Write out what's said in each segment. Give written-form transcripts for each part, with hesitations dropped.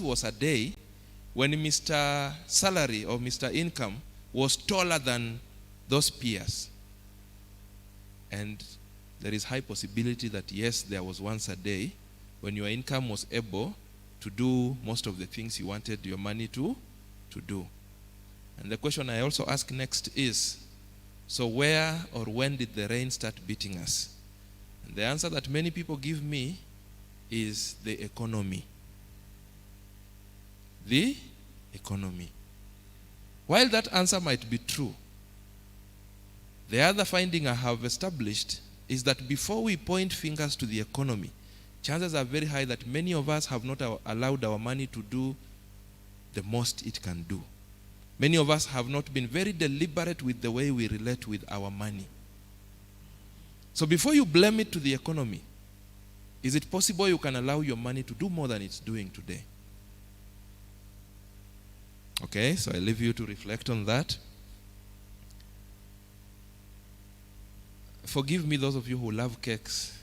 was a day when Mr. Salary or Mr. Income was taller than those peers. And there is high possibility that yes, there was once a day when your income was able to do most of the things you wanted your money to do. And the question I also ask next is, so where or when did the rain start beating us? And the answer that many people give me is the economy. The economy. While that answer might be true, the other finding I have established is that before we point fingers to the economy, chances are very high that many of us have not allowed our money to do the most it can do. Many of us have not been very deliberate with the way we relate with our money. So before you blame it to the economy, is it possible you can allow your money to do more than it's doing today? Okay, so I leave you to reflect on that. Forgive me those of you who love cakes.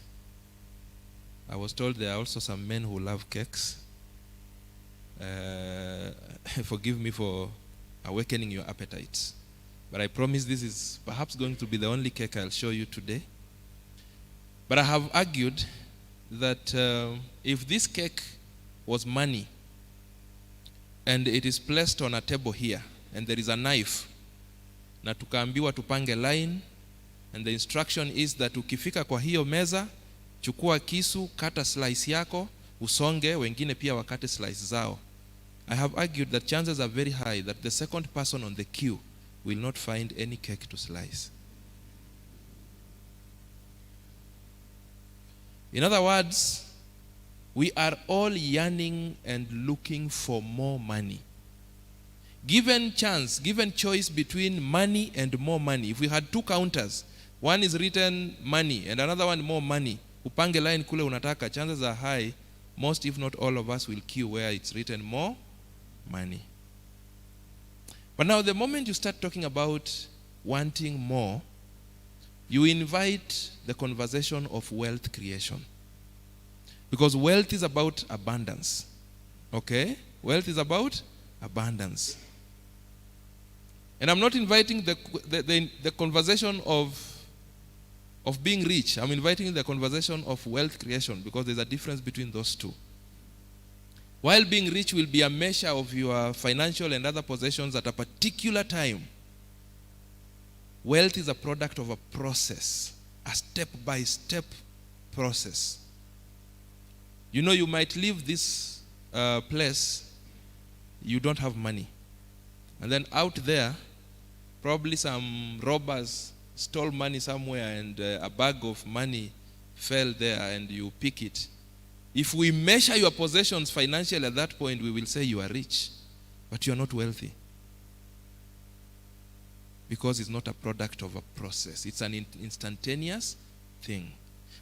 I was told there are also some men who love cakes. Forgive me for awakening your appetites. But I promise this is perhaps going to be the only cake I'll show you today. But I have argued that if this cake was money and it is placed on a table here and there is a knife na tukaambiwa tupange line and the instruction is that ukifika kwa hiyo meza chukua kisu, kata slice yako, usonge, wengine pia wakate slice zao. I have argued that chances are very high that the second person on the queue will not find any cake to slice. In other words, we are all yearning and looking for more money. Given chance, given choice between money and more money, if we had two counters, one is written money and another one more money, upange line kule unataka, chances are high, most if not all of us will queue where it's written more money. But now the moment you start talking about wanting more, you invite the conversation of wealth creation. Because wealth is about abundance. Okay? Wealth is about abundance. And I'm not inviting the conversation of being rich. I'm inviting the conversation of wealth creation because there's a difference between those two. While being rich will be a measure of your financial and other possessions at a particular time, wealth is a product of a process, a step-by-step process. You know, you might leave this place, you don't have money. And then out there, probably some robbers stole money somewhere and a bag of money fell there and you pick it. If we measure your possessions financially at that point, we will say you are rich, but you are not wealthy. Because it's not a product of a process. It's an instantaneous thing.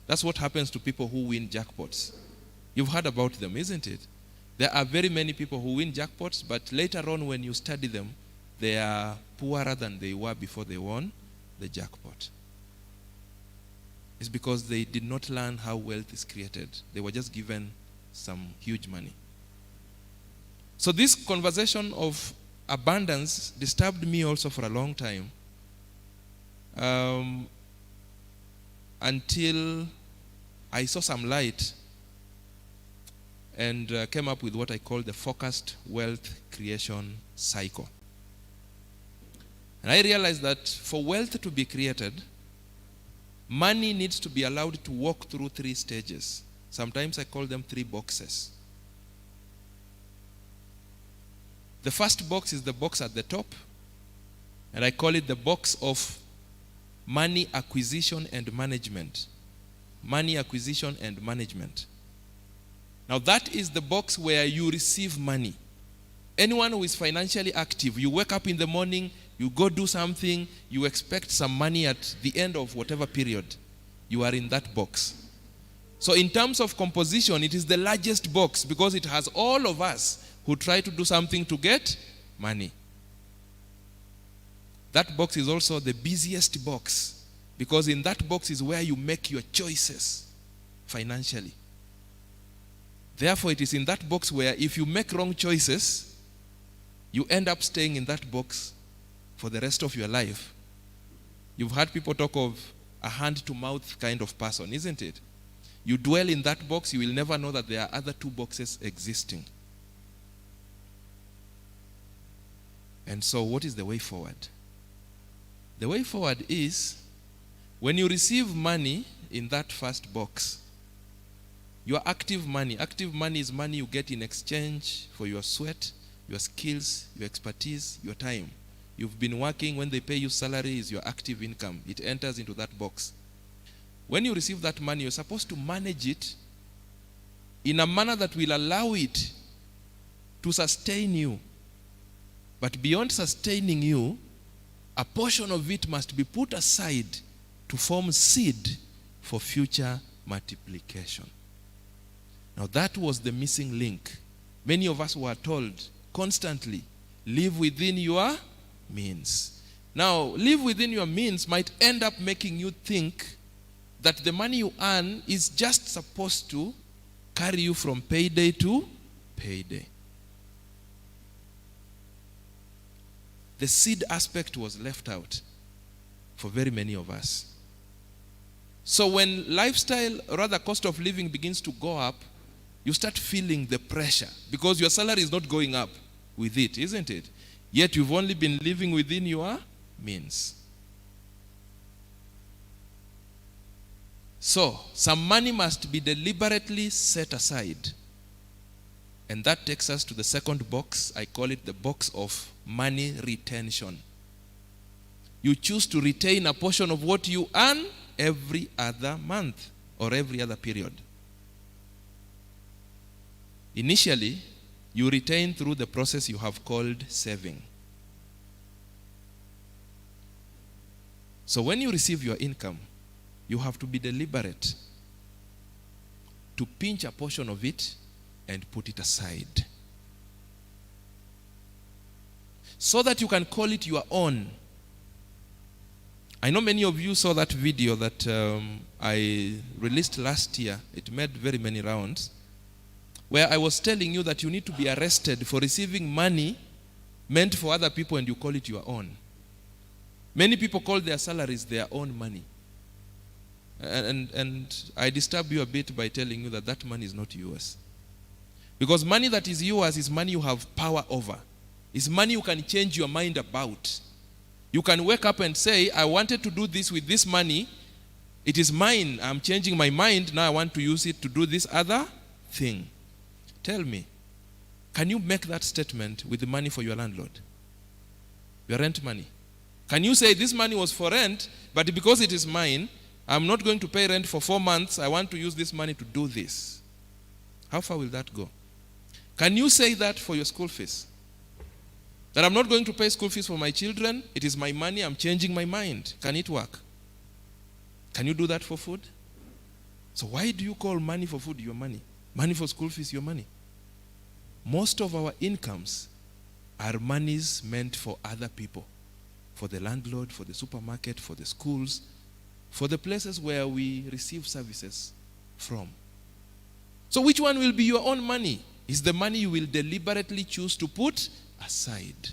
That's what happens to people who win jackpots. You've heard about them, isn't it? There are very many people who win jackpots, but later on when you study them, they are poorer than they were before they won the jackpot. It's because they did not learn how wealth is created. They were just given some huge money. So this conversation of abundance disturbed me also for a long time, until I saw some light and came up with what I call the focused wealth creation cycle. And I realized that for wealth to be created, money needs to be allowed to walk through three stages. Sometimes I call them three boxes. The first box is the box at the top, and I call it the box of money acquisition and management. Money acquisition and management. Now that is the box where you receive money. Anyone who is financially active, you wake up in the morning, you go do something, you expect some money at the end of whatever period. You are in that box. So in terms of composition, it is the largest box because it has all of us who try to do something to get money. That box is also the busiest box because in that box is where you make your choices financially. Therefore, it is in that box where if you make wrong choices, you end up staying in that box for the rest of your life. You've heard people talk of a hand-to-mouth kind of person, isn't it? You dwell in that box, you will never know that there are other two boxes existing. And so what is the way forward? The way forward is, when you receive money in that first box, your active money is money you get in exchange for your sweat, your skills, your expertise, your time. You've been working, when they pay you salary is your active income. It enters into that box. When you receive that money, you're supposed to manage it in a manner that will allow it to sustain you. But beyond sustaining you, a portion of it must be put aside to form seed for future multiplication. Now that was the missing link. Many of us were told constantly, live within your means. Now, live within your means might end up making you think that the money you earn is just supposed to carry you from payday to payday. The seed aspect was left out for very many of us. So when lifestyle, or rather cost of living, begins to go up, you start feeling the pressure because your salary is not going up with it, isn't it? Yet you've only been living within your means. So, some money must be deliberately set aside. And that takes us to the second box. I call it the box of money retention. You choose to retain a portion of what you earn every other month or every other period. Initially, you retain through the process you have called saving. So when you receive your income, you have to be deliberate to pinch a portion of it and put it aside, so that you can call it your own. I know many of you saw that video that I released last year. It made very many rounds, where I was telling you that you need to be arrested for receiving money meant for other people and you call it your own. Many people call their salaries their own money. And I disturb you a bit by telling you that that money is not yours. Because money that is yours is money you have power over. It's money you can change your mind about. You can wake up and say, I wanted to do this with this money. It is mine. I'm changing my mind. Now I want to use it to do this other thing. Tell me, can you make that statement with the money for your landlord? Your rent money. Can you say this money was for rent, but because it is mine, I'm not going to pay rent for 4 months. I want to use this money to do this. How far will that go? Can you say that for your school fees? That I'm not going to pay school fees for my children. It is my money. I'm changing my mind. Can it work? Can you do that for food? So why do you call money for food your money? Money for school fees your money? Most of our incomes are monies meant for other people. For the landlord, for the supermarket, for the schools, for the places where we receive services from. So which one will be your own money? Is the money you will deliberately choose to put aside.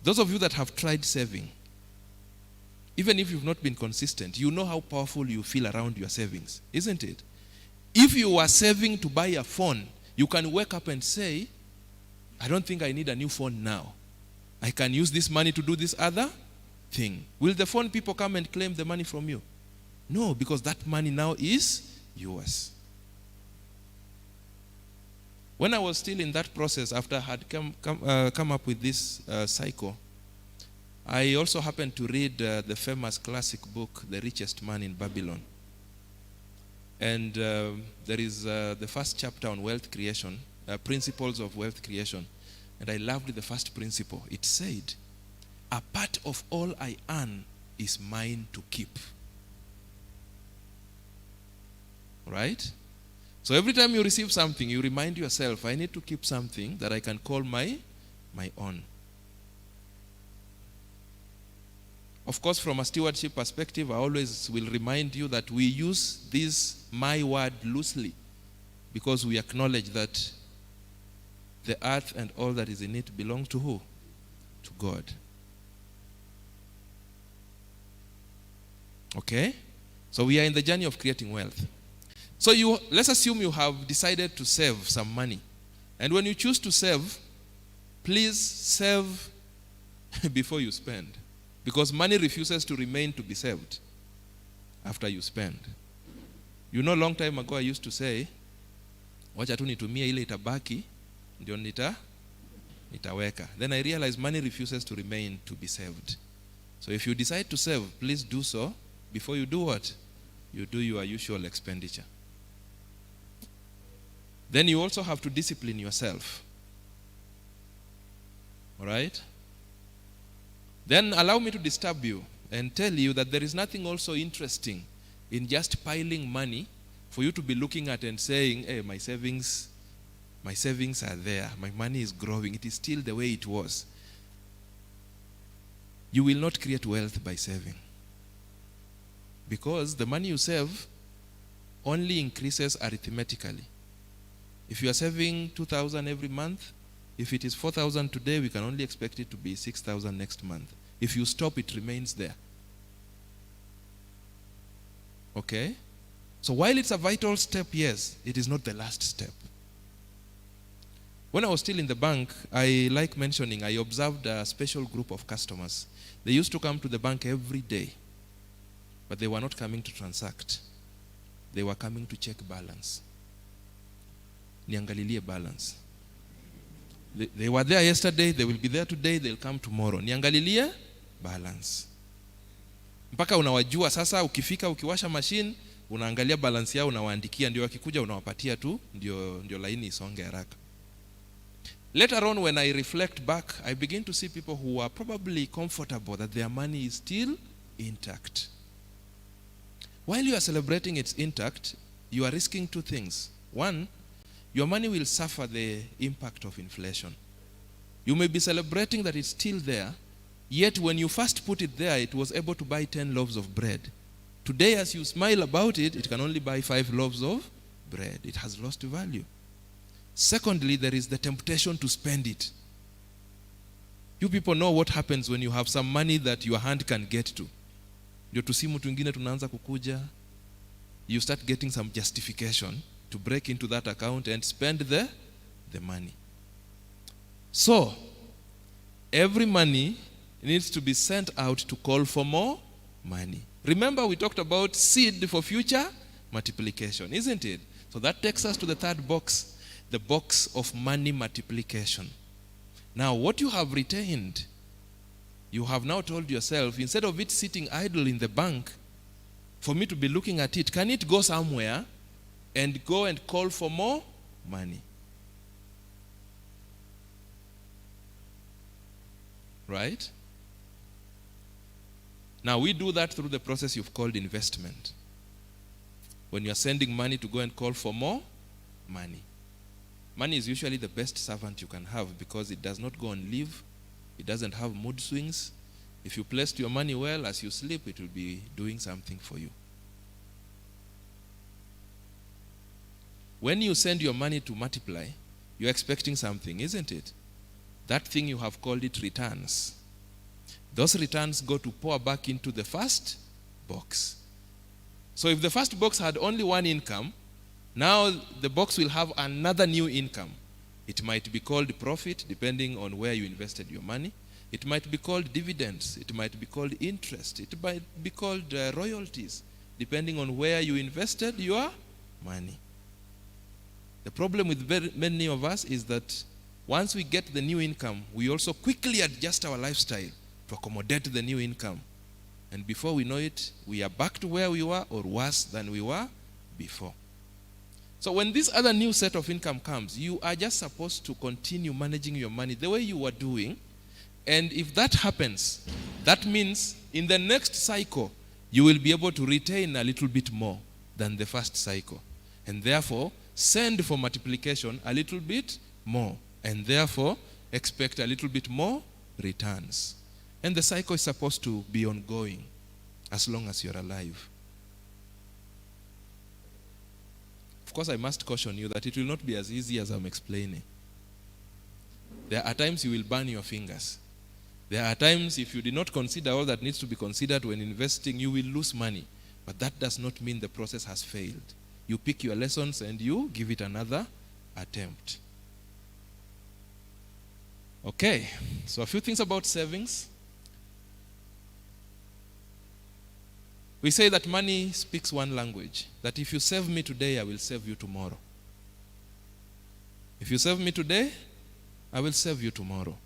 Those of you that have tried saving, even if you've not been consistent, you know how powerful you feel around your savings, isn't it? If you are saving to buy a phone, you can wake up and say, I don't think I need a new phone now. I can use this money to do this other thing. Will the phone people come and claim the money from you? No, because that money now is yours. When I was still in that process, after I had come up with this cycle, I also happened to read the famous classic book, The Richest Man in Babylon. And there is the first chapter on wealth creation, principles of wealth creation. And I loved the first principle. It said, a part of all I earn is mine to keep. Right? So every time you receive something, you remind yourself, I need to keep something that I can call my own. Of course, from a stewardship perspective, I always will remind you that we use this my word loosely. because we acknowledge that the earth and all that is in it belongs to who? To God. Okay? So we are in the journey of creating wealth. So let's assume you have decided to save some money. And when you choose to save, please save before you spend. Because money refuses to remain to be saved after you spend. You know, long time ago I used to say, wacha tu nitumie ile itabaki, ndio nitaweka. Then I realized money refuses to remain to be saved. So if you decide to save, please do so before you do what? You do your usual expenditure. Then you also have to discipline yourself. All right? Then allow me to disturb you and tell you that there is nothing also interesting in just piling money for you to be looking at and saying, hey, my savings are there. My money is growing. It is still the way it was. You will not create wealth by saving. Because the money you save only increases arithmetically. If you are saving 2,000 every month, if it is 4,000 today, we can only expect it to be 6,000 next month. If you stop, it remains there. Okay? So while it's a vital step, yes, it is not the last step. When I was still in the bank, I like mentioning, I observed a special group of customers. They used to come to the bank every day, but they were not coming to transact. They were coming to check balance. Niangalilie balance. They were there yesterday, they will be there today, they'll come tomorrow. Niangalilie balance. Mpaka unawajua sasa, ukifika ukiwasha machine, unaangalia balance yao, unawaandikia, ndio wakikuja unawapatia tu, ndio laini isonge haraka. Later on, when I reflect back, I begin to see people who are probably comfortable that their money is still intact. While you are celebrating it's intact, you are risking two things. One, your money will suffer the impact of inflation. You may be celebrating that it's still there, yet when you first put it there, it was able to buy 10 loaves of bread. Today, as you smile about it, it can only buy 5 loaves of bread. It has lost value. Secondly, there is the temptation to spend it. You people know what happens when you have some money that your hand can get to. Ndio tusimu tuingine tunaanza kukuja. You start getting some justification to break into that account and spend the money. So, every money needs to be sent out to call for more money. Remember, we talked about seed for future multiplication, isn't it? So that takes us to the third box, the box of money multiplication. Now, what you have retained, you have now told yourself, instead of it sitting idle in the bank, for me to be looking at it, can it go somewhere and go and call for more money? Right? Now, we do that through the process you've called investment. When you're sending money to go and call for more money. Money is usually the best servant you can have because it does not go on leave. It doesn't have mood swings. If you placed your money well, as you sleep, it will be doing something for you. When you send your money to multiply, you're expecting something, isn't it? That thing you have called it returns. Those returns go to pour back into the first box. So if the first box had only one income, now the box will have another new income. It might be called profit, depending on where you invested your money. It might be called dividends. It might be called interest. It might be called royalties, depending on where you invested your money. The problem with many of us is that once we get the new income, we also quickly adjust our lifestyle to accommodate the new income. And before we know it, we are back to where we were or worse than we were before. So when this other new set of income comes, you are just supposed to continue managing your money the way you were doing. And if that happens, that means in the next cycle, you will be able to retain a little bit more than the first cycle. And therefore, send for multiplication a little bit more. And therefore, expect a little bit more returns. And the cycle is supposed to be ongoing as long as you're alive. Of course, I must caution you that it will not be as easy as I'm explaining. There are times you will burn your fingers. There are times, if you did not consider all that needs to be considered when investing, you will lose money. But that does not mean the process has failed. You pick your lessons and you give it another attempt. Okay, so a few things about savings. We say that money speaks one language, that if you save me today, I will save you tomorrow. If you save me today, I will save you tomorrow.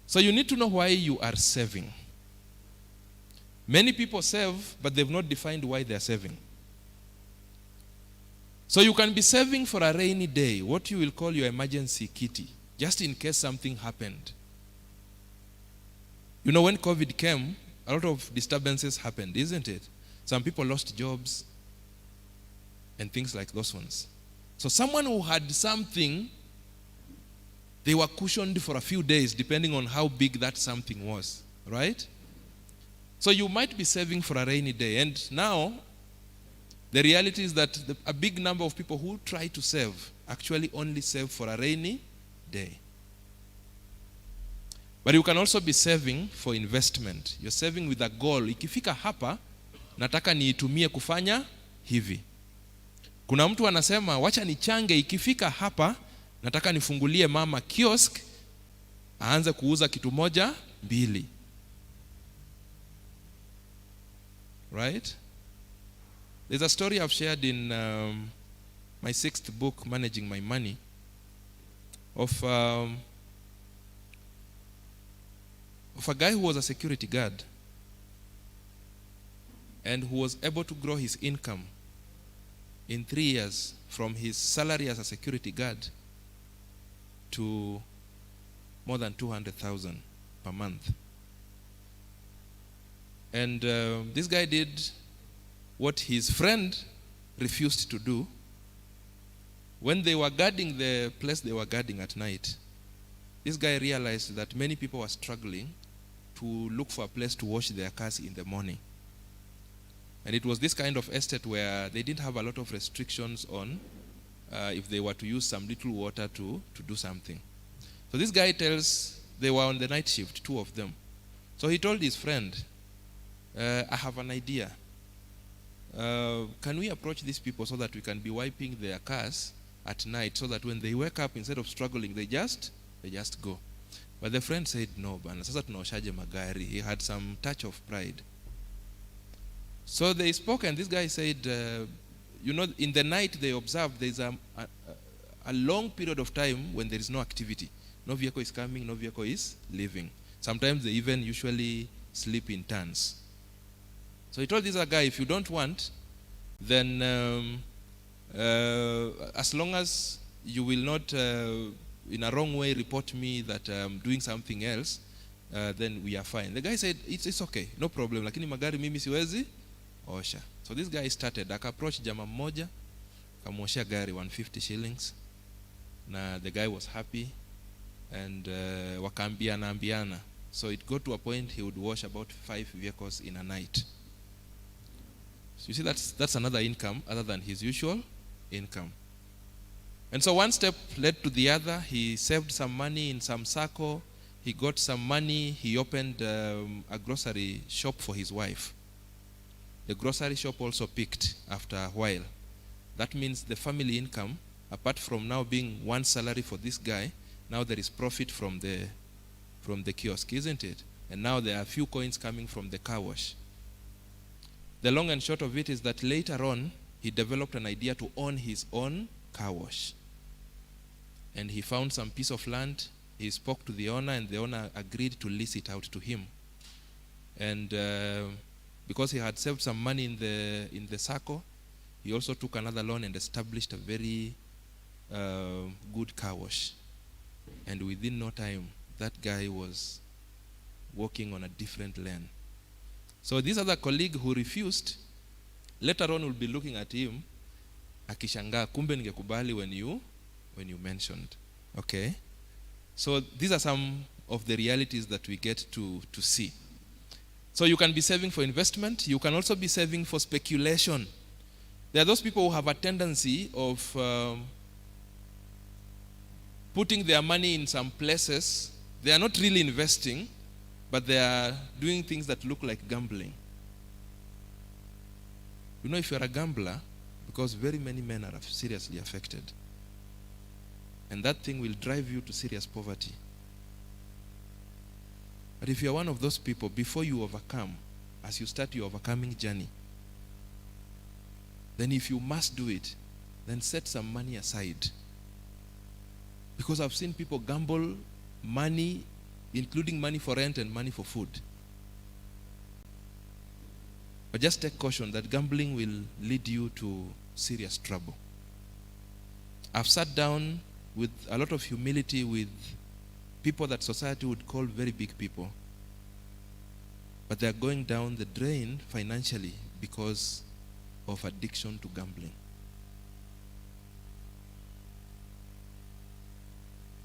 So you need to know why you are saving. Many people save, but they've not defined why they're saving. So you can be saving for a rainy day, what you will call your emergency kitty, just in case something happened. You know, when COVID came, a lot of disturbances happened, isn't it? Some people lost jobs and things like those ones. So someone who had something, they were cushioned for a few days, depending on how big that something was, right? So you might be saving for a rainy day. And now, the reality is that a big number of people who try to save actually only save for a rainy day. But you can also be saving for investment. You're saving with a goal. Ikifika hapa, nataka niitumie kufanya hivi. Kuna mtu anasema, wacha nichange, ikifika hapa, nataka nifungulie mama kiosk, aanze kuuza kitu moja, mbili. Right? There's a story I've shared in my 6th book, Managing My Money, of a guy who was a security guard and who was able to grow his income in 3 years from his salary as a security guard to more than 200,000 per month. And this guy did what his friend refused to do. When they were guarding the place they were guarding at night, this guy realized that many people were struggling to look for a place to wash their cars in the morning. And it was this kind of estate where they didn't have a lot of restrictions on if they were to use some little water to do something. So this guy tells, they were on the night shift, 2 of them. So he told his friend, I have an idea. Can we approach these people so that we can be wiping their cars at night so that when they wake up, instead of struggling, they just go. But the friend said, no, bana, sasa tunaoshaje magari. He had some touch of pride. So they spoke and this guy said, you know, in the night they observed there's a long period of time when there is no activity. No vehicle is coming, no vehicle is leaving. Sometimes they even usually sleep in turns. So he told this guy, if you don't want, then as long as you will not in a wrong way report me that I'm doing something else, then we are fine. The guy said, it's okay, no problem. Lakini magari mimi siwezi osha. So this guy started, approach jamaa mmoja, kamwoshia gari 150 shillings. Na the guy was happy and wakaambiana. So it got to a point he would wash about 5 vehicles in a night. So you see, that's another income other than his usual income. And so one step led to the other. He saved some money in some circle. He got some money. He opened a grocery shop for his wife. The grocery shop also peaked after a while. That means the family income, apart from now being one salary for this guy, now there is profit from the kiosk, isn't it? And now there are a few coins coming from the car wash. The long and short of it is that later on, he developed an idea to own his own car wash. And he found some piece of land. He spoke to the owner, and the owner agreed to lease it out to him. And because he had saved some money in the circle, he also took another loan and established a very good car wash. And within no time, that guy was walking on a different lane. So this other colleague who refused, later on will be looking at him, akishangaa, kumbe ningekubali when you mentioned. Okay? So these are some of the realities that we get to see. So you can be saving for investment. You can also be saving for speculation. There are those people who have a tendency of putting their money in some places. They are not really investing, but they are doing things that look like gambling. You know, if you're a gambler, because very many men are seriously affected, and that thing will drive you to serious poverty. But if you're one of those people, before you overcome, as you start your overcoming journey, then if you must do it, then set some money aside. Because I've seen people gamble money, including money for rent and money for food. But just take caution that gambling will lead you to serious trouble. I've sat down with a lot of humility with people that society would call very big people. But they're going down the drain financially because of addiction to gambling.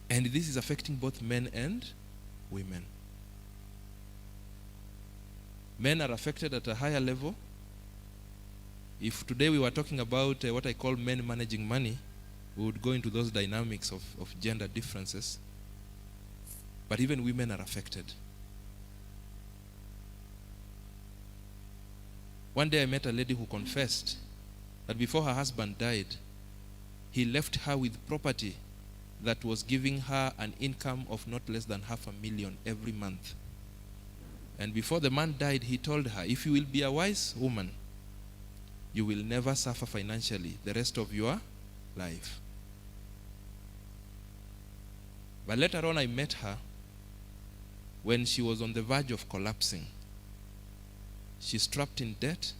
And this is affecting both men and women. Men are affected at a higher level. If today we were talking about what I call men managing money, we would go into those dynamics of gender differences. But even women are affected. One day I met a lady who confessed that before her husband died, he left her with property that was giving her an income of not less than $500,000 every month. And before the man died, he told her, if you will be a wise woman, you will never suffer financially the rest of your life. But later on, I met her when she was on the verge of collapsing. She's trapped in debt,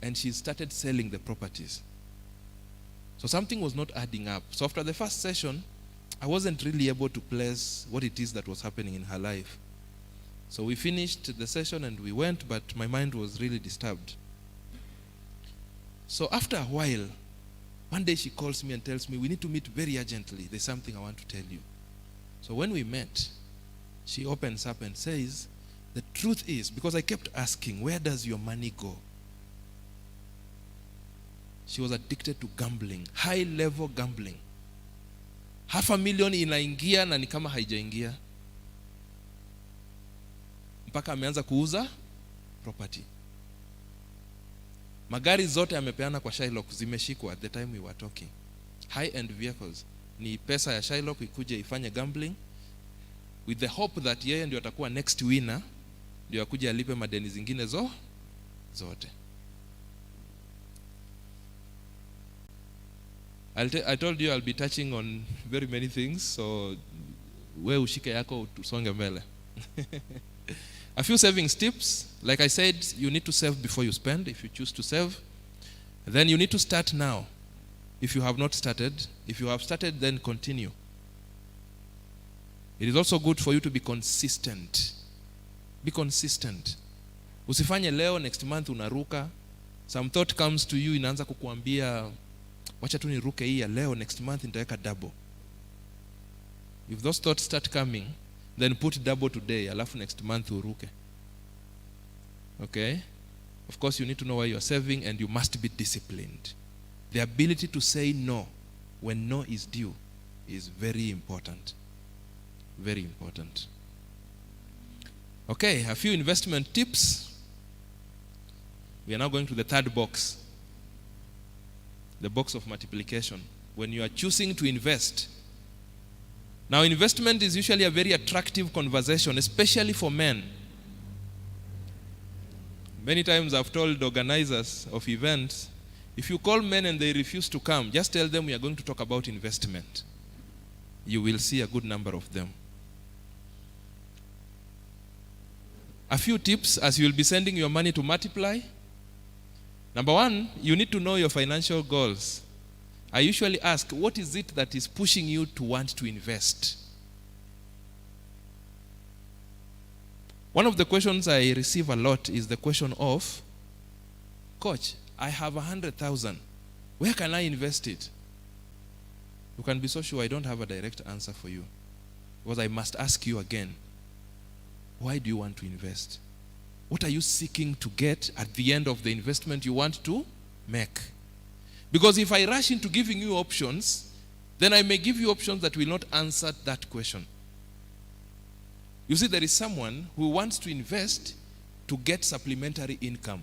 and she started selling the properties. So something was not adding up. So after the first session, I wasn't really able to place what it is that was happening in her life. So we finished the session and we went, but my mind was really disturbed. So after a while, one day she calls me and tells me, we need to meet very urgently. There's something I want to tell you. So when we met, she opens up and says, the truth is, because I kept asking, where does your money go? She was addicted to gambling, high-level gambling. $500,000 inaingia na ni kama haijaingia. Mpaka ameanza kuuza property. Magari zote amepeana kwa Shylock zimeshikwa at the time we were talking. High-end vehicles. Ni pesa ya Shylock ikuje ifanye gambling with the hope that yeye ndio atakuwa next winner, ndio akuje alipe madeni zingine zote. I told you I'll be touching on very many things, so we ushike yako tusonge mbele. A few savings tips. Like I said, you need to save before you spend if you choose to save. Then you need to start now if you have not started. If you have started, then continue. It is also good for you to be consistent. Be consistent. Usifanye leo, next month unaruka. Some thought comes to you, inaanza kukuambia, wacha tu niruke hii ya leo, next month nitaweka double. If those thoughts start coming, then put double today, alafu next month uruke. Okay? Of course, you need to know why you are saving, and you must be disciplined. The ability to say no when no is due is very important. Very important. Okay, a few investment tips. We are now going to the third box. The box of multiplication. When you are choosing to invest. Now, investment is usually a very attractive conversation, especially for men. Many times I've told organizers of events, if you call men and they refuse to come, just tell them we are going to talk about investment. You will see a good number of them. A few tips as you will be sending your money to multiply. Number one, you need to know your financial goals. I usually ask, what is it that is pushing you to want to invest? One of the questions I receive a lot is the question of, Coach, I have 100,000. Where can I invest it? You can be so sure I don't have a direct answer for you. Because I must ask you again, why do you want to invest? What are you seeking to get at the end of the investment you want to make. Because if I rush into giving you options, then I may give you options that will not answer that question. You see, there is someone who wants to invest to get supplementary income.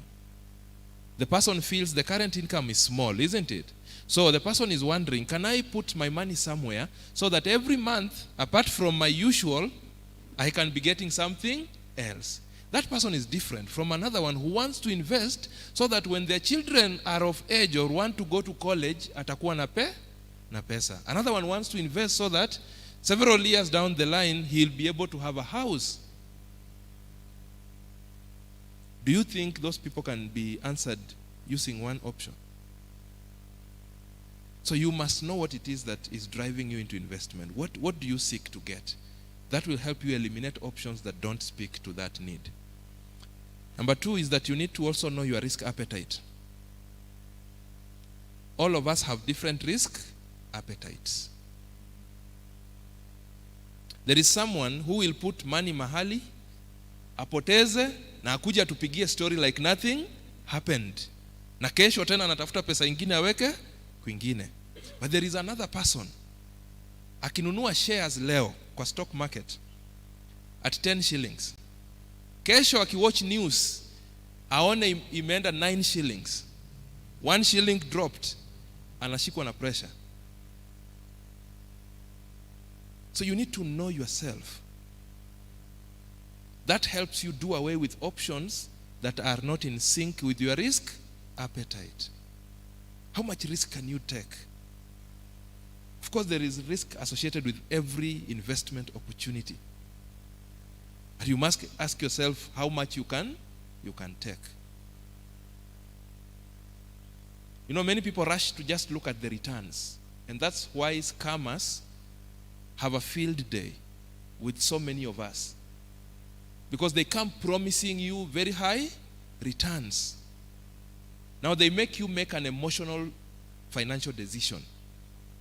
The person feels the current income is small, isn't it? So the person is wondering, can I put my money somewhere so that every month, apart from my usual, I can be getting something else? That person is different from another one who wants to invest so that when their children are of age or want to go to college, atakuwa na pesa. Another one wants to invest so that several years down the line, he'll be able to have a house. Do you think those people can be answered using one option? So you must know what it is that is driving you into investment. What do you seek to get? That will help you eliminate options that don't speak to that need. Number 2 is that you need to also know your risk appetite. All of us have different risk appetites. There is someone who will put money mahali, apoteze, na akuja tupigie story like nothing happened. Na kesho tena anatafuta pesa ingine aweke kwingine. But there is another person, akinunua shares leo kwa stock market at 10 shillings. Kesho akiwatch news, aone imeenda 9 shillings. 1 shilling dropped, anashikwa na pressure. So you need to know yourself. That helps you do away with options that are not in sync with your risk appetite. How much risk can you take? Of course, there is risk associated with every investment opportunity. But you must ask yourself how much you can take. You know, many people rush to just look at the returns. And that's why scammers have a field day with so many of us. Because they come promising you very high returns. Now they make you make an emotional financial decision.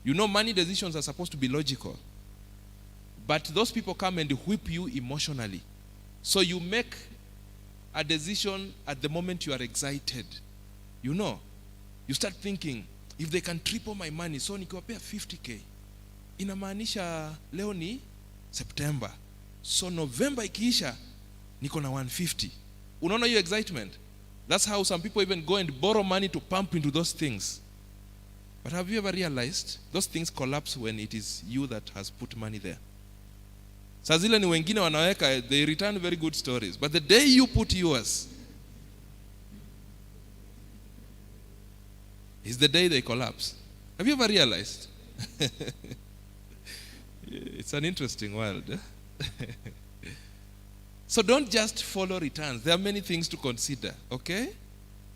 You know, money decisions are supposed to be logical. But those people come and whip you emotionally. So you make a decision at the moment you are excited. You know, you start thinking, if they can triple my money, so nikiwapea 50k, inamaanisha leo ni September. So November ikiisha, niko na 150. Unaona your excitement? That's how some people even go and borrow money to pump into those things. But have you ever realized those things collapse when it is you that has put money there? Saa zile ni wengine wanaweka, they return very good stories. But the day you put yours is the day they collapse. Have you ever realized? It's an interesting world. So don't just follow returns. There are many things to consider, okay?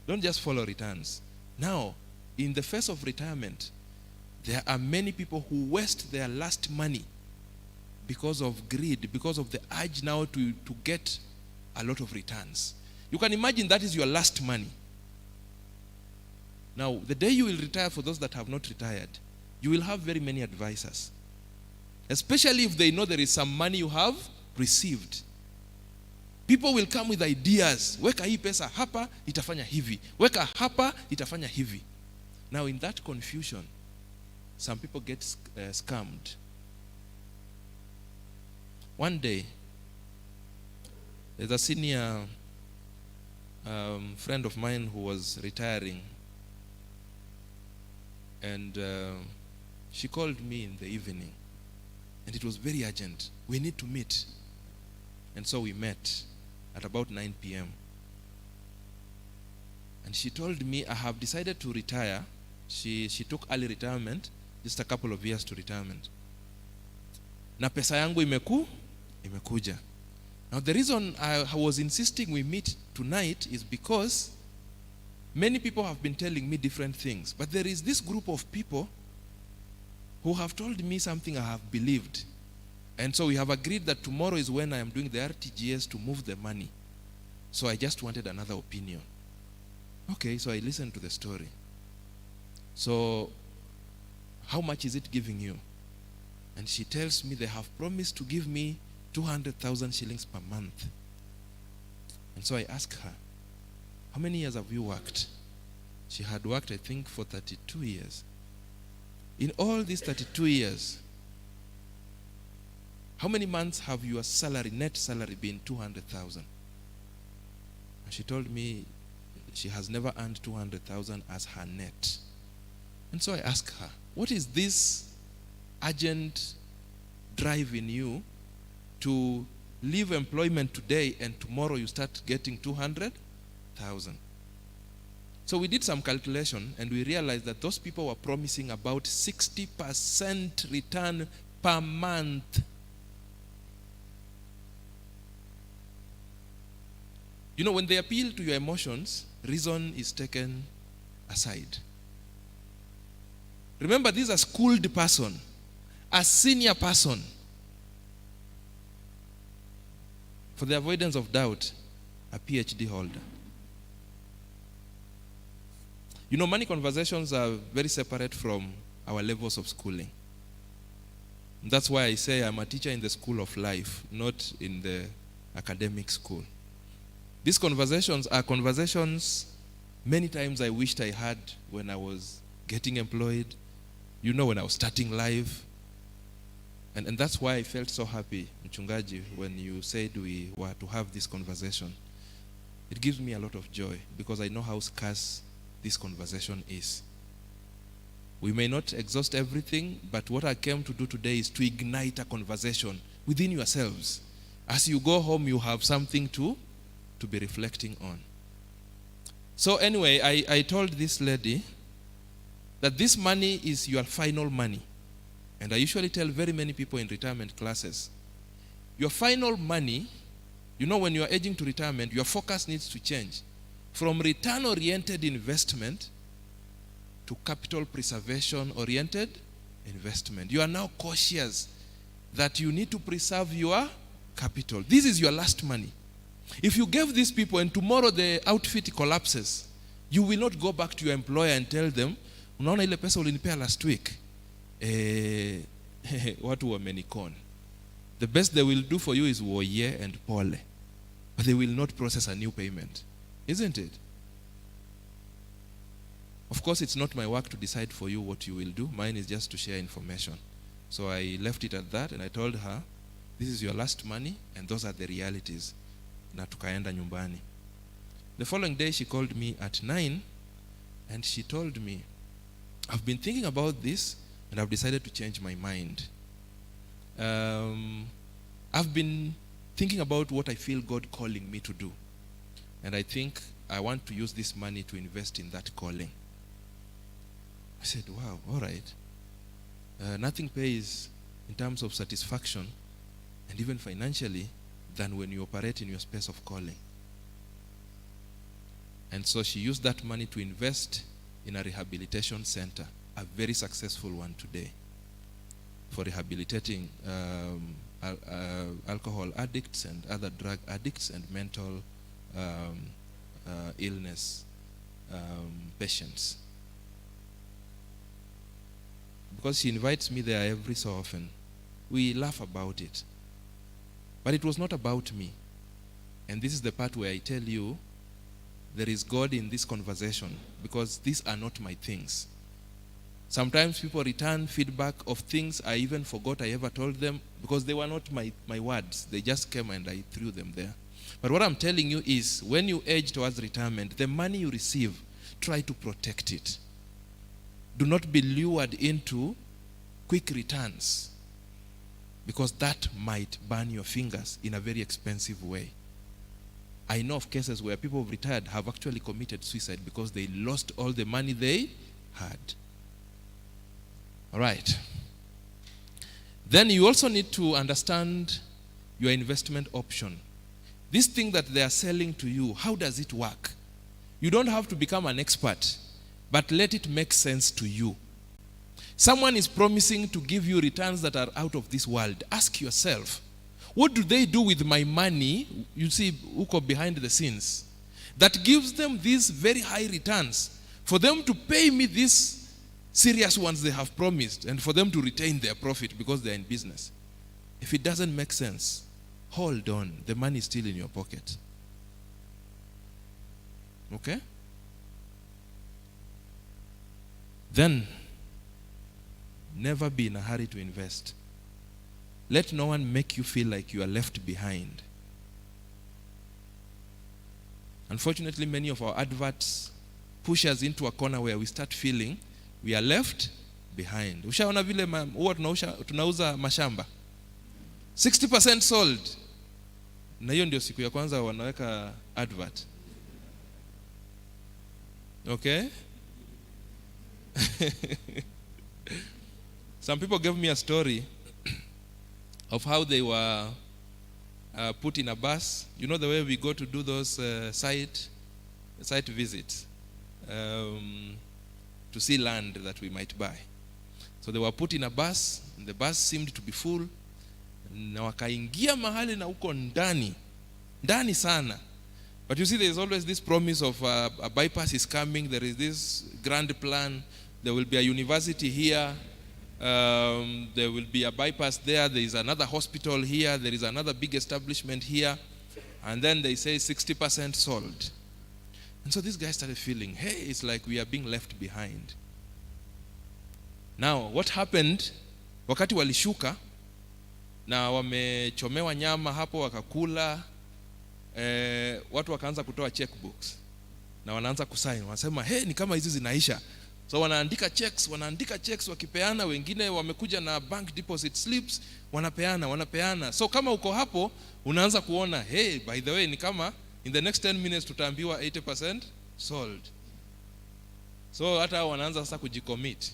Don't just follow returns. Now, in the face of retirement, there are many people who waste their last money because of greed, because of the urge now to get a lot of returns. You can imagine that is your last money. Now, the day you will retire, for those that have not retired, you will have very many advisors. Especially if they know there is some money you have received. People will come with ideas. Weka hii pesa hapa, itafanya hivi. Weka hapa, itafanya hivi. Now in that confusion, some people get scammed. One day, there's a senior friend of mine who was retiring. And she called me in the evening. And it was very urgent. We need to meet. And so we met at about 9 p.m. And she told me, I have decided to retire. She took early retirement, just a couple of years to retirement. Na pesa yangu imekuja. Now the reason I was insisting we meet tonight is because many people have been telling me different things. But there is this group of people who have told me something I have believed. And so we have agreed that tomorrow is when I am doing the RTGS to move the money. So I just wanted another opinion. Okay, so I listened to the story. So, how much is it giving you? And she tells me they have promised to give me 200,000 shillings per month. And so I ask her, how many years have you worked? She had worked, I think, for 32 years. In all these 32 years, how many months have your salary, net salary, been 200,000? And she told me she has never earned 200,000 as her net. And so I asked her, what is this urgent drive in you to leave employment today and tomorrow you start getting 200,000? So we did some calculation and we realized that those people were promising about 60% return per month. You know, when they appeal to your emotions, reason is taken aside. Remember, this is a schooled person, a senior person. For the avoidance of doubt, a PhD holder. You know, money conversations are very separate from our levels of schooling. That's why I say I'm a teacher in the school of life, not in the academic school. These conversations are conversations many times I wished I had when I was getting employed, you know, when I was starting life. And that's why I felt so happy, Mchungaji, when you said we were to have this conversation. It gives me a lot of joy because I know how scarce this conversation is. We may not exhaust everything, but what I came to do today is to ignite a conversation within yourselves. As you go home, you have something to be reflecting on. So anyway, I told this lady that this money is your final money. And I usually tell very many people in retirement classes, your final money, you know, when you are aging to retirement, your focus needs to change from return-oriented investment to capital preservation-oriented investment. You are now cautious that you need to preserve your capital. This is your last money. If you gave these people and tomorrow the outfit collapses, you will not go back to your employer and tell them, unaona ile pesa ulinipea last week, watu wamenikon. The best they will do for you is woye and pole. But they will not process a new payment. Isn't it? Of course, it's not my work to decide for you what you will do. Mine is just to share information. So I left it at that and I told her, this is your last money and those are the realities. Na tukaenda nyumbani. The following day she called me at 9 and she told me, I've been thinking about this and I've decided to change my mind. I've been thinking about what I feel God calling me to do. And I think I want to use this money to invest in that calling. I said, wow, all right. Nothing pays in terms of satisfaction and even financially than when you operate in your space of calling. And so she used that money to invest in a rehabilitation center, a very successful one today, for rehabilitating alcohol addicts and other drug addicts and mental illness patients. Because she invites me there every so often, we laugh about it. But it was not about me. And this is the part where I tell you, there is God in this conversation, because these are not my things. Sometimes people return feedback of things I even forgot I ever told them, because they were not my words. They just came and I threw them there. But what I'm telling you is, when you age towards retirement, the money you receive, try to protect it. Do not be lured into quick returns, because that might burn your fingers in a very expensive way. I know of cases where people who've retired have actually committed suicide because they lost all the money they had. All right. Then you also need to understand your investment option. This thing that they are selling to you, how does it work? You don't have to become an expert, but let it make sense to you. Someone is promising to give you returns that are out of this world. Ask yourself, what do they do with my money, you see, uko behind the scenes, that gives them these very high returns, for them to pay me these serious ones they have promised, and for them to retain their profit because they're in business? If it doesn't make sense, hold on. The money is still in your pocket. Okay? then never be in a hurry to invest. Let no one make you feel like you are left behind. Unfortunately, many of our adverts push us into a corner where we start feeling we are left behind. Ushaona vile huwa tunauza mashamba 60% sold, na hiyo ndio siku ya kwanza wanaweka advert. Okay? Some people gave me a story of how they were put in a bus. You know the way we go to do those site visits to see land that we might buy. So they were put in a bus, and the bus seemed to be full. Na wakaingia mahali na uko ndani sana. But you see, there is always this promise of a bypass is coming. There is this grand plan. There will be a university here. There will be a bypass there. There is another hospital here. There is another big establishment here. And then they say 60% sold. And so these guys started feeling, hey, it's like we are being left behind. Now, what happened, wakati walishuka, na wamechomewa nyama hapo wakakula, watu wakaanza kutoa checkbooks. Na wanaanza kusign. Wanasema, hey, ni kama hizi zinaisha. So wanaandika checks wakipeana, wengine wamekuja na bank deposit slips, wanapeana. So kama uko hapo, unaanza kuona, hey, by the way, ni kama in the next 10 minutes tutaambiwa 80% sold. So hata wanaanza sasa kujicommit.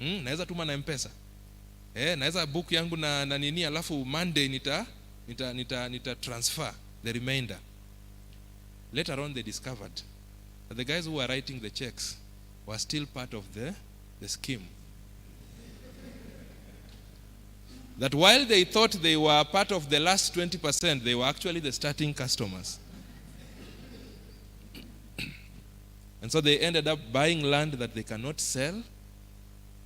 Naweza tuma na M-Pesa. Naweza book yangu na nini, alafu Monday nita transfer the remainder. Later on they discovered that the guys who were writing the checks were still part of the scheme. That while they thought they were part of the last 20%, they were actually the starting customers. And so they ended up buying land that they cannot sell.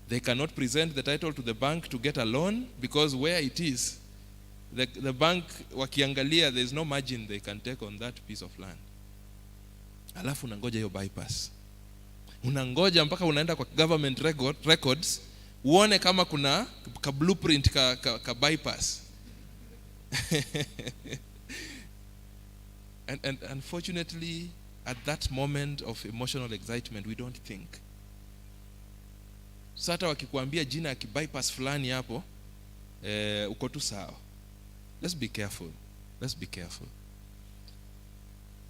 They cannot present the title to the bank to get a loan, because where it is, the bank wakiangalia, there is no margin they can take on that piece of land. Alafu unangoja hiyo bypass. Unangoja mpaka unaenda kwa government records uone kama kuna ka blueprint ka bypass. and unfortunately, at that moment of emotional excitement, we don't think. Sasa wakikuambia jina ya bypass fulani hapo, uko tu sawa. Let's be careful.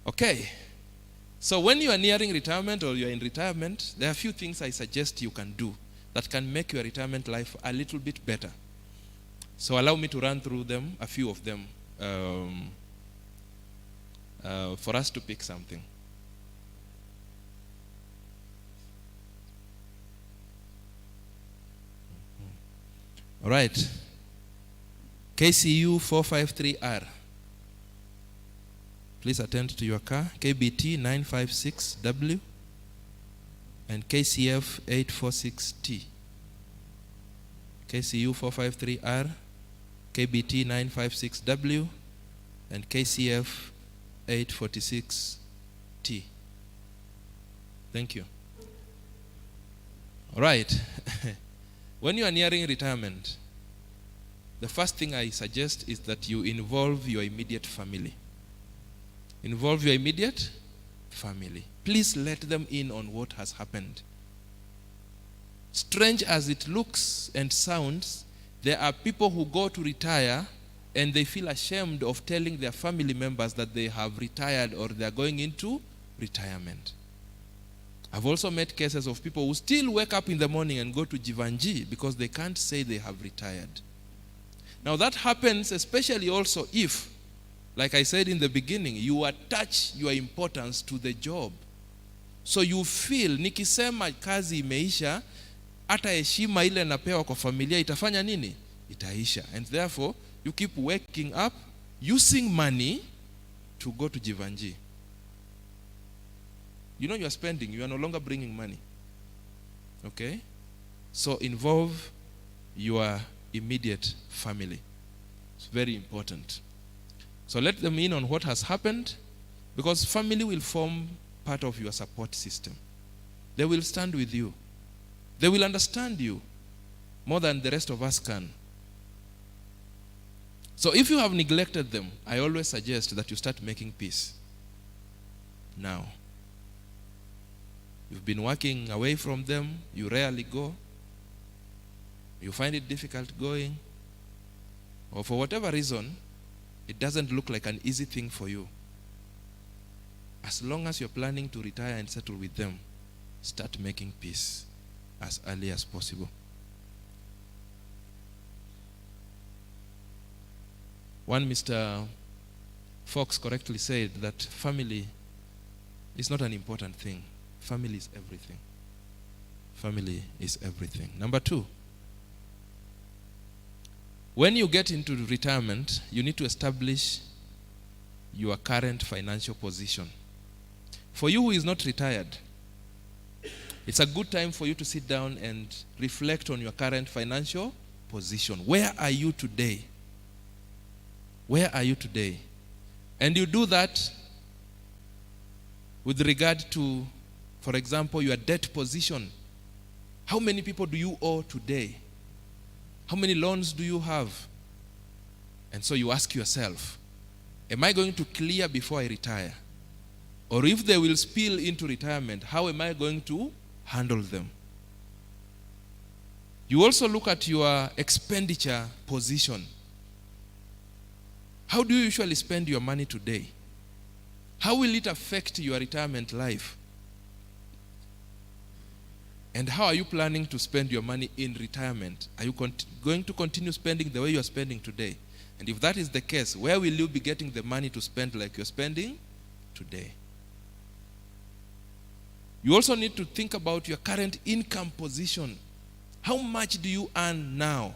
Okay. So when you are nearing retirement or you are in retirement, there are a few things I suggest you can do that can make your retirement life a little bit better. So allow me to run through them, a few of them, for us to pick something. All right. KCU 453R. Please attend to your car. KBT 956W and KCF 846T. KCU 453R, KBT 956W and KCF 846T. Thank you. All right. When you are nearing retirement, the first thing I suggest is that you involve your immediate family. Involve your immediate family. Please let them in on what has happened. Strange as it looks and sounds, there are people who go to retire and they feel ashamed of telling their family members that they have retired or they are going into retirement. I've also met cases of people who still wake up in the morning and go to Jivanji because they can't say they have retired. Now that happens especially also if, like I said in the beginning, you attach your importance to the job. So you feel, nikisema kazi imeisha, hata heshima ile napewa kwa familia itafanya nini? Itaisha. And therefore, you keep waking up using money to go to Jivanji. You know you are spending, you are no longer bringing money. Okay? So involve your immediate family. It's very important. So let them in on what has happened, because family will form part of your support system. They will stand with you. They will understand you more than the rest of us can. So if you have neglected them, I always suggest that you start making peace now. You've been working away from them, you rarely go, you find it difficult going, or for whatever reason, it doesn't look like an easy thing for you. As long as you're planning to retire and settle with them, start making peace as early as possible. One Mr. Fox correctly said that family is not an important thing. Family is everything. Family is everything. Number 2, when you get into retirement, you need to establish your current financial position. For you who is not retired, it's a good time for you to sit down and reflect on your current financial position. Where are you today? Where are you today? And you do that with regard to, for example, your debt position. How many people do you owe today? How many loans do you have? And so you ask yourself, am I going to clear before I retire? Or if they will spill into retirement, how am I going to handle them? You also look at your expenditure position. How do you usually spend your money today? How will it affect your retirement life? And how are you planning to spend your money in retirement? Are you going to continue spending the way you are spending today? And if that is the case, where will you be getting the money to spend like you're spending today? You also need to think about your current income position. How much do you earn now?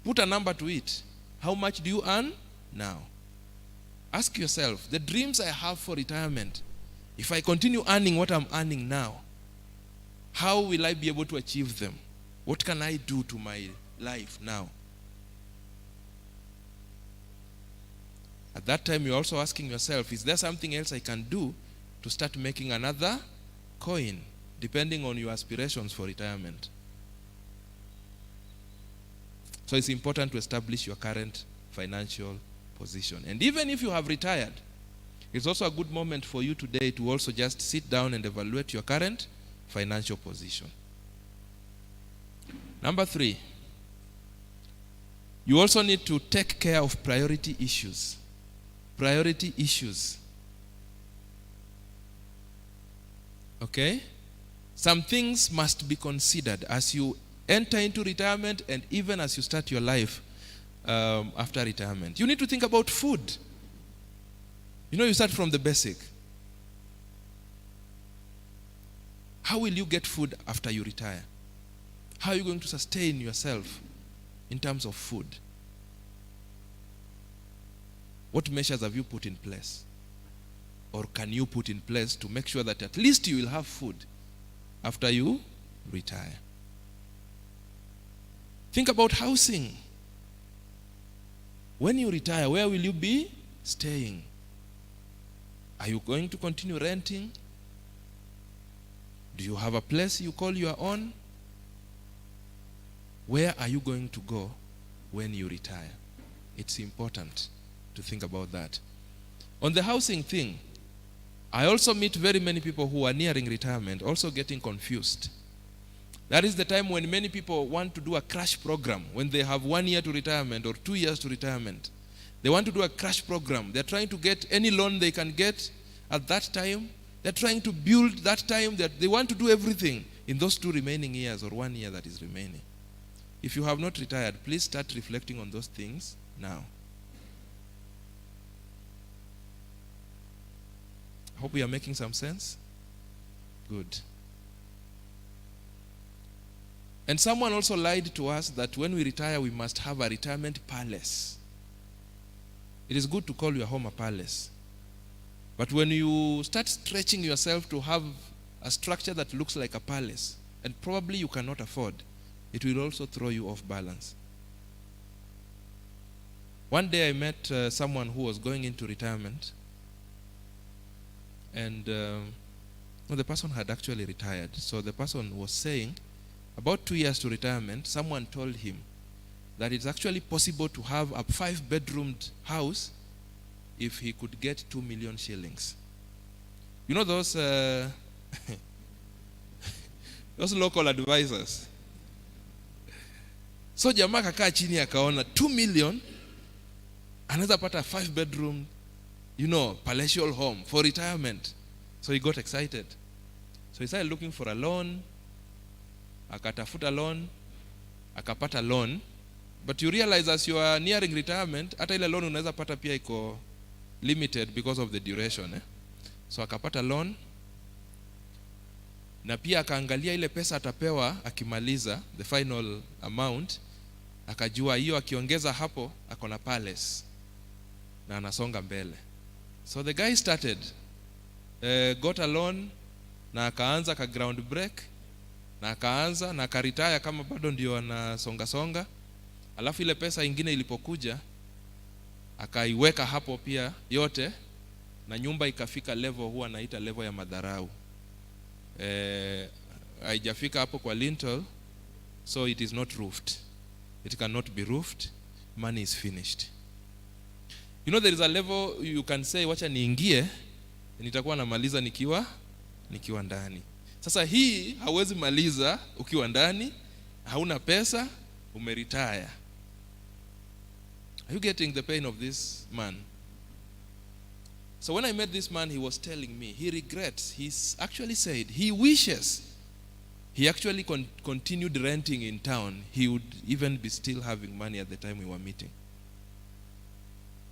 Put a number to it. How much do you earn now? Ask yourself, the dreams I have for retirement, if I continue earning what I'm earning now, how will I be able to achieve them? What can I do to my life now? At that time, you're also asking yourself, is there something else I can do to start making another coin, depending on your aspirations for retirement? So it's important to establish your current financial position. And even if you have retired, it's also a good moment for you today to also just sit down and evaluate your current financial position. Number 3, you also need to take care of priority issues. Priority issues. Okay? Some things must be considered as you enter into retirement and even as you start your life after retirement. You need to think about food. You start from the basic. How will you get food after you retire? How are you going to sustain yourself in terms of food? What measures have you put in place? Or can you put in place to make sure that at least you will have food after you retire? Think about housing. When you retire, where will you be staying? Are you going to continue renting? Do you have a place you call your own? Where are you going to go when you retire? It's important to think about that. On the housing thing, I also meet very many people who are nearing retirement, also getting confused. That is the time when many people want to do a crash program. When they have 1 year to retirement or 2 years to retirement, they want to do a crash program. They're trying to get any loan they can get at that time. They're trying to build that time. They want to do everything in those 2 remaining years or 1 year that is remaining. If you have not retired, please start reflecting on those things now. I hope we are making some sense. Good. And someone also lied to us that when we retire, we must have a retirement palace. It is good to call your home a palace. But when you start stretching yourself to have a structure that looks like a palace, and probably you cannot afford, it will also throw you off balance. One day I met someone who was going into retirement, and No, the person had actually retired. So the person was saying, about 2 years to retirement, someone told him that it's actually possible to have a 5-bedroomed house if he could get 2 million shillings. You know those those local advisors. So jamaa kakaa chini akaona 2 million anaweza pata 5-bedroom, palatial home for retirement. So he got excited. So he started looking for a loan. Akatafuta loan, akapata loan. But you realize as you are nearing retirement, hata ile loan unaweza pata pia iko limited because of the duration. So akapata loan, na pia akaangalia ile pesa atapewa akimaliza, the final amount, akajua hiyo akiongeza hapo akona palace na anasonga mbele. So the guy started, got a loan, na akaanza ka ground break, na akaanza na akaretire kama bado ndio anasonga songa. Alafu ile pesa ingine ilipokuja akaiweka hapo pia yote, na nyumba ikafika level huwa anaita level ya madharau. Haijafika hapo kwa lintel, so it is not roofed. It cannot be roofed. Money is finished. There is a level you can say wacha niingie nitakuwa namaliza nikiwa ndani. Sasa hii hauwezi maliza ukiwa ndani, hauna pesa, umeretire. Are you getting the pain of this man? So when I met this man, he was telling me he regrets. He's actually said he wishes he actually continued renting in town. He would even be still having money at the time we were meeting.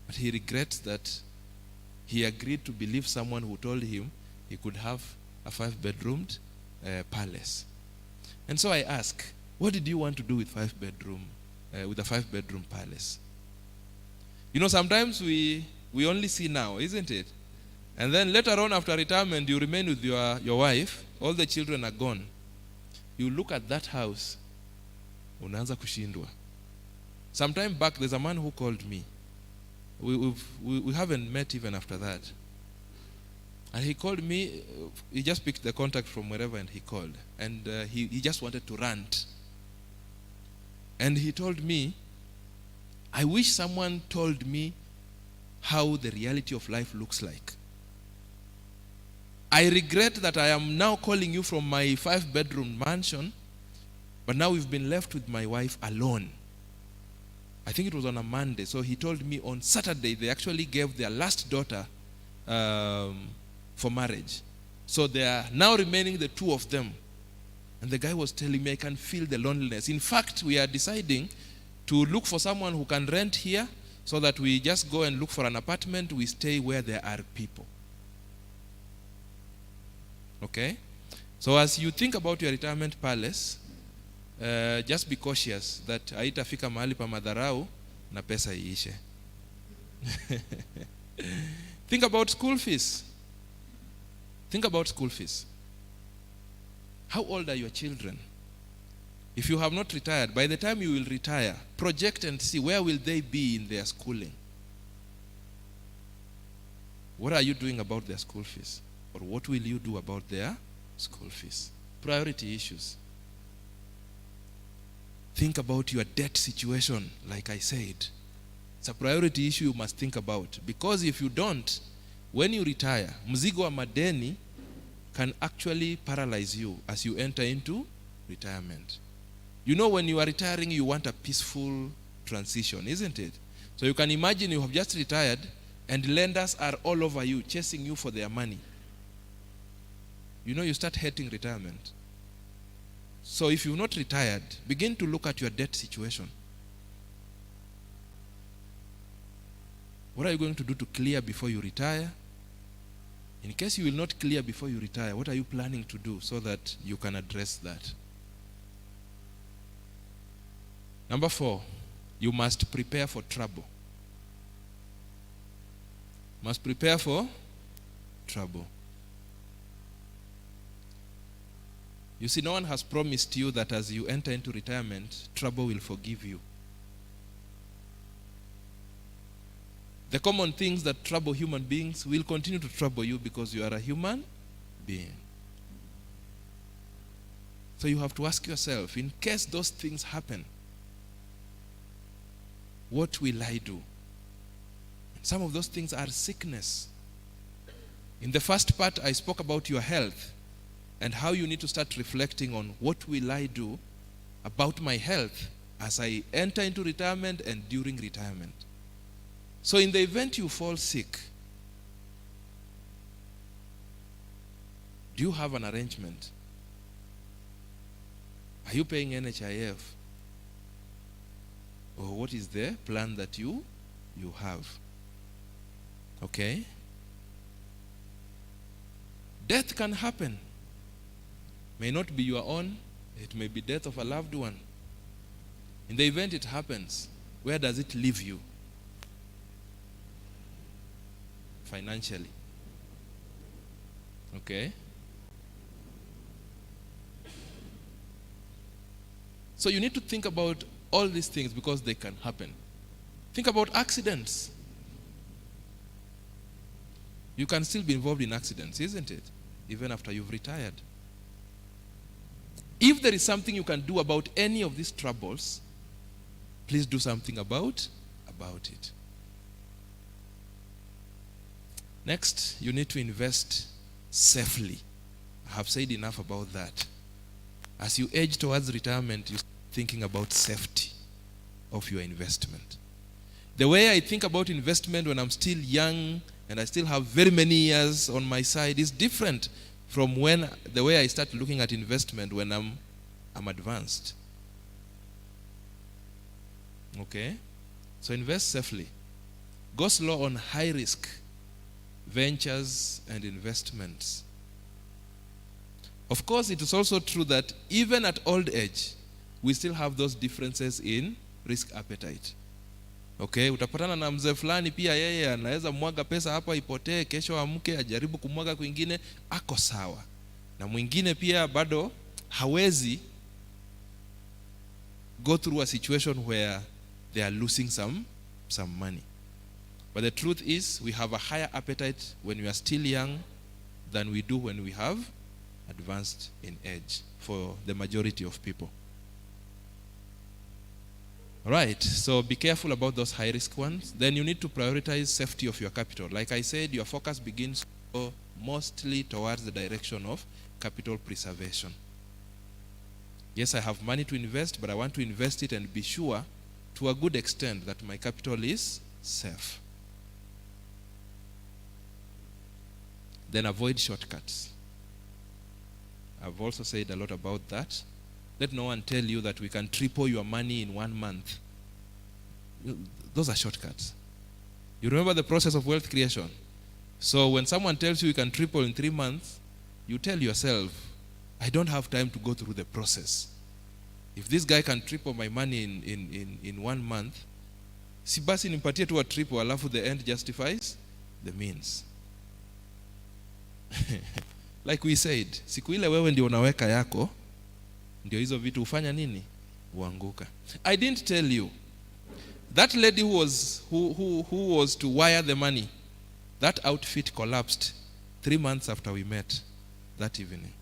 But he regrets that he agreed to believe someone who told him he could have a 5-bedroomed palace. And so I ask, what did you want to do with a 5-bedroom palace? Sometimes we only see now, isn't it? And then later on after retirement, you remain with your wife, all the children are gone. You look at that house, unaanza kushindwa. Sometime back, there's a man who called me. We haven't met even after that. And he called me, he just picked the contact from wherever and he called. And he just wanted to rant. And he told me, I wish someone told me how the reality of life looks like. I regret that I am now calling you from my 5-bedroom mansion, but now we've been left with my wife alone. I think it was on a Monday. So he told me on Saturday they actually gave their last daughter for marriage. So they are now remaining the 2 of them. And the guy was telling me, I can feel the loneliness. In fact, we are deciding to look for someone who can rent here so that we just go and look for an apartment. We stay where there are people. Okay? So as you think about your retirement palace, just be cautious that haitafika mahali pa madharau na pesa iishe. Think about school fees. Think about school fees. How old are your children? If you have not retired, by the time you will retire, project and see where will they be in their schooling. What are you doing about their school fees? Or what will you do about their school fees? Priority issues. Think about your debt situation, like I said. It's a priority issue you must think about. Because if you don't, when you retire, mzigo wa madeni can actually paralyze you as you enter into retirement. When you are retiring, you want a peaceful transition, isn't it? So you can imagine you have just retired and lenders are all over you, chasing you for their money. You start hating retirement. So if you've not retired, begin to look at your debt situation. What are you going to do to clear before you retire? In case you will not clear before you retire, what are you planning to do so that you can address that? Number 4, you must prepare for trouble. Must prepare for trouble. You see, no one has promised you that as you enter into retirement, trouble will forgive you. The common things that trouble human beings will continue to trouble you because you are a human being. So you have to ask yourself, in case those things happen, what will I do? Some of those things are sickness. In the first part, I spoke about your health and how you need to start reflecting on what will I do about my health as I enter into retirement and during retirement. So in the event you fall sick, do you have an arrangement? Are you paying NHIF? Or what is the plan that you have? Okay? Death can happen. May not be your own. It may be death of a loved one. In the event it happens, where does it leave you? Financially. Okay? So you need to think about all these things because they can happen. Think about accidents. You can still be involved in accidents, isn't it? Even after you've retired. If there is something you can do about any of these troubles, please do something about it. Next, you need to invest safely. I have said enough about that. As you age towards retirement, you're thinking about safety of your investment. The way I think about investment when I'm still young and I still have very many years on my side is different from the way I start looking at investment when I'm advanced. Okay? So invest safely. Go slow on high risk ventures and investments. Of course, it is also true that even at old age, we still have those differences in risk appetite. Okay, utapatana na mzee fulani pia yeye anaweza mwaga pesa hapa ipotee, kesho amke ajaribu kumwaga kwingine, ako sawa. Na mwingine pia bado hawezi go through a situation where they are losing some money. But the truth is, we have a higher appetite when we are still young than we do when we have advanced in age for the majority of people. All right, so be careful about those high-risk ones. Then you need to prioritize safety of your capital. Like I said, your focus begins to go mostly towards the direction of capital preservation. Yes, I have money to invest, but I want to invest it and be sure to a good extent that my capital is safe. Then avoid shortcuts. I've also said a lot about that. Let no one tell you that we can triple your money in 1 month. Those are shortcuts. You remember the process of wealth creation? So when someone tells you can triple in 3 months, you tell yourself, I don't have time to go through the process. If this guy can triple my money in 1 month, si basi nimpatie tu a triple, alafu the end justifies the means. Like we said, siku ile wewe ndio unaweka yako, ndio hizo vitu ufanya nini? Uanguka. I didn't tell you. That lady who was to wire the money, that outfit collapsed 3 months after we met that evening.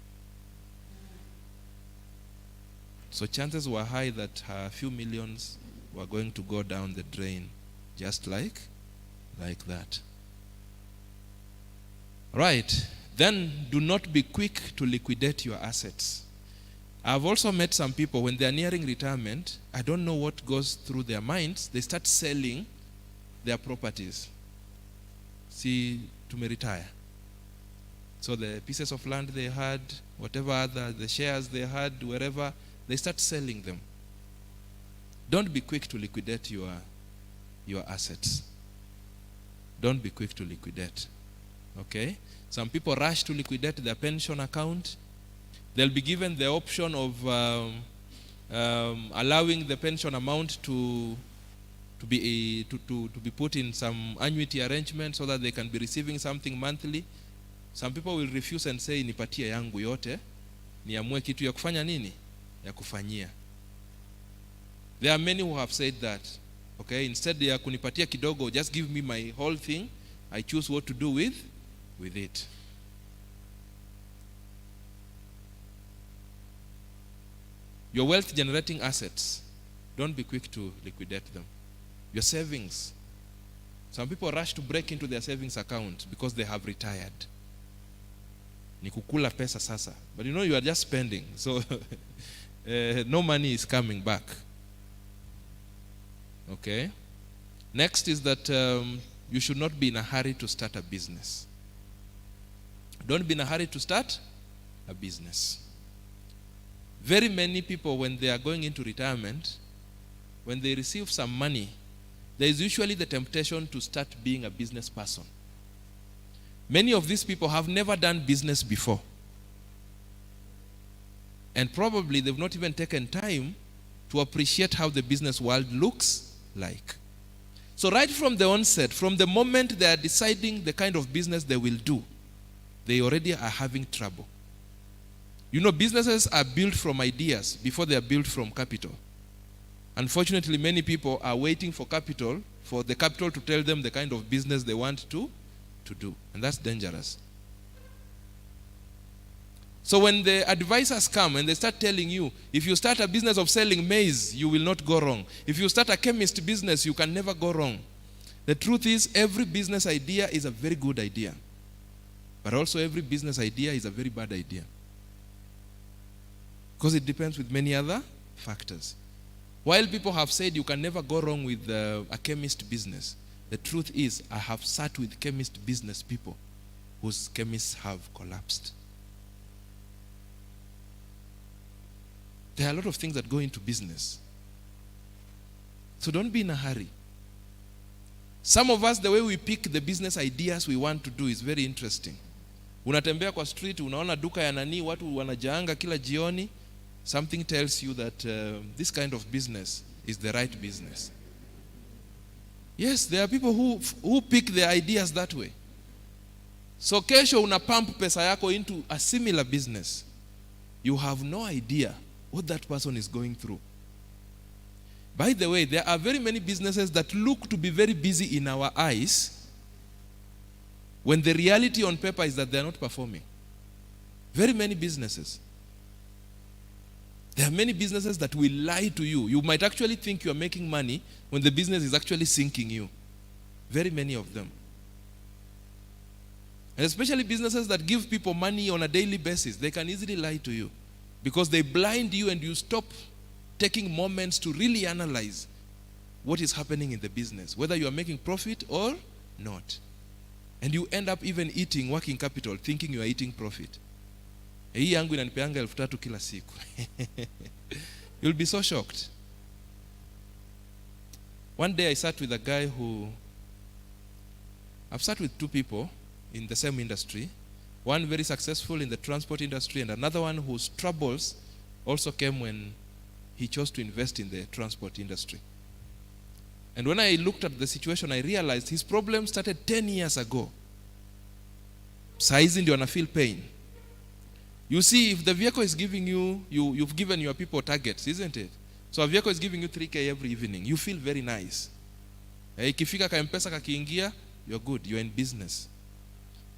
So chances were high that her few millions were going to go down the drain, just like that. Right. Then do not be quick to liquidate your assets. I've also met some people when they are nearing retirement, I don't know what goes through their minds, they start selling their properties. See, to retire. So the pieces of land they had, whatever other, the shares they had, wherever, they start selling them. Don't be quick to liquidate your assets. Don't be quick to liquidate. Okay? Some people rush to liquidate their pension account. They'll be given the option of allowing the pension amount to be put in some annuity arrangement so that they can be receiving something monthly. Some people will refuse and say, nipatie yangu yote, niamue kitu ya kufanya nini? Ya kufanyia. There are many who have said that. Okay, instead ya kunipatia kidogo, just give me my whole thing. I choose what to do with it. Your wealth generating assets, don't be quick to liquidate them. Your savings. Some people rush to break into their savings account because they have retired. Ni kukula pesa sasa. But you are just spending. So no money is coming back. Okay? Next is that you should not be in a hurry to start a business. Don't be in a hurry to start a business. Very many people, when they are going into retirement, when they receive some money, there is usually the temptation to start being a business person. Many of these people have never done business before. And probably they've not even taken time to appreciate how the business world looks like. So right from the onset, from the moment they are deciding the kind of business they will do, they already are having trouble. Businesses are built from ideas before they are built from capital. Unfortunately, many people are waiting for the capital to tell them the kind of business they want to do. And that's dangerous. So when the advisors come and they start telling you, if you start a business of selling maize, you will not go wrong. If you start a chemist business, you can never go wrong. The truth is, every business idea is a very good idea. But also every business idea is a very bad idea. Because it depends with many other factors. While people have said you can never go wrong with a chemist business, the truth is I have sat with chemist business people whose chemists have collapsed. There are a lot of things that go into business. So don't be in a hurry. Some of us, the way we pick the business ideas we want to do is very interesting. Unatembea kwa street, unaona duka ya nani, watu wanajaanga kila jioni. Something tells you that this kind of business is the right business. Yes, there are people who pick their ideas that way. So kesho unapump pesa yako into a similar business. You have no idea what that person is going through. By the way, there are very many businesses that look to be very busy in our eyes when the reality on paper is that they are not performing. Very many businesses. There are many businesses that will lie to you. You might actually think you are making money when the business is actually sinking you. Very many of them. And especially businesses that give people money on a daily basis, they can easily lie to you because they blind you and you stop taking moments to really analyze what is happening in the business, whether you are making profit or not. And you end up even eating working capital, thinking you are eating profit. Hii yangu inanipeanga 3,000 kila siku. You'll be so shocked. One day I sat with a guy I've sat with two people in the same industry. One very successful in the transport industry and another one whose troubles also came when he chose to invest in the transport industry. And when I looked at the situation, I realized his problem started 10 years ago. Saizi ndio ana feel pain. You see, if the vehicle is giving you've given your people targets, isn't it? So a vehicle is giving you 3K every evening. You feel very nice. Ikifika ka M-Pesa kakiingia, you're good, you're in business.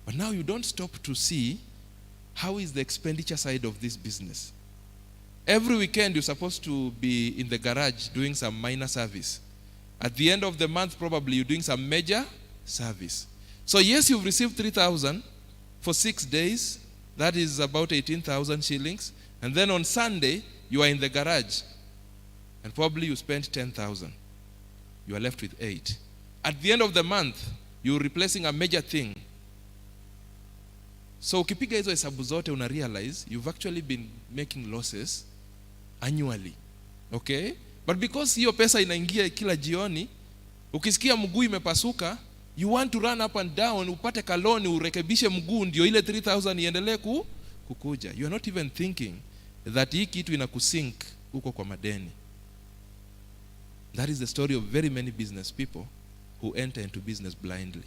But now you don't stop to see how is the expenditure side of this business. Every weekend you're supposed to be in the garage doing some minor service. At the end of the month, probably you're doing some major service. So yes, you've received 3,000 for 6 days. That is about 18,000 shillings. And then on Sunday, you are in the garage. And probably you spent 10,000. You are left with 8. At the end of the month, you're replacing a major thing. So ukipiga hizo hesabu zote una realize you've actually been making losses annually. Okay? But because hiyo pesa inaingia kila jioni, ukisikia mguu imepasuka, you want to run up and down, upate kaloni, urekebishe mguu ndio ile 3,000 iendelee kukuja. You are not even thinking that hii kitu inakusink huko kwa madeni. That is the story of very many business people who enter into business blindly.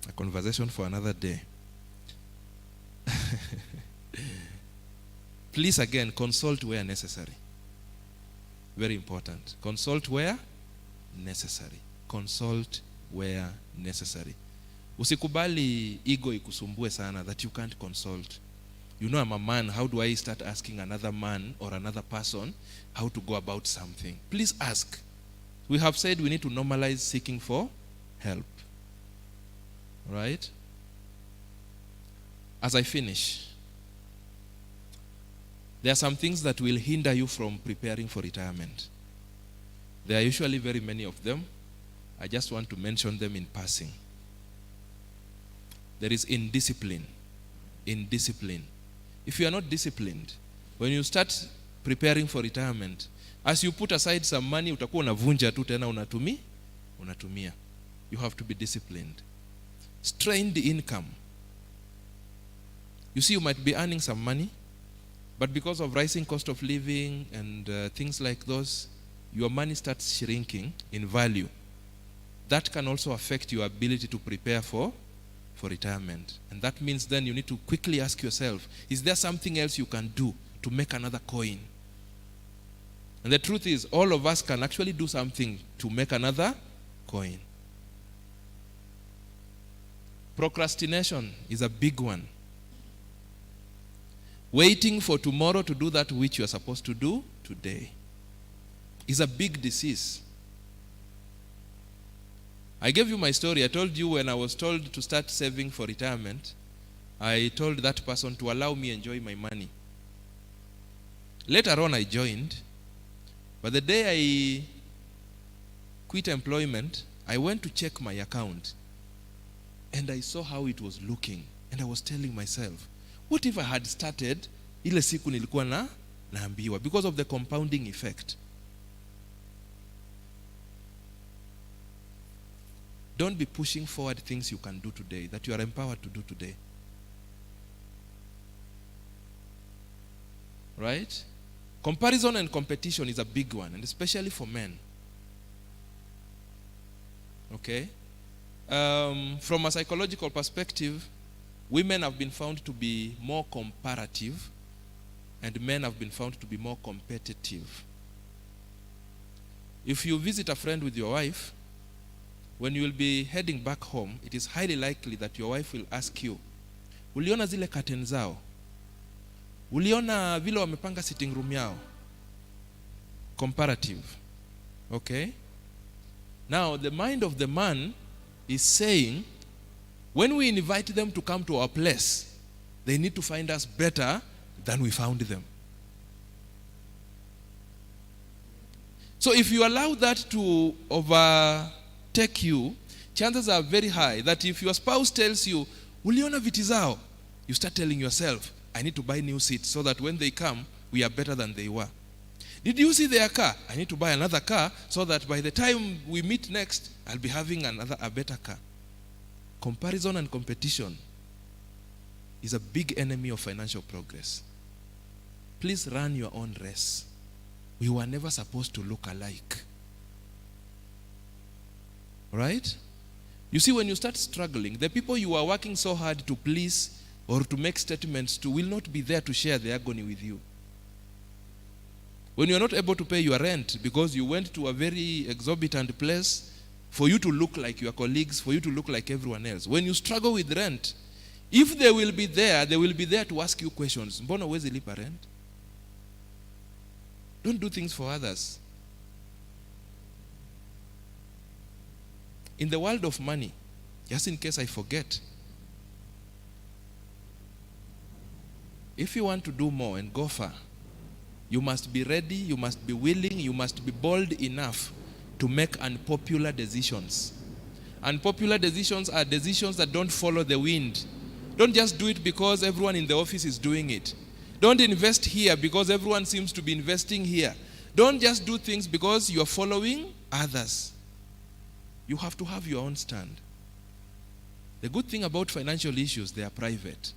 A conversation for another day. Please again, consult where necessary. Very important. Consult where necessary. Consult where necessary. Usikubali ego ikusumbue sana that you can't consult. You know, I'm a man. How do I start asking another man or another person how to go about something? Please ask. We have said we need to normalize seeking for help. Right? As I finish, there are some things that will hinder you from preparing for retirement. There are usually very many of them. I just want to mention them in passing. There is indiscipline. Indiscipline. If you are not disciplined, when you start preparing for retirement, as you put aside some money, utakuwa unavunja tu tena unatumia. You have to be disciplined. Strained income. You see, you might be earning some money, but because of rising cost of living and things like those, your money starts shrinking in value. That can also affect your ability to prepare for retirement. And that means then you need to quickly ask yourself, is there something else you can do to make another coin? And the truth is, all of us can actually do something to make another coin. Procrastination is a big one. Waiting for tomorrow to do that which you are supposed to do today is a big disease. I gave you my story. I told you when I was told to start saving for retirement, I told that person to allow me enjoy my money. Later on I joined, but the day I quit employment, I went to check my account and I saw how it was looking, and I was telling myself, what if I had started ile siku nilikuwa naambiwa, because of the compounding effect. Don't be pushing forward things you can do today, that you are empowered to do today. Right? Comparison and competition is a big one, and especially for men. Okay? From a psychological perspective, women have been found to be more comparative, and men have been found to be more competitive. If you visit a friend with your wife, when you will be heading back home, it is highly likely that your wife will ask you, uliona zile curtain zao? Uliona vile wamepanga sitting room yao? Comparative. Okay? Now, the mind of the man is saying, when we invite them to come to our place, they need to find us better than we found them. So if you allow that to overtake you, chances are very high that if your spouse tells you, uliona viti zao, you start telling yourself, I need to buy new seats so that when they come, we are better than they were. Did you see their car? I need to buy another car so that by the time we meet next, I'll be having a better car. Comparison and competition is a big enemy of financial progress. Please run your own race. We were never supposed to look alike. Right? You see, when you start struggling, the people you are working so hard to please or to make statements to will not be there to share the agony with you. When you are not able to pay your rent because you went to a very exorbitant place for you to look like your colleagues, for you to look like everyone else. When you struggle with rent, if they will be there to ask you questions. Mbona huwezi lipa rent? Don't do things for others. In the world of money, just in case I forget, if you want to do more and go far, you must be ready, you must be willing, you must be bold enough to make unpopular decisions. Unpopular decisions are decisions that don't follow the wind. Don't just do it because everyone in the office is doing it. Don't invest here because everyone seems to be investing here. Don't just do things because you are following others. You have to have your own stand. The good thing about financial issues, they are private.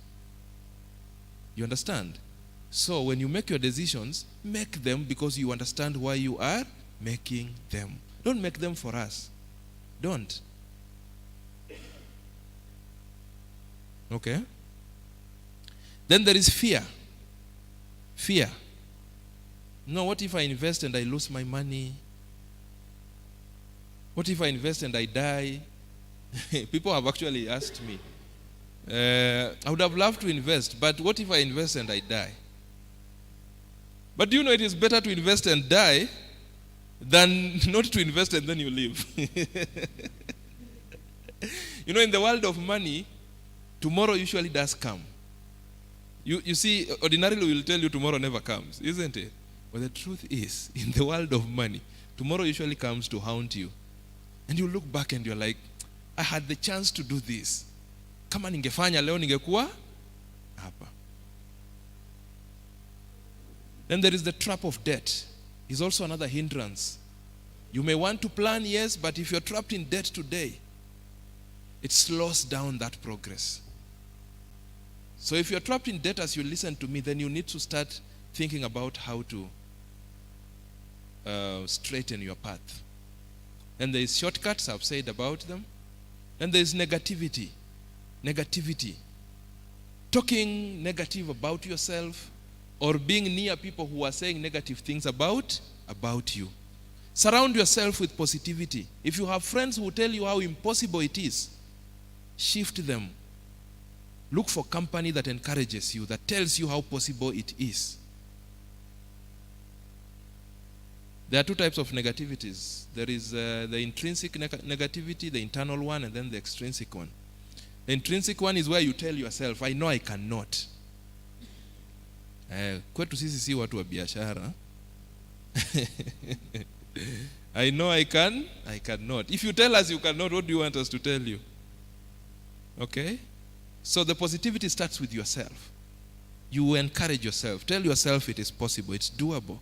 You understand? So when you make your decisions, make them because you understand why you are making them. Don't make them for us. Don't. Okay? Then there is fear. Fear. No, what if I invest and I lose my money? What if I invest and I die? People have actually asked me, I would have loved to invest, but what if I invest and I die? But do you know it is better to invest and die than not to invest and then you live? You know, in the world of money, tomorrow usually does come. You see, ordinarily we will tell you tomorrow never comes, isn't it? But the truth is, in the world of money, tomorrow usually comes to haunt you. And you look back and you're like, I had the chance to do this. Kama ningefanya leo ningekuwa hapa. Then there is the trap of debt. It's also another hindrance. You may want to plan, yes, but if you're trapped in debt today, it slows down that progress. So if you're trapped in debt as you listen to me, then you need to start thinking about how to straighten your path. And there is shortcuts, I've said about them. And there is negativity. Negativity. Talking negative about yourself or being near people who are saying negative things about you. Surround yourself with positivity. If you have friends who tell you how impossible it is, shift them. Look for company that encourages you, that tells you how possible it is. There are two types of negativities. There is the intrinsic negativity, the internal one, and then the extrinsic one. The intrinsic one is where you tell yourself, I know I cannot. Kwetu sisi si watu wa biashara. I know I cannot. If you tell us you cannot, what do you want us to tell you? Okay? So the positivity starts with yourself. You encourage yourself. Tell yourself it is possible. It's doable.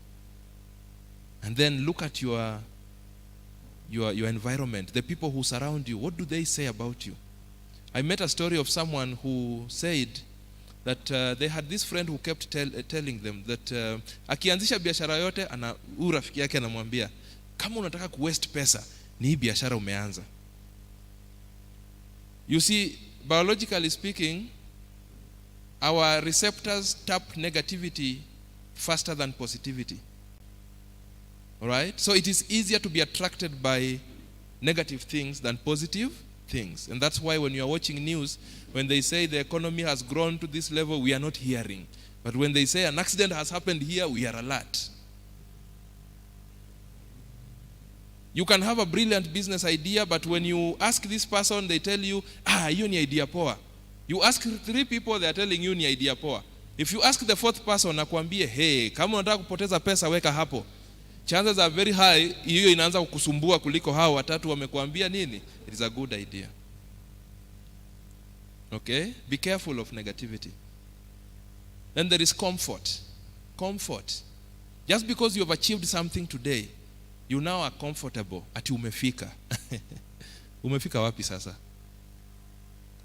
And then look at your environment. The people who surround you. What do they say about you? I met a story of someone who said that they had this friend who kept telling them that akianzisha biashara yote huyu rafiki yake anamwambia kama unataka kuwaste pesa ni hii biashara umeanza. You see, biologically speaking, our receptors tap negativity faster than positivity. All right? So it is easier to be attracted by negative things than positive things. And that's why when you are watching news, when they say the economy has grown to this level, we are not hearing. But when they say an accident has happened here, we are alert. You can have a brilliant business idea, but when you ask this person, they tell you, hiyo ni idea poa. You ask 3 people, they are telling you ni idea poa. If you ask the 4th person, nakwambie, hey, kama unataka kupoteza pesa weka hapo. Chances are very high, hiyo inaanza kukusumbua kuliko hao watatu wamekuambia nini? It is a good idea. Okay? Be careful of negativity. Then there is comfort. Comfort. Just because you have achieved something today, you now are comfortable. Ati umefika. Umefika wapi sasa?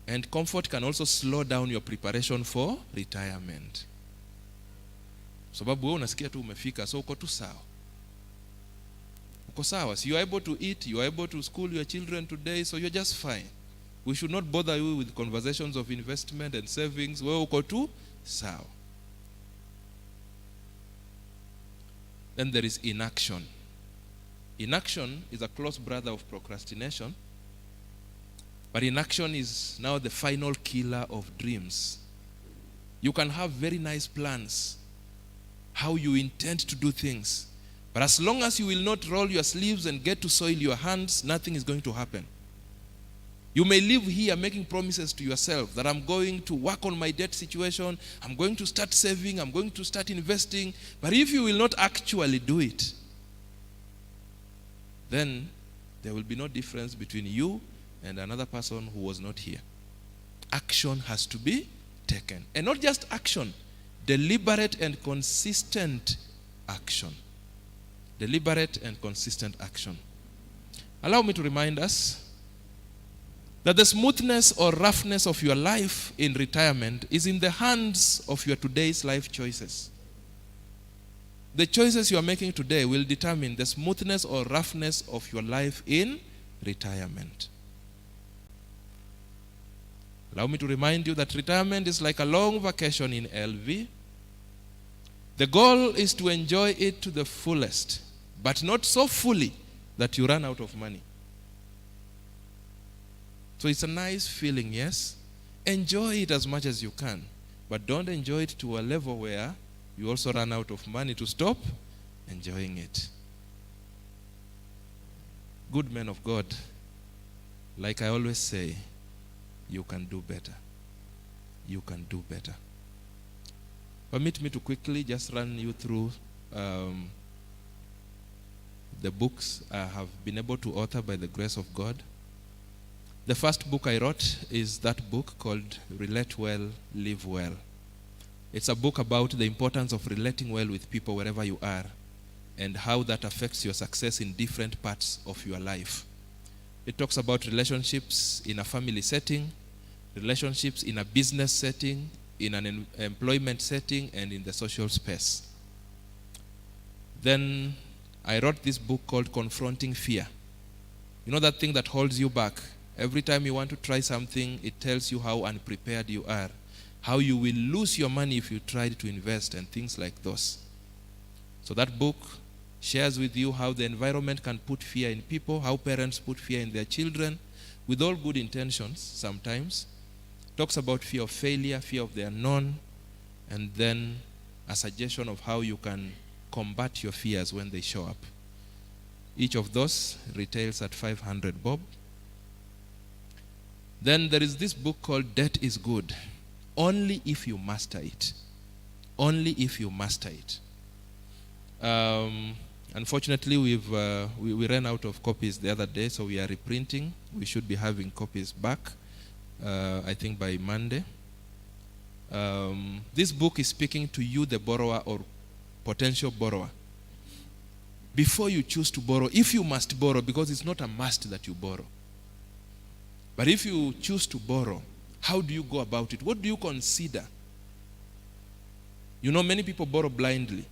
And comfort can also slow down your preparation for retirement. Sababu wewe unasikia tu umefika, so uko tu sawa. Uko sawa. So you are able to eat, you are able to school your children today, so you're just fine. We should not bother you with conversations of investment and savings. Wewe uko tu sawa. Then there is inaction. Inaction is a close brother of procrastination. But inaction is now the final killer of dreams. You can have very nice plans, how you intend to do things. But as long as you will not roll your sleeves and get to soil your hands, nothing is going to happen. You may live here making promises to yourself that I'm going to work on my debt situation, I'm going to start saving, I'm going to start investing. But if you will not actually do it, then there will be no difference between you and another person who was not here. Action has to be taken. And not just action, deliberate and consistent action. Deliberate and consistent action. Allow me to remind us that the smoothness or roughness of your life in retirement is in the hands of your today's life choices. The choices you are making today will determine the smoothness or roughness of your life in retirement. Allow me to remind you that retirement is like a long vacation in LV. The goal is to enjoy it to the fullest, but not so fully that you run out of money. So it's a nice feeling, yes? enjoy it as much as you can, but don't enjoy it to a level where you also run out of money to stop enjoying it. Good men of God, like I always say, you can do better. You can do better. Permit me to quickly just run you through the books I have been able to author by the grace of God. The first book I wrote is that book called Relate Well, Live Well. It's a book about the importance of relating well with people wherever you are and how that affects your success in different parts of your life. It talks about relationships in a family setting, relationships in a business setting, in an employment setting, and in the social space. Then I wrote this book called Confronting Fear. You know that thing that holds you back? Every time you want to try something, it tells you how unprepared you are, how you will lose your money if you try to invest, and things like those. So that book shares with you how the environment can put fear in people, how parents put fear in their children, with all good intentions sometimes. Talks about fear of failure, fear of the unknown, and then a suggestion of how you can combat your fears when they show up. Each of those retails at 500 bob. Then there is this book called Debt is Good, only if you master it. Only if you master it. Unfortunately, we ran out of copies the other day, so we are reprinting. We should be having copies back, I think by Monday. This book is speaking to you, the borrower or potential borrower. Before you choose to borrow, if you must borrow, because it's not a must that you borrow. But if you choose to borrow, how do you go about it? What do you consider? You know, many people borrow blindly.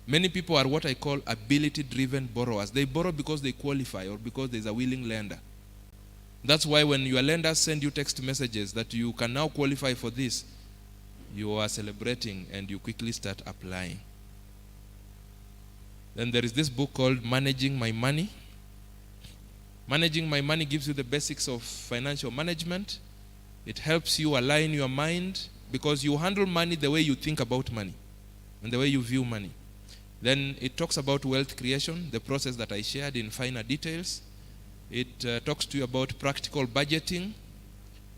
Many people are what I call ability-driven borrowers. They borrow because they qualify or because there's a willing lender. That's why when your lenders send you text messages that you can now qualify for this, you are celebrating and you quickly start applying. Then there is this book called Managing My Money. Managing My Money gives you the basics of financial management. It helps you align your mind because you handle money the way you think about money and the way you view money. Then it talks about wealth creation, the process that I shared in finer details. It talks to you about practical budgeting,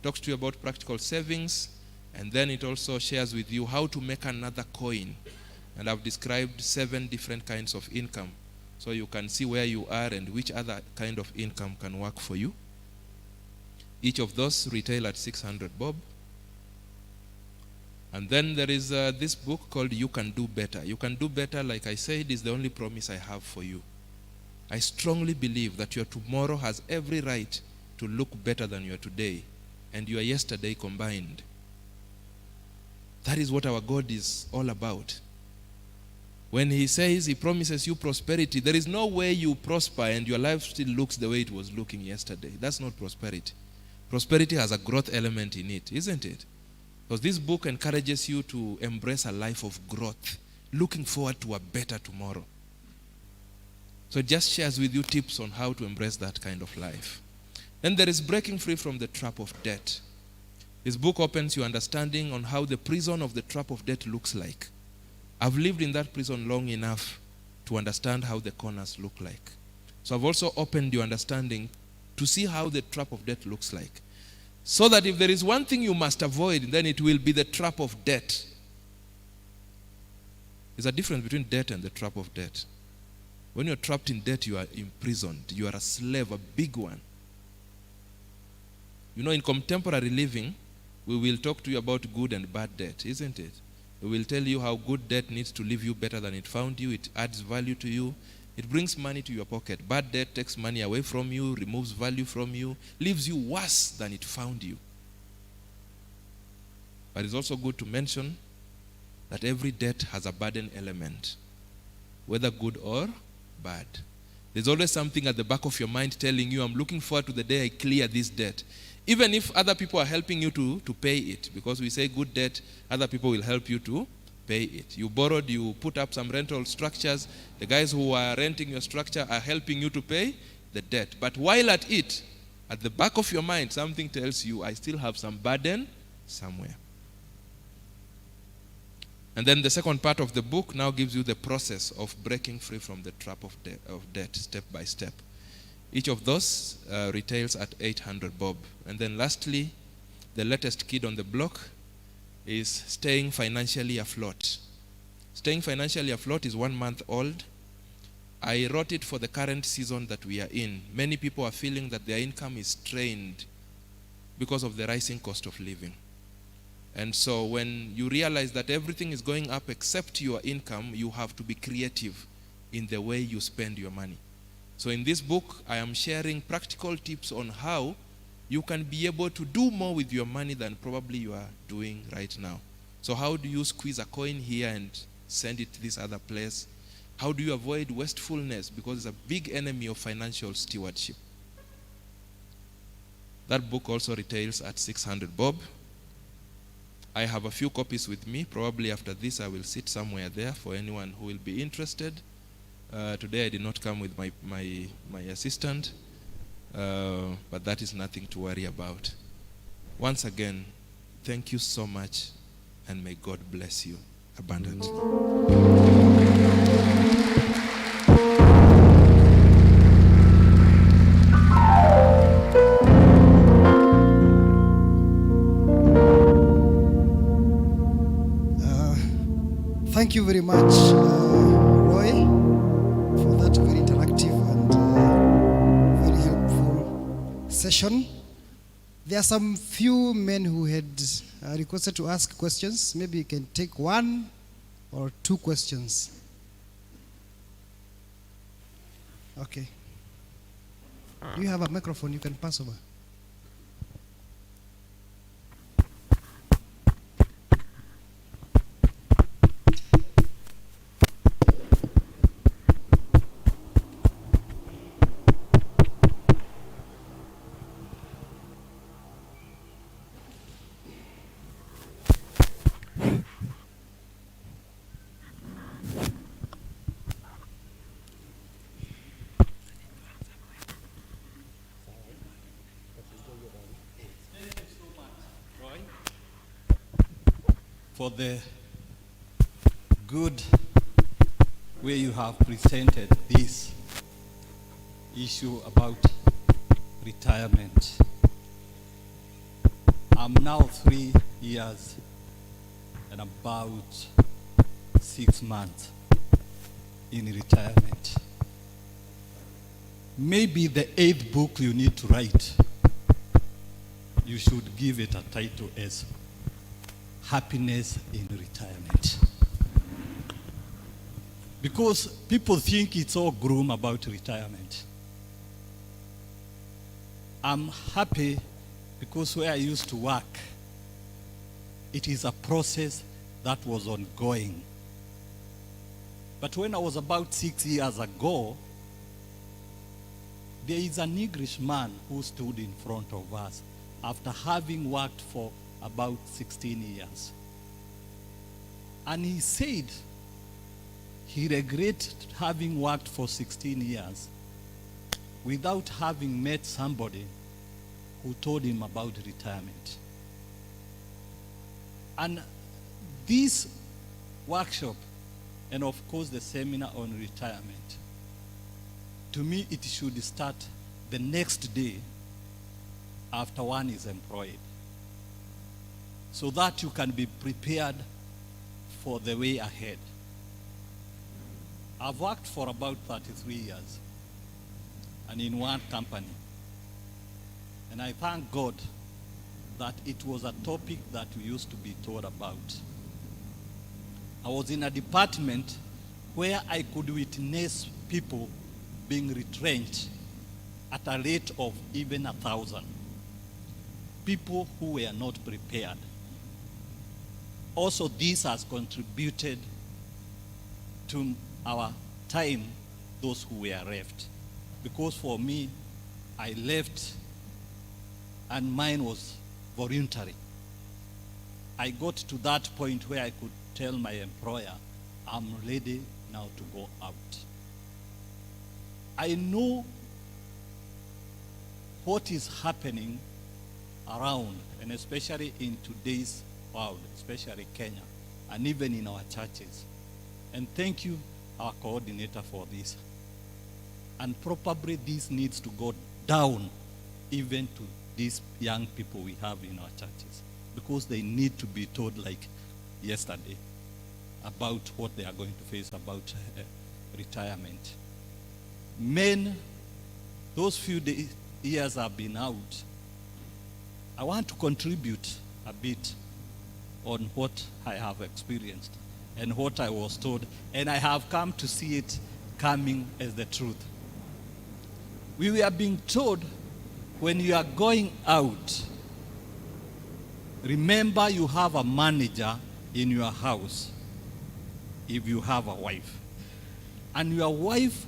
talks to you about practical savings, and then it also shares with you how to make another coin. And I've described 7 different kinds of income, so you can see where you are and which other kind of income can work for you. Each of those retail at 600 bob. And then there is this book called You Can Do Better. You Can Do Better, like I said, is the only promise I have for you. I strongly believe that your tomorrow has every right to look better than your today and your yesterday combined. That is what our God is all about. When he says he promises you prosperity, there is no way you prosper and your life still looks the way it was looking yesterday. That's not prosperity. Prosperity has a growth element in it, isn't it? Because this book encourages you to embrace a life of growth, looking forward to a better tomorrow. So it just shares with you tips on how to embrace that kind of life. Then there is Breaking Free from the Trap of Debt. This book opens your understanding on how the prison of the trap of debt looks like. I've lived in that prison long enough to understand how the corners look like. So I've also opened your understanding to see how the trap of debt looks like. So that if there is one thing you must avoid, then it will be the trap of debt. There's a difference between debt and the trap of debt. When you're trapped in debt, you are imprisoned. You are a slave, a big one. You know, in contemporary living, we will talk to you about good and bad debt, isn't it? We will tell you how good debt needs to leave you better than it found you. It adds value to you. It brings money to your pocket. Bad debt takes money away from you, removes value from you, leaves you worse than it found you. But it's also good to mention that every debt has a burden element, whether good or bad. There's always something at the back of your mind telling you, I'm looking forward to the day I clear this debt. Even if other people are helping you to pay it, because we say good debt, other people will help you to pay it. You borrowed, you put up some rental structures. The guys who are renting your structure are helping you to pay the debt. But while at it, At the back of your mind, something tells you, I still have some burden somewhere. And then the second part of the book now gives you the process of breaking free from the trap of debt, step by step. Each of those retails at 800 bob. And then lastly, the latest kid on the block is staying financially afloat. Staying financially afloat is 1 month old. I wrote it for the current season that we are in. Many people are feeling that their income is strained because of the rising cost of living. And so when you realize that everything is going up except your income, you have to be creative in the way you spend your money. So in this book, I am sharing practical tips on how you can be able to do more with your money than probably you are doing right now. So how do you squeeze a coin here and send it to this other place? How do you avoid wastefulness? Because it's a big enemy of financial stewardship. That book also retails at 600 bob. I have a few copies with me. Probably after this I will sit somewhere there for anyone who will be interested. Today I did not come with my assistant, but that is nothing to worry about. Once again, thank you so much, and may God bless you abundantly. Thank you very much, Roy, for that very interactive and very helpful session. There are some few men who had requested to ask questions. Maybe you can take 1 or 2 questions. Okay. Do you have a microphone you can pass over? For the good way you have presented this issue about retirement. I'm now 3 years and about 6 months in retirement. Maybe the 8th book you need to write, you should give it a title as Happiness in Retirement. Because people think it's all gloom about retirement. I'm happy because where I used to work, it is a process that was ongoing. But when I was about 6 years ago, there is an Englishman who stood in front of us after having worked for about 16 years. And he said he regretted having worked for 16 years without having met somebody who told him about retirement. And this workshop, and of course the seminar on retirement, to me it should start the next day after one is employed, so that you can be prepared for the way ahead. I've worked for about 33 years and in one company. And I thank God that it was a topic that we used to be taught about. I was in a department where I could witness people being retrenched at a rate of even 1,000. People who were not prepared. Also, this has contributed to our time, those who were left. Because for me, I left and mine was voluntary. I got to that point where I could tell my employer, I'm ready now to go out. I know what is happening around, and especially in today's world, especially Kenya, and even in our churches. And thank you, our coordinator, for this. And probably this needs to go down even to these young people we have in our churches, because they need to be told, like yesterday, about what they are going to face about retirement. Men, those few years I've been out, I want to contribute a bit on what I have experienced and what I was told, and I have come to see it coming as the truth. We were being told, when you are going out, remember you have a manager in your house if you have a wife. And your wife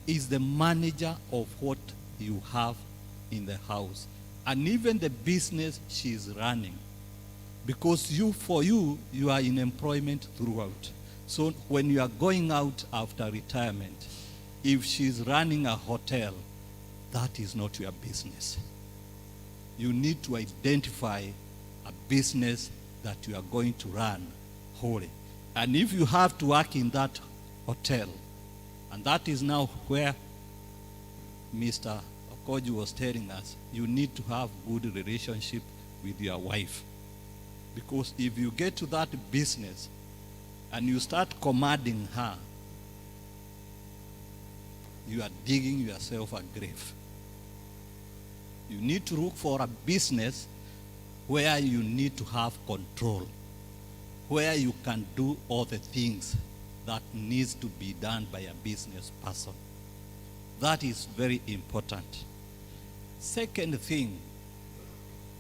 is the manager of what you have in the house, and even the business she is running. Because you are in employment throughout. So when you are going out after retirement, if she's running a hotel, that is not your business. You need to identify a business that you are going to run wholly. And if you have to work in that hotel, and that is now where Mr. Okoji was telling us, you need to have good relationship with your wife. Because if you get to that business and you start commanding her, you are digging yourself a grave. You need to look for a business where you need to have control, where you can do all the things that needs to be done by a business person. That is very important. Second thing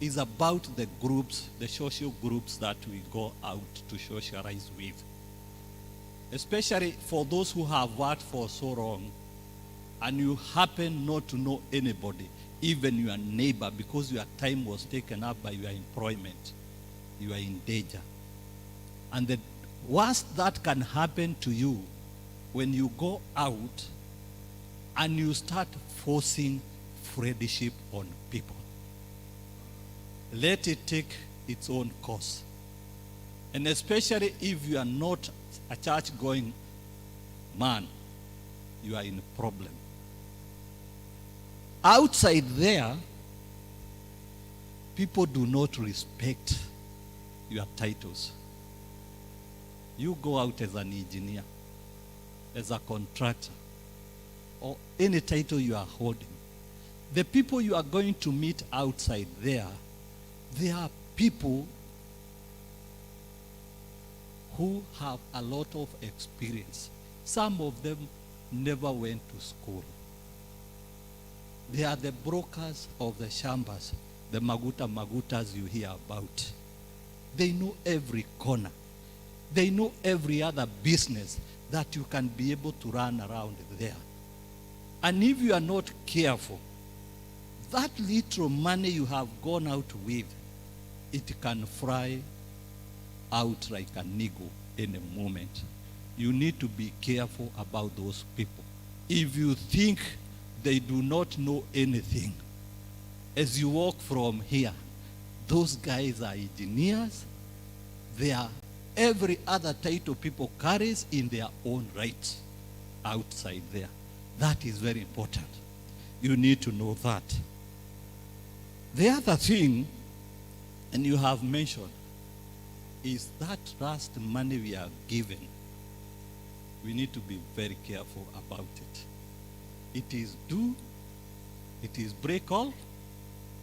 is about the groups, the social groups that we go out to socialize with. Especially for those who have worked for so long and you happen not to know anybody, even your neighbor, because your time was taken up by your employment, you are in danger. And the worst that can happen to you when you go out and you start forcing friendship on people. Let it take its own course. And especially if you are not a church-going man, you are in a problem. Outside there, people do not respect your titles. You go out as an engineer, as a contractor, or any title you are holding. The people you are going to meet outside there, they are people who have a lot of experience. Some of them never went to school. They are the brokers of the shambas, the magutas you hear about. They know every corner. They know every other business that you can be able to run around there. And if you are not careful, that little money you have gone out with, it can fly out like a niggle in a moment. You need to be careful about those people. If you think they do not know anything, as you walk from here, those guys are engineers. They are every other title people carries in their own right outside there. That is very important. You need to know that. The other thing, and you have mentioned, is that trust money we are given. We need to be very careful about it. It is due, it is break all,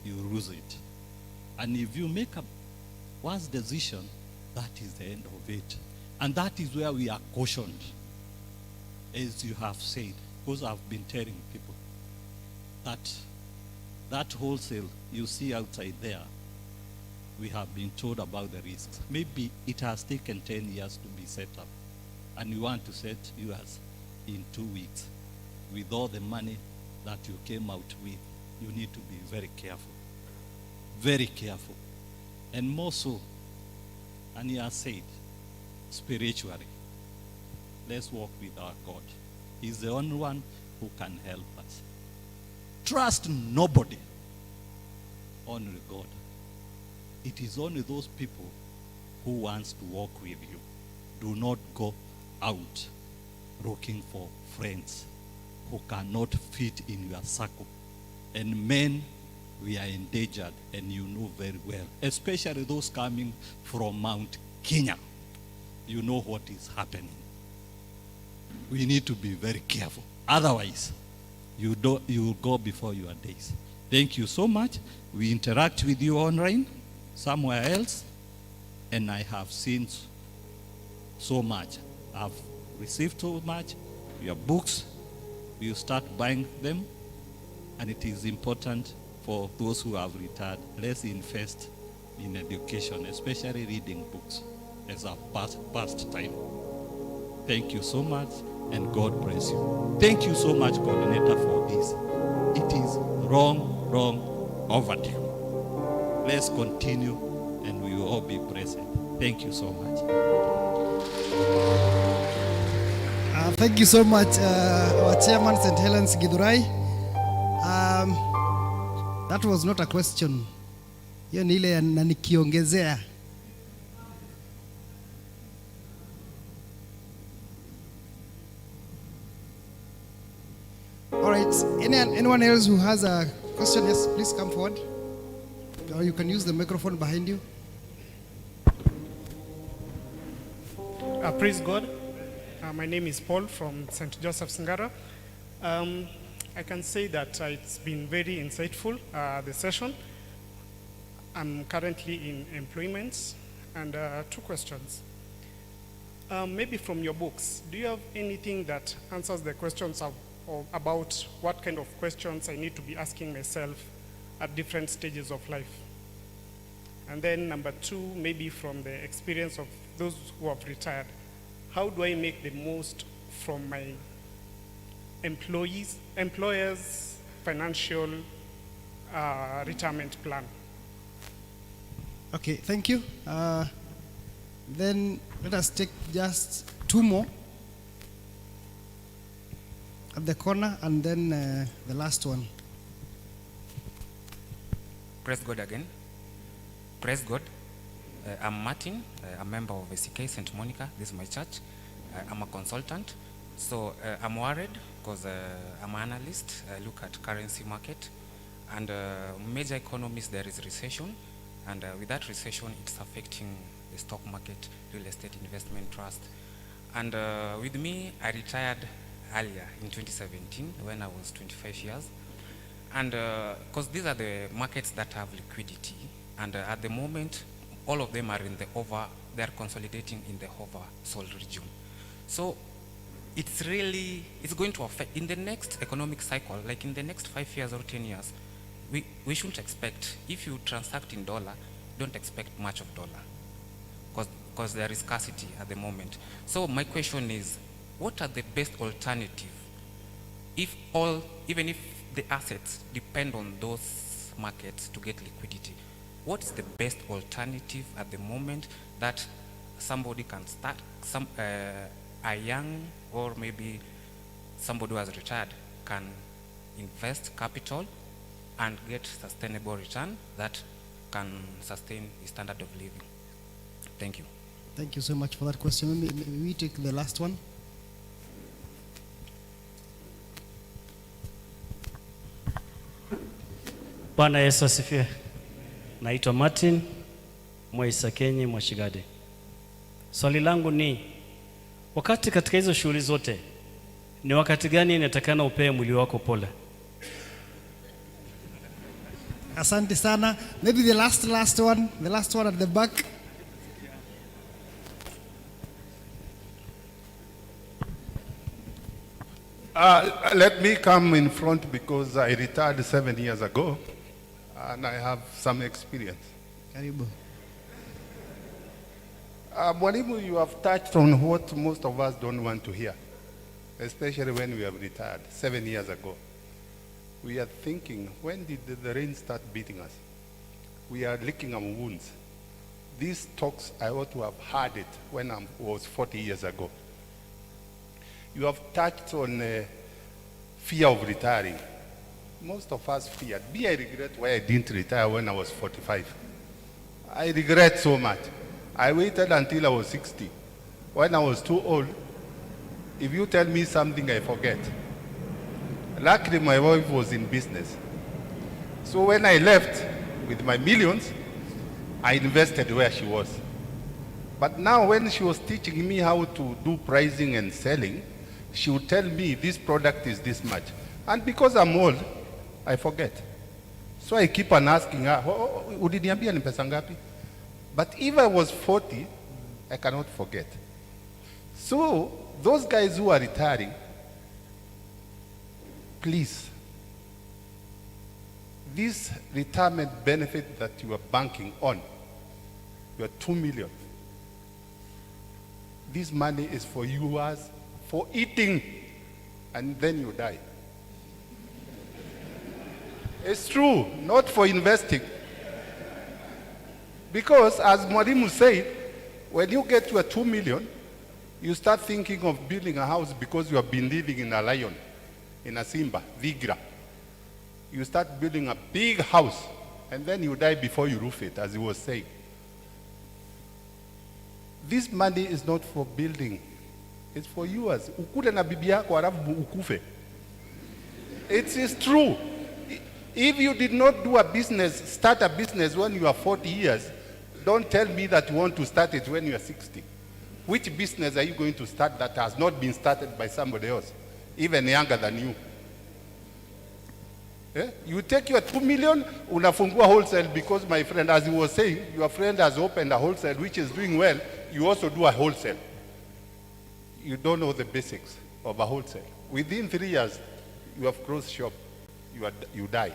you lose it. And if you make a worse decision, that is the end of it. And that is where we are cautioned, as you have said, because I've been telling people that wholesale you see outside there, we have been told about the risks. Maybe it has taken 10 years to be set up, and we want to set yours in 2 weeks with all the money that you came out with. You need to be very careful. Very careful. And more so, and he has said, spiritually, let's walk with our God. He's the only one who can help us. Trust nobody, only God. It is only those people who wants to walk with you. Do not go out looking for friends who cannot fit in your circle. And men, we are endangered, and you know very well, especially those coming from Mount Kenya. You know what is happening. We need to be very careful. Otherwise, you will go before your days. Thank you so much. We interact with you online, somewhere else, and I have seen so much. I've received so much. Your books, you start buying them, and it is important for those who have retired. Let's invest in education, especially reading books as a past time. Thank you so much, and God bless you. Thank you so much, coordinator, for this. It is wrong overdue. Let's continue, and we will all be present. Thank you so much. Thank you so much, our chairman, St. Helens Githurai. That was not a question. Hiyo ni ile na nikiongezea. All right, anyone else who has a question? Yes, please come forward. Or you can use the microphone behind you. Praise God. My name is Paul from St. Joseph's Ngara. I can say that it's been very insightful, the session. I'm currently in employment, and 2 questions. Maybe from your books, do you have anything that answers the questions about what kind of questions I need to be asking myself at different stages of life? And then number 2, maybe from the experience of those who have retired, how do I make the most from my employers' financial retirement plan? Okay, thank you. Then let us take just 2 more at the corner, and then the last one. Praise God again. Praise God. I'm Martin, a member of ACK St. Monica. This is my church. I'm a consultant. So I'm worried because I'm an analyst. I look at currency market. And major economies, there is recession. And with that recession, it's affecting the stock market, real estate investment trust. And with me, I retired earlier in 2017 when I was 25 years. And because these are the markets that have liquidity. And at the moment, all of them are in the they're consolidating in the oversold region. So it's going to affect, in the next economic cycle, like in the next 5 years or 10 years, we shouldn't expect, if you transact in dollar, don't expect much of dollar, because there is scarcity at the moment. So my question is, what are the best alternative? Even if the assets depend on those markets to get liquidity, what is the best alternative at the moment that somebody can start, a young or maybe somebody who has retired can invest capital and get sustainable return that can sustain the standard of living? Thank you. Thank you so much for that question. Maybe we take the last one. Bwana Yesu asifiwe. Naitwa Martin Mwaisakenyi Mwashigade. Swali langu ni, wakati katika hizo shughuli zote, ni wakati gani inatakana upee mwili wako pole? Asante sana. Maybe the last one, the last one at the back. Let me come in front because I retired 7 years ago and I have some experience. Karibu. Mwalimu, you have touched on what most of us don't want to hear, especially when we have retired 7 years ago. We are thinking, when did the rain start beating us? We are licking our wounds. These talks, I ought to have heard it when I was 40 years ago. You have touched on fear of retiring. most of us feared. Me, I regret why I didn't retire when I was 45. I regret so much. I waited until I was 60. When I was too old, if you tell me something, I forget. Luckily, my wife was in business. So when I left with my millions, I invested where she was. But now when she was teaching me how to do pricing and selling, she would tell me this product is this much. And because I'm old, I forget. So I keep on asking her, uliniambia ni pesa ngapi? But if I was 40, I cannot forget. So those guys who are retiring, please, this retirement benefit that you are banking on, your 2 million, this money is for yours, for eating, and then you die. It's true, not for investing. Because as Mwalimu said, when you get your 2 million, you start thinking of building a house because you have been living in a lion, in a Simba, Vigra. You start building a big house, and then you die before you roof it, as he was saying. This money is not for building. It's for yours. Ukule na bibi yako alafu ukufe. It is true. If you did not do a business, start a business when you are 40 years, don't tell me that you want to start it when you are 60. Which business are you going to start that has not been started by somebody else, even younger than you? Eh? You take your 2 million, unafungua wholesale because my friend, as he was saying, your friend has opened a wholesale which is doing well. You also do a wholesale. You don't know the basics of a wholesale. Within 3 years, you have closed shop. You die.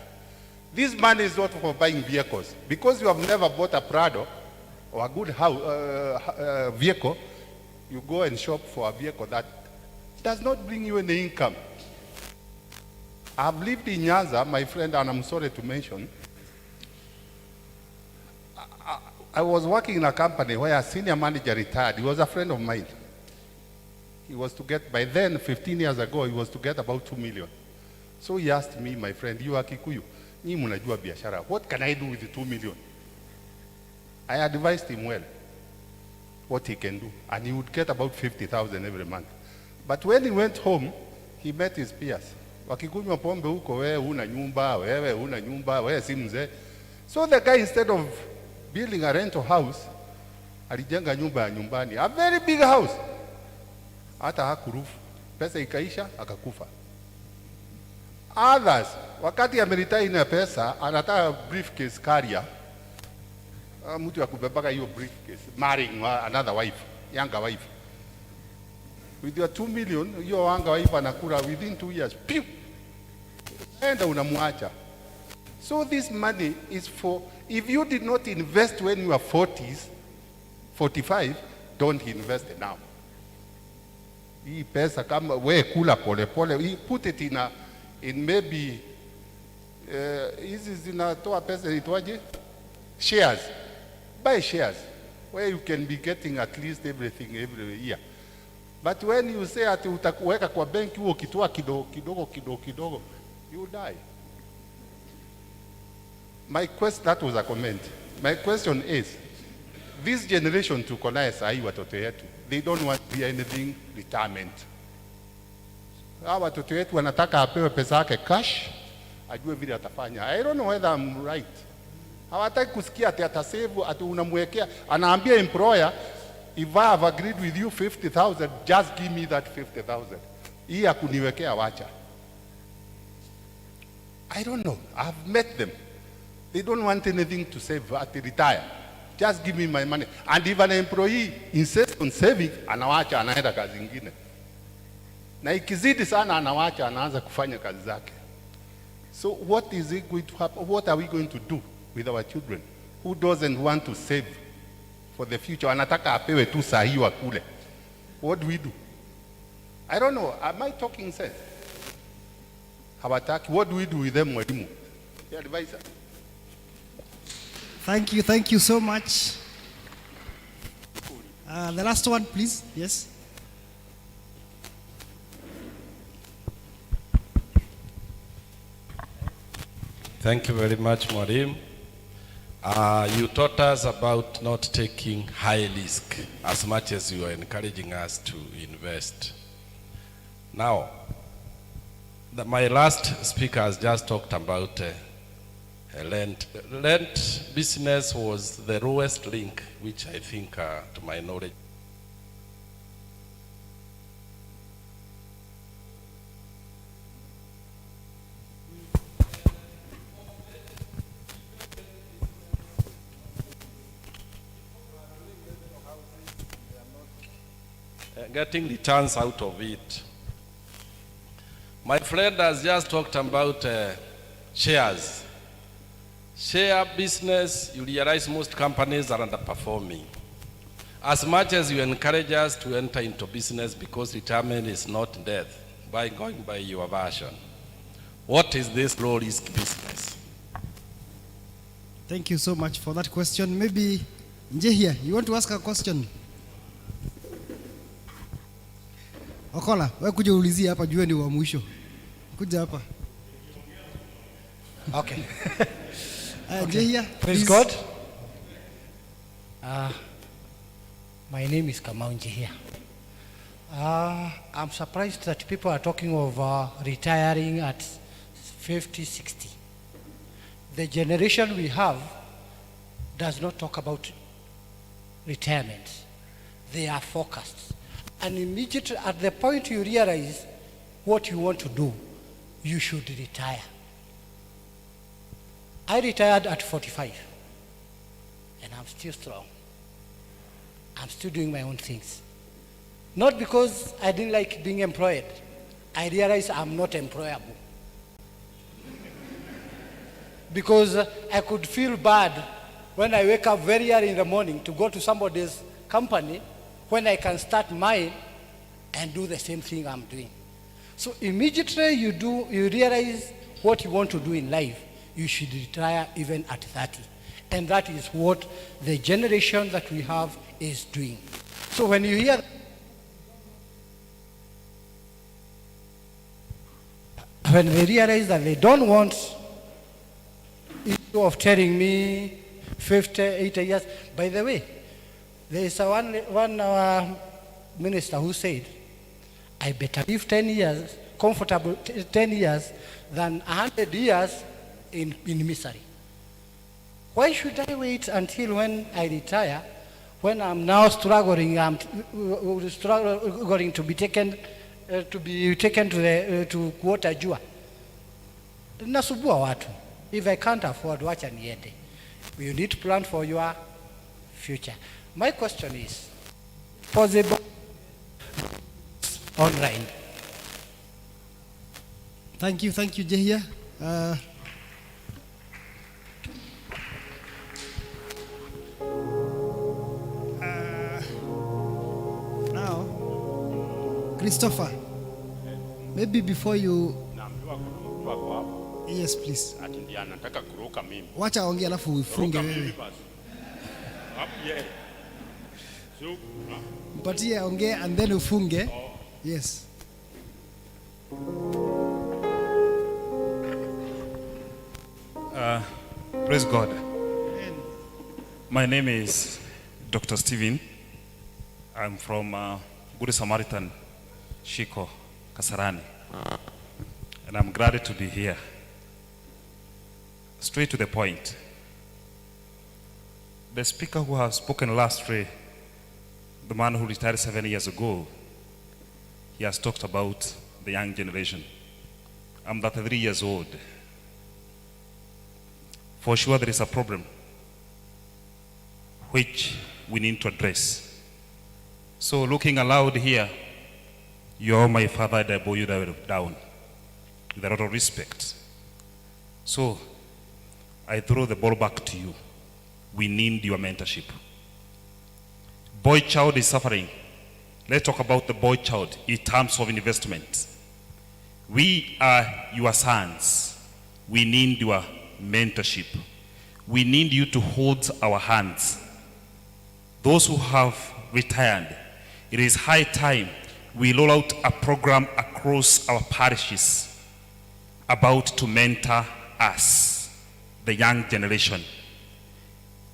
This money is not for buying vehicles. Because you have never bought a Prado or a good house, vehicle, you go and shop for a vehicle that does not bring you any income. I've lived in Nyanza, my friend, and I'm sorry to mention, I was working in a company where a senior manager retired. He was a friend of mine. He was to get, by then, 15 years ago, he was to get about 2 million. So he asked me, my friend, you are Kikuyu, nyi munajua biashara, what can I do with the 2 million? I advised him well what he can do, and he would get about 50,000 every month. But when he went home, he met his peers. Wakikunywa pombe huko, wewe huna nyumba, wewe huna nyumba, wewe si mzee. So the guy, instead of building a rental house, alijenga nyumba ya nyumbani, a very big house. Hata hakurufu, pesa ikaisha, akakufa. Others, wakati ameritai na pesa, anataka briefcase carrier, mtu ya kubebaka hiyo briefcase, marrying another wife, younger wife. With your 2 million, hiyo younger wife anakula within 2 years, pew! Enda unamuacha. So this money is for, if you did not invest when you are 40s, 45, don't invest now. Hii pesa kama we kula pole pole, put it in maybe hizi zinatoa pesa itwaje? Shares. Buy shares where you can be getting at least everything every year. But when you say ati utakuweka kwa benki huo kitoa kidogo, you die. That was a comment. My question is, this generation tuko naye sahi watoto yetu, they don't want to be anything retirement. Hawa watoto yetu wanataka apewe pesa yake cash, ajue vile atafanya. I don't know whether I'm right. Hawataki kusikia ati atasave, ati unamwekea, anaambia employer, if I have agreed with you 50,000, just give me that 50,000. Hii ya kuniwekea wacha. I don't know. I've met them. They don't want anything to save at the retire. Just give me my money. And if an employee insists on saving, anawacha anaenda kazi ingine. Na ikizidi sana anawacha anaanza kufanya kazi zake. So what is it going to happen? What are we going to do with our children who doesn't want to save for the future? Anataka apewe tu saa hiyo akule. What do we do? I don't know. Am I talking sense? Hawataki. What do we do with them, Mwalimu? The advisor. Thank you so much. The last one, please. Yes. Thank you very much, Mwalimu. You taught us about not taking high risk as much as you are encouraging us to invest. Now, my last speaker has just talked about rent. Rent business was the lowest link, which I think, to my knowledge, getting returns out of it. My friend has just talked about shares. Share business, you realize most companies are underperforming. As much as you encourage us to enter into business because retirement is not death, by going by your version, what is this low risk business? Thank you so much for that question. Maybe Njehia, you want to ask a question? Okola, wewe kuja ulizia hapa juu ni wa mwisho. Kuja hapa. Okay. Njehia, praise God. My name is Kamau Njehia. I'm surprised that people are talking of retiring at 50, 60. The generation we have does not talk about retirement. They are focused. And immediately at the point you realize what you want to do, you should retire. I retired at 45, and I'm still strong. I'm still doing my own things. Not because I didn't like being employed. I realized I'm not employable. Because I could feel bad when I wake up very early in the morning to go to somebody's company when I can start mine and do the same thing I'm doing. So immediately you realize what you want to do in life, you should retire even at 30. And that is what the generation that we have is doing. So when you hear, when they realize that they don't want issue of telling me 50, 80 years, by the way, there is one minister who said, I better live 10 years, comfortable 10 years, than 100 years in misery. Why should I wait until when I retire, when I'm now struggling to be taken to kuota jua? Nasubua watu. If I can't afford, wacha niende. You need to plan for your future. My question is, possible online? Thank you, Njehia. Now, Christopher, maybe before you... Yes, please. Wacha ongea alafu ufunge wewe. Mpatie ongea and then ufunge. Yes. Praise God. My name is Dr. Stephen. I'm from Good Samaritan, Shiko, Kasarani. And I'm glad to be here. Straight to the point. The speaker who has spoken last week, the man who retired 7 years ago, he has talked about the young generation. I'm 33 years old. For sure there is a problem which we need to address. So looking aloud here, you're my father and I bow you down with a lot of respect. So I throw the ball back to you. We need your mentorship. Boy child is suffering. Let's talk about the boy child in terms of investment. We are your sons. We need your mentorship. We need you to hold our hands. Those who have retired, it is high time we roll out a program across our parishes about to mentor us. the young generation.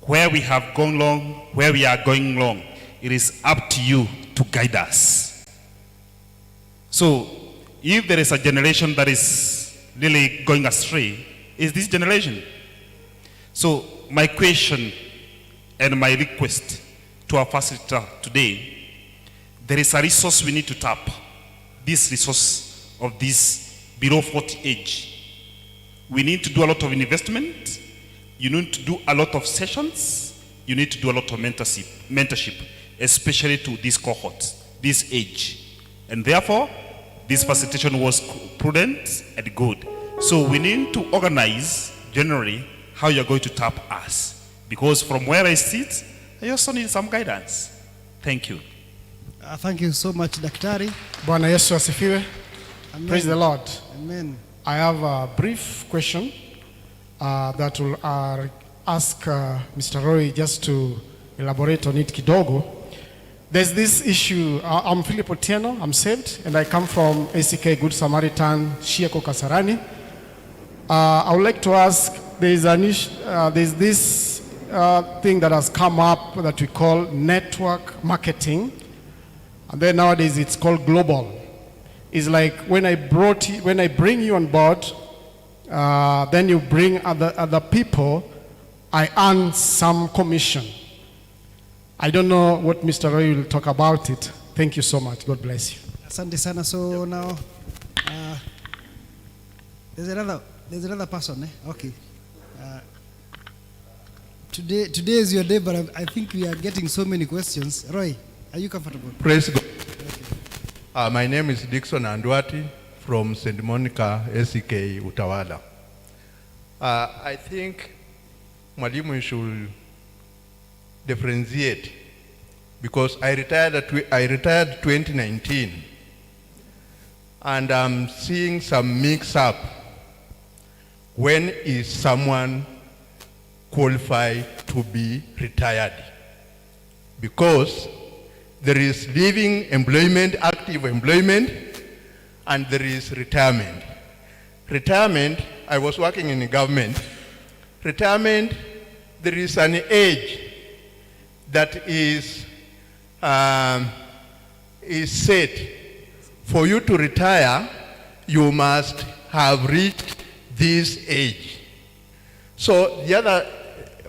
Where we have gone wrong, where we are going wrong, it is up to you to guide us. So, if there is a generation that is really going astray, it's this generation. So, my question and my request to our facilitator today, there is a resource we need to tap. This resource of this below 40 age. We need to do a lot of investment. You need to do a lot of sessions. You need to do a lot of mentorship, especially to this cohort, this age. And therefore, this facilitation was prudent and good. So we need to organize generally how you're going to tap us. Because from where I sit, I also need some guidance. Thank you. Thank you so much, Daktari. Bwana Yesu asifiwe. Amen. Praise the Lord. Amen. I have a brief question that will ask Mr. Roy just to elaborate on it kidogo. There's this issue. I'm Philip Otieno. I'm saved, and I come from ACK Good Samaritan, Shieko Kasarani. I would like to ask, there's this thing that has come up that we call network marketing, and then nowadays it's called global. It's like when I bring you on board, then you bring other people, I earn some commission. I don't know what Mr. Roy will talk about it. Thank you so much. God bless you. Asante sana. So now, there's another person. Okay. Today is your day, but I think we are getting so many questions. Roy, are you comfortable? Praise God. Okay. My name is Dixon Andwati from St. Monica, ACK Utawala. I think Mwalimu should differentiate, because I retired 2019, and I'm seeing some mix-up. When is someone qualified to be retired? Because there is living employment, active employment, and there is retirement. Retirement, I was working in the government. Retirement, there is an age that is set. For you to retire, you must have reached this age. So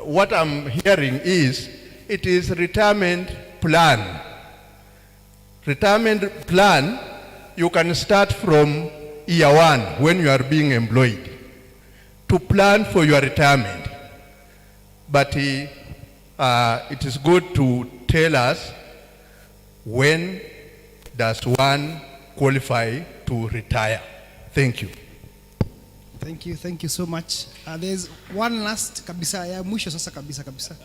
what I'm hearing is, it is retirement plan. Retirement plan, you can start from year one when you are being employed to plan for your retirement. But it is good to tell us, when does one qualify to retire? Thank you. Thank you so much. There's one last kabisa ya mwisho sasa kabisa.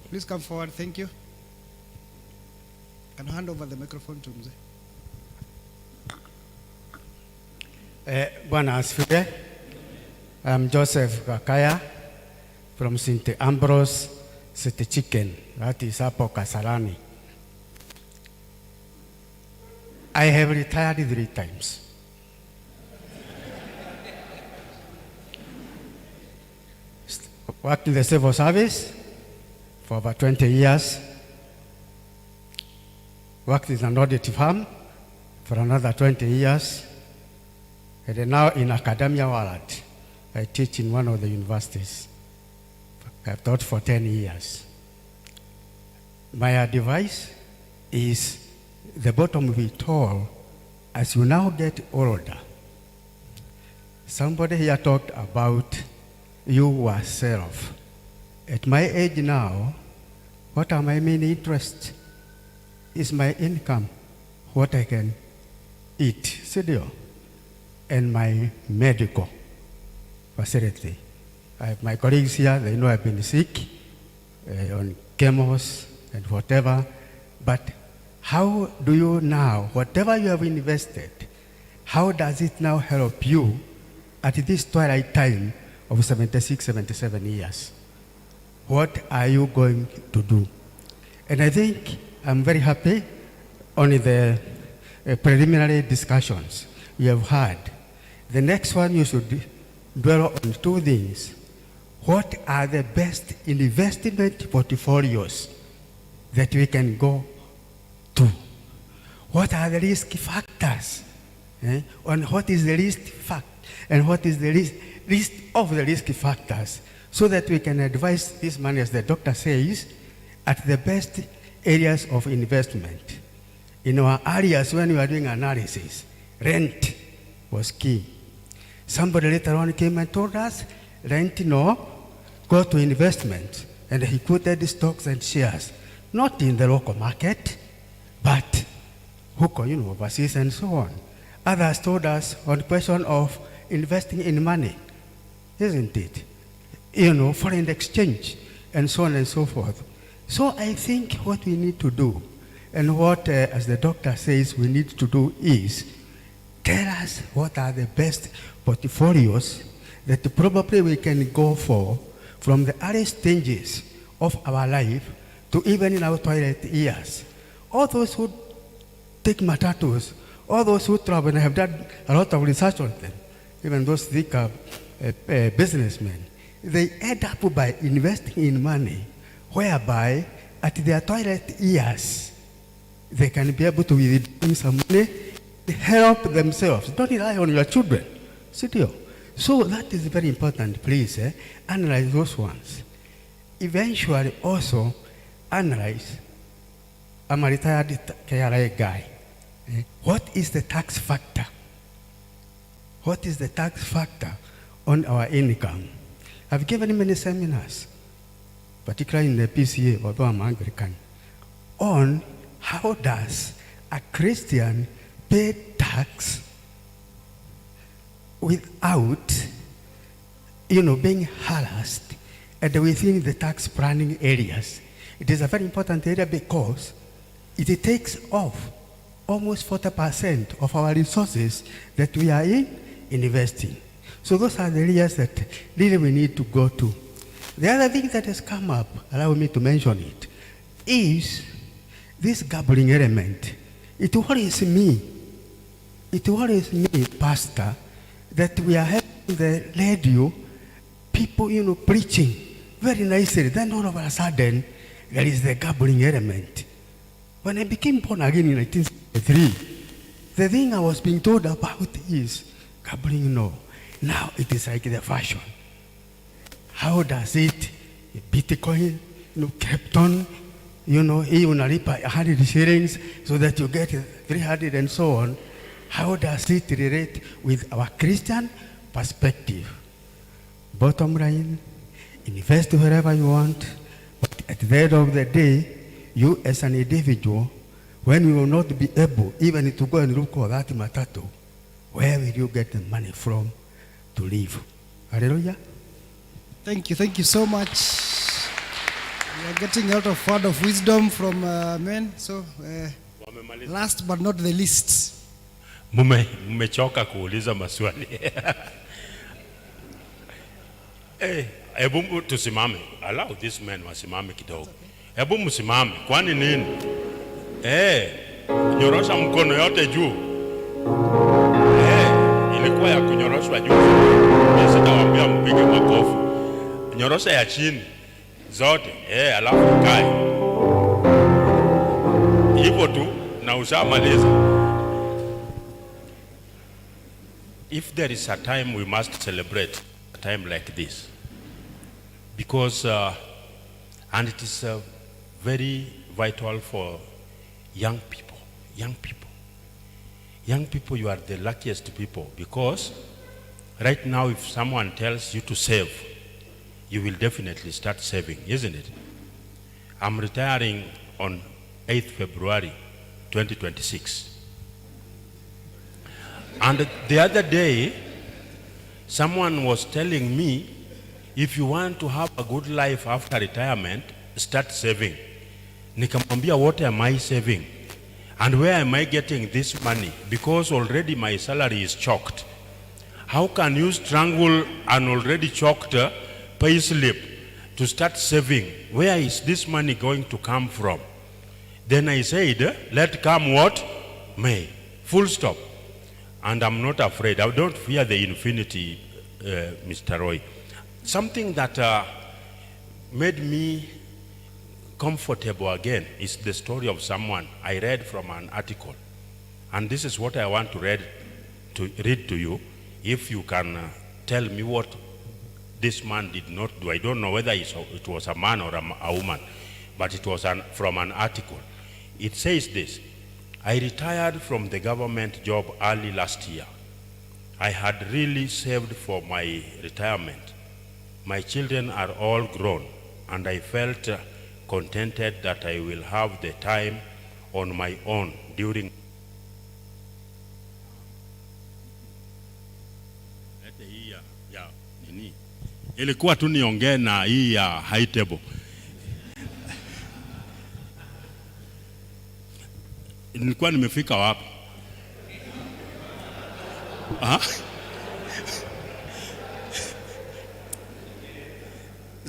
Please come forward. Thank you. Can I hand over the microphone to Mzee? Bwana asifiwe. I'm Joseph Kakaya from St. Ambrose City Chicken, that is hapo Kasarani. I have retired 3 times. Worked in the civil service for over 20 years. Worked in an audit firm for another 20 years. And now in academia world, I teach in one of the universities. I've taught for 10 years. My advice is, the bottom of it all, as you now get older. Somebody here talked about you yourself. At my age now, what are my main interests? Is my income, what I can eat, studio, and my medical facility. I have my colleagues here, they know I've been sick, on chemos and whatever, but how do you now, whatever you have invested, how does it now help you at this twilight time of 76, 77 years? What are you going to do? And I think I'm very happy on the preliminary discussions we have had. The next one, you should dwell on 2 things. what are the best investment portfolios that we can go to? What are the risk factors? And what is the risk fact? And what is the list of the risk factors? So that we can advise this money, as the doctor says, at the best areas of investment. In our areas, when we are doing analysis, rent was key. Somebody later on came and told us, rent, no, go to investment. And he quoted stocks and shares, not in the local market, but overseas and so on. Others told us on the question of investing in money, isn't it? Foreign exchange, and so on and so forth. So I think what we need to do, and what, as the doctor says, we need to do is tell us what are the best portfolios that probably we can go for from the early stages of our life to even in our twilight years. All those who take matatus, all those who travel, and have done a lot of research on them, even those thick businessmen, they end up by investing in money, whereby at their twilight years, they can be able to withdraw some money, help themselves. Don't rely on your children. So that is very important, please. Analyze those ones. Eventually also analyze, I'm a retired KRA guy. What is the tax factor? What is the tax factor on our income? I've given many seminars, particularly in the PCA, although I'm Anglican, on how does a Christian pay tax without, being harassed and within the tax planning areas. It is a very important area because it takes off almost 40% of our resources that we are investing. So those are the areas that really we need to go to. The other thing that has come up, allow me to mention it, is this gambling element. It worries me, Pastor, that we are having the radio, people, preaching very nicely. Then all of a sudden, there is the gambling element. When I became born again in 1973, the thing I was being told about is gambling, no. Now it is like the fashion. How does it, Bitcoin, Krypton, unalipa 100 shillings so that you get 300 and so on. How does it relate with our Christian perspective? Bottom line, invest wherever you want, but at the end of the day, you as an individual, when you will not be able even to go and look for that matatu, where will you get the money from to live? Hallelujah. Thank you so much. We are getting a lot of word of wisdom from men. So, last but not the least. Mmechoka kuuliza maswali. Hebu tusimame. Allow this man wasimame kidogo. Hebu msimame. Kwani nini? Nyorosha mkono yote juu. Ilikuwa ya kunyoroshwa juu. Sitawaambia mpige makofi. Nyorosha ya chini zote. Alafu kae. Hivyo tu na ushamaliza. If there is a time we must celebrate a time like this, because and it is very vital for young people. Young people, you are the luckiest people, because right now if someone tells you to save, you will definitely start saving, isn't it? I'm retiring on 8th February 2026. And the other day, someone was telling me, if you want to have a good life after retirement, start saving. Nikamwambia, what am I saving? And where am I getting this money? Because already my salary is choked. How can you strangle an already choked pay slip to start saving? Where is this money going to come from? Then I said, let come what may. Full stop. And I'm not afraid. I don't fear the infinity, Mr. Roy. Something that made me comfortable again is the story of someone I read from an article. And this is what I want to read to you. If you can tell me what this man did not do. I don't know whether it was a man or a woman, but it was from an article. It says this: I retired from the government job early last year. I had really saved for my retirement. My children are all grown, and I felt contented that I will have the time on my own during ilikuwa tu niongee na hii ya high table. Nilikuwa nimefika wapi?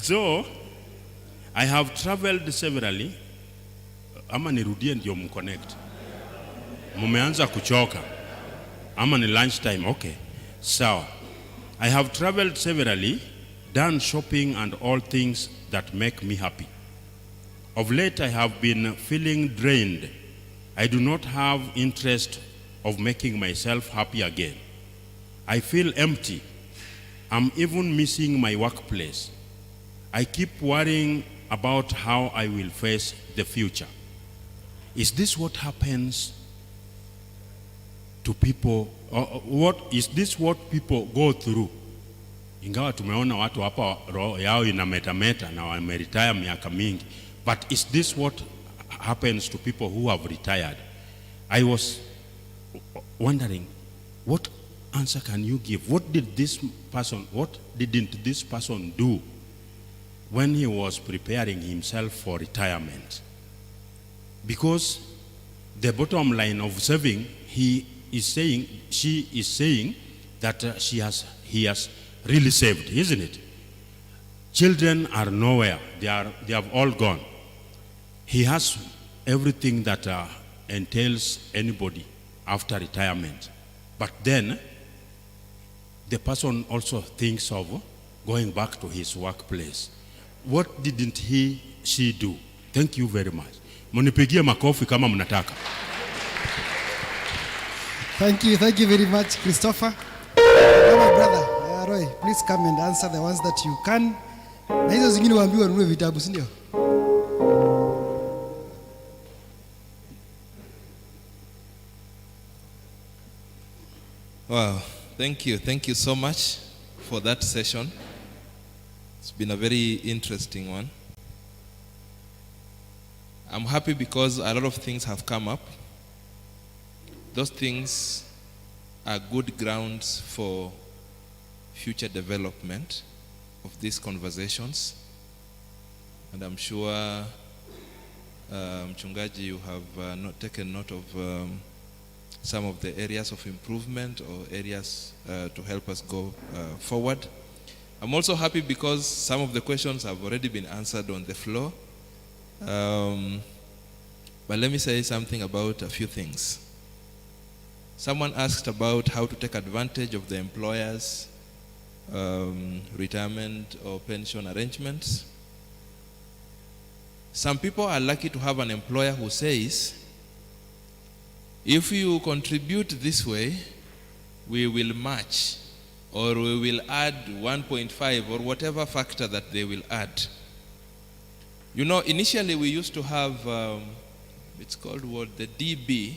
So I have traveled severally. Ama nirudie ndio mconnect. Mumeanza kuchoka. Ama ni lunch time. Okay. Sawa. I have traveled severally, done shopping and all things that make me happy. Of late I have been feeling drained. I do not have interest of making myself happy again. I feel empty. I'm even missing my workplace. I keep worrying about how I will face the future. Is this what happens to people? Is this what people go through? Ingawa tumeona watu hapa roho yao inametameta na wameretire miaka mingi. But is this what happens to people who have retired? I was wondering, what answer can you give? What didn't this person do when he was preparing himself for retirement? Because the bottom line of saving, she is saying that he has really saved, isn't it? Children are nowhere. They have all gone. He has everything that entails anybody after retirement. But then, the person also thinks of going back to his workplace. What didn't she do? Thank you very much. Munipigie makofi kama mnataka. Thank you very much, Christopher. My brother, Roy, please come and answer the ones that you can. Na hizo zingine waambiwa wanunue vitabu, si ndio? Wow, thank you so much for that session. It's been a very interesting one. I'm happy because a lot of things have come up. Those things are good grounds for future development of these conversations. And I'm sure, Mchungaji, you have not taken note of some of the areas of improvement or areas to help us go forward. I'm also happy because some of the questions have already been answered on the floor. But let me say something about a few things. Someone asked about how to take advantage of the employer's retirement or pension arrangements. Some people are lucky to have an employer who says, if you contribute this way, we will match, or we will add 1.5 or whatever factor that they will add. You know, initially we used to have, it's called what, the DB,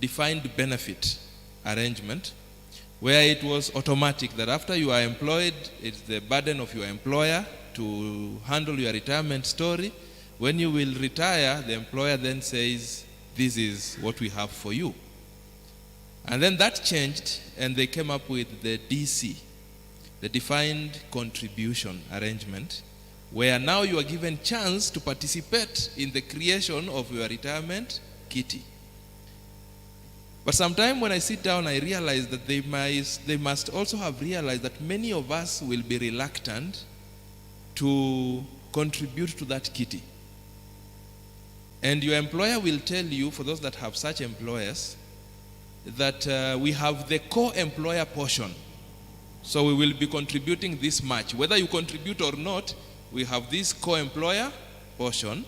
defined benefit arrangement, where it was automatic that after you are employed, it's the burden of your employer to handle your retirement story. When you will retire, the employer then says, this is what we have for you. And then that changed, and they came up with the DC, the defined contribution arrangement, where now you are given chance to participate in the creation of your retirement kitty. But sometime when I sit down, I realize that they must also have realized that many of us will be reluctant to contribute to that kitty. And your employer will tell you, for those that have such employers, that we have the co-employer portion So we will be contributing this much. Whether you contribute or not, we have this co-employer portion.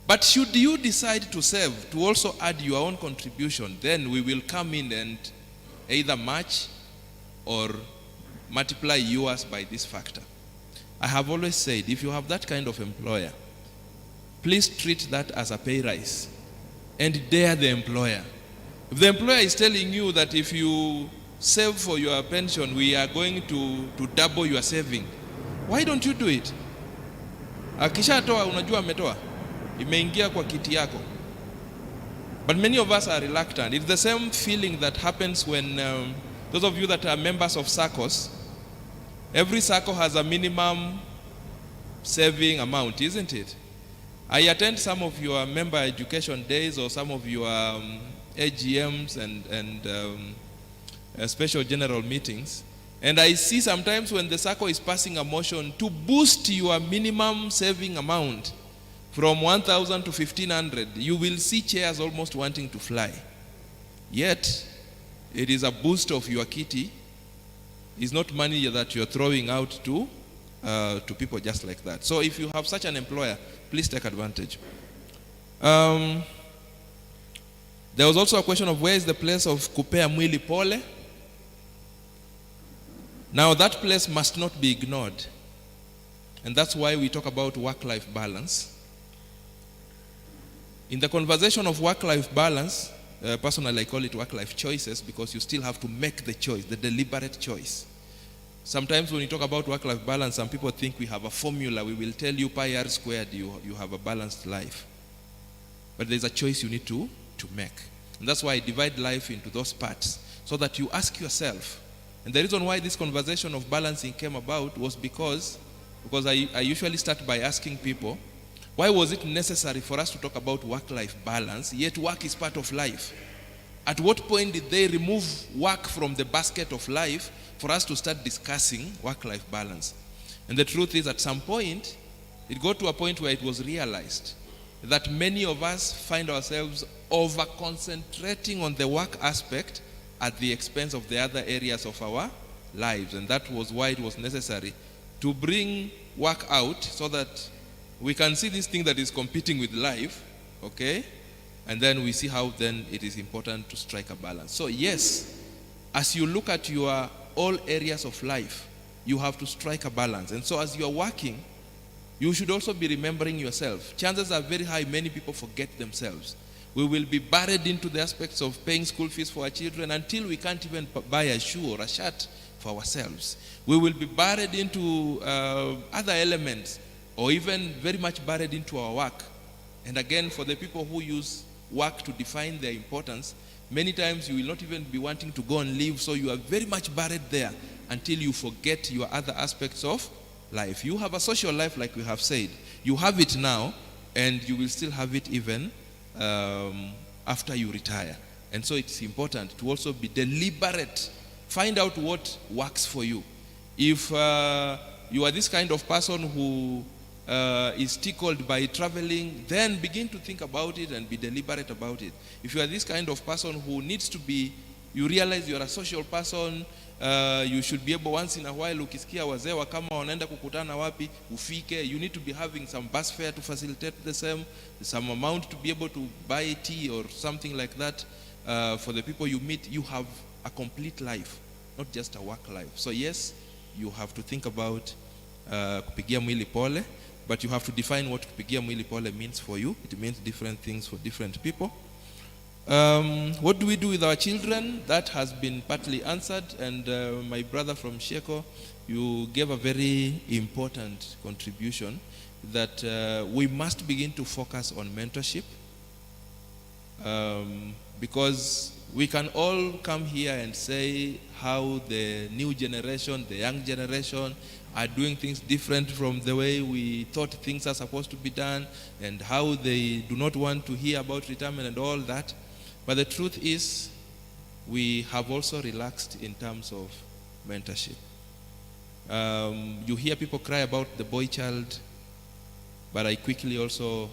But should you decide to save, to also add your own contribution, then we will come in and either match or multiply yours by this factor. I have always said, if you have that kind of employer, please treat that as a pay rise and dare the employer. If the employer is telling you that if you save for your pension, we are going to double your saving, why don't you do it? Akishatoa, unajua ametoa, imeingia kwa kiti yako. But many of us are reluctant. It's the same feeling that happens when those of you that are members of SACCOs, every SACCO has a minimum saving amount, isn't it? I attend some of your member education days or some of your AGMs and special general meetings, and I see sometimes when the SACCO is passing a motion to boost your minimum saving amount from 1,000 to 1,500, you will see chairs almost wanting to fly. Yet, it is a boost of your kitty. It's not money that you're throwing out to people just like that. So if you have such an employer, please take advantage. There was also a question of where is the place of kupea mwili pole. Now that place must not be ignored. And that's why we talk about work-life balance. In the conversation of work-life balance, personally I call it work-life choices, because you still have to make the choice, the deliberate choice. Sometimes when you talk about work-life balance, some people think we have a formula. We will tell you pi r squared, you have a balanced life. But there's a choice you need to make. And that's why I divide life into those parts, so that you ask yourself. And the reason why this conversation of balancing came about was because I usually start by asking people, why was it necessary for us to talk about work-life balance, yet work is part of life? At what point did they remove work from the basket of life for us to start discussing work-life balance? And the truth is, at some point, it got to a point where it was realized that many of us find ourselves over-concentrating on the work aspect at the expense of the other areas of our lives. And that was why it was necessary to bring work out, so that we can see this thing that is competing with life, okay? And then we see how then it is important to strike a balance. So yes, as you look at your all areas of life, you have to strike a balance. And so as you are working, you should also be remembering yourself. Chances are very high many people forget themselves. We will be buried into the aspects of paying school fees for our children until we can't even buy a shoe or a shirt for ourselves. We will be buried into other elements, or even very much buried into our work. And again, for the people who use work to define their importance, many times you will not even be wanting to go and leave, so you are very much buried there until you forget your other aspects of life. You have a social life, like we have said. You have it now, and you will still have it even after you retire. And so it's important to also be deliberate. Find out what works for you. If you are this kind of person who is tickled by traveling, then begin to think about it and be deliberate about it. If you are this kind of person who needs to be, you realize you are a social person, you should be able once in a while, ukisikia wazee wa kama wanaenda kukutana wapi, ufike, you need to be having some bus fare to facilitate the same, some amount to be able to buy tea or something like that. For the people you meet, you have a complete life, not just a work life. So yes, you have to think about kupigia mwili pole, but you have to define what kupigia mwili pole means for you. It means different things for different people. What do we do with our children? That has been partly answered, and my brother from Sheko, you gave a very important contribution that we must begin to focus on mentorship, because we can all come here and say how the new generation, the young generation, are doing things different from the way we thought things are supposed to be done, and how they do not want to hear about retirement and all that. But the truth is, we have also relaxed in terms of mentorship. You hear people cry about the boy child, but I quickly also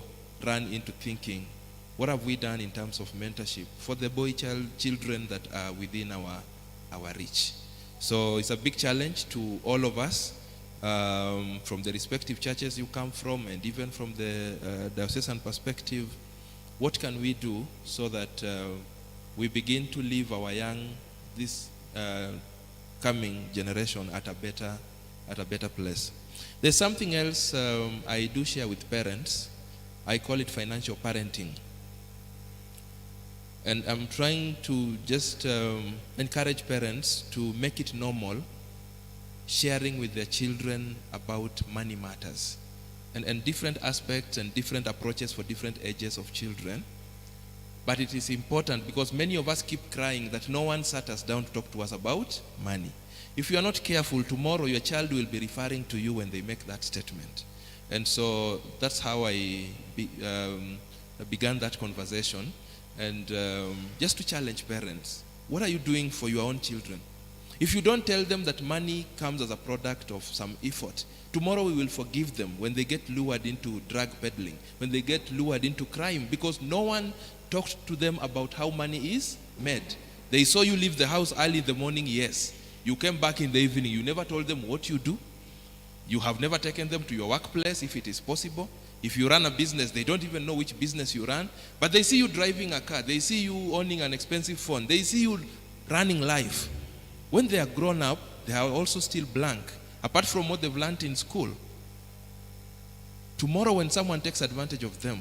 ran into thinking, what have we done in terms of mentorship for the boy child children that are within our reach? So it's a big challenge to all of us, from the respective churches you come from, and even from the diocesan perspective. What can we do so that we begin to leave our young, this coming generation at a better place? There's something else I do share with parents. I call it financial parenting. And I'm trying to just encourage parents to make it normal sharing with their children about money matters, and different aspects and different approaches for different ages of children. But it is important because many of us keep crying that no one sat us down to talk to us about money. If you are not careful, tomorrow your child will be referring to you when they make that statement. And so that's how I began that conversation. And just to challenge parents, what are you doing for your own children? If you don't tell them that money comes as a product of some effort, tomorrow we will forgive them when they get lured into drug peddling, when they get lured into crime, because no one talked to them about how money is made. They saw you leave the house early in the morning, yes. You came back in the evening, you never told them what you do. You have never taken them to your workplace if it is possible. If you run a business, they don't even know which business you run, but they see you driving a car, they see you owning an expensive phone, they see you running life. When they are grown up, they are also still blank, apart from what they've learned in school. Tomorrow when someone takes advantage of them,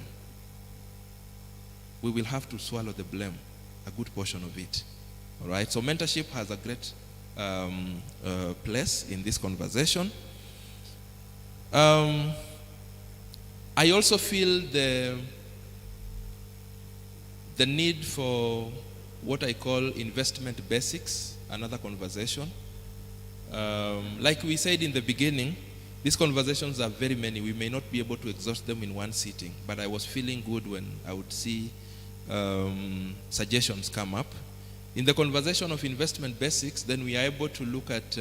we will have to swallow the blame, a good portion of it. All right, so mentorship has a great place in this conversation. I also feel the need for what I call investment basics, another conversation. Like we said in the beginning, these conversations are very many. We may not be able to exhaust them in one sitting, but I was feeling good when I would see suggestions come up. In the conversation of investment basics, then we are able to look at,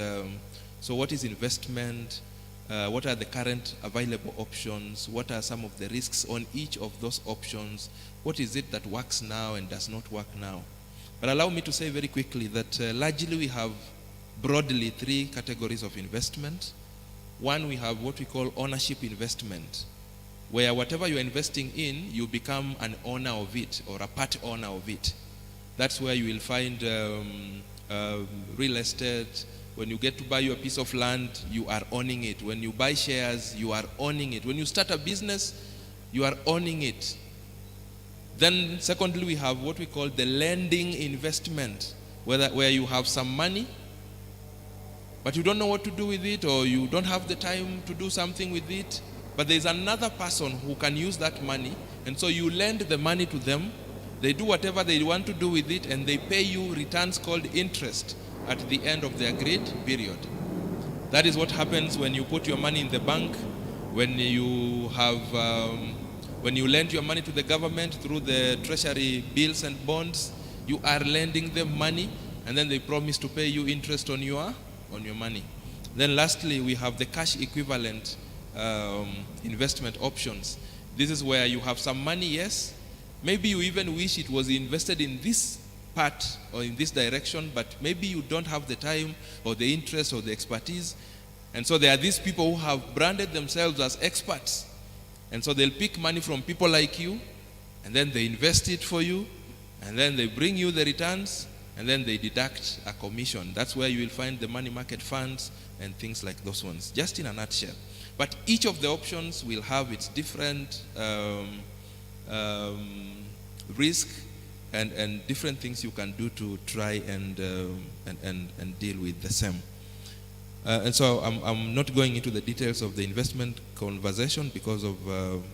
so what is investment? What are the current available options? What are some of the risks on each of those options? What is it that works now and does not work now? But allow me to say very quickly that largely we have broadly three categories of investment. One, we have what we call ownership investment, where whatever you're investing in, you become an owner of it or a part owner of it. That's where you will find real estate. When you get to buy your piece of land, you are owning it. When you buy shares, you are owning it. When you start a business, you are owning it. Then secondly, we have what we call the lending investment, where you have some money, but you don't know what to do with it, or you don't have the time to do something with it, but there's another person who can use that money, and so you lend the money to them. They do whatever they want to do with it, and they pay you returns called interest at the end of the agreed period. That is what happens when you put your money in the bank, when you have, when you lend your money to the government through the treasury bills and bonds. You are lending them money, and then they promise to pay you interest on your money. Then lastly, we have the cash equivalent investment options. This is where you have some money, yes. Maybe you even wish it was invested in this part or in this direction, but maybe you don't have the time or the interest or the expertise. And so there are these people who have branded themselves as experts. And so they'll pick money from people like you, and then they invest it for you, and then they bring you the returns, and then they deduct a commission. That's where you will find the money market funds and things like those ones, just in a nutshell. But each of the options will have its different risk and different things you can do to try and deal with the same. And so I'm not going into the details of the investment conversation because of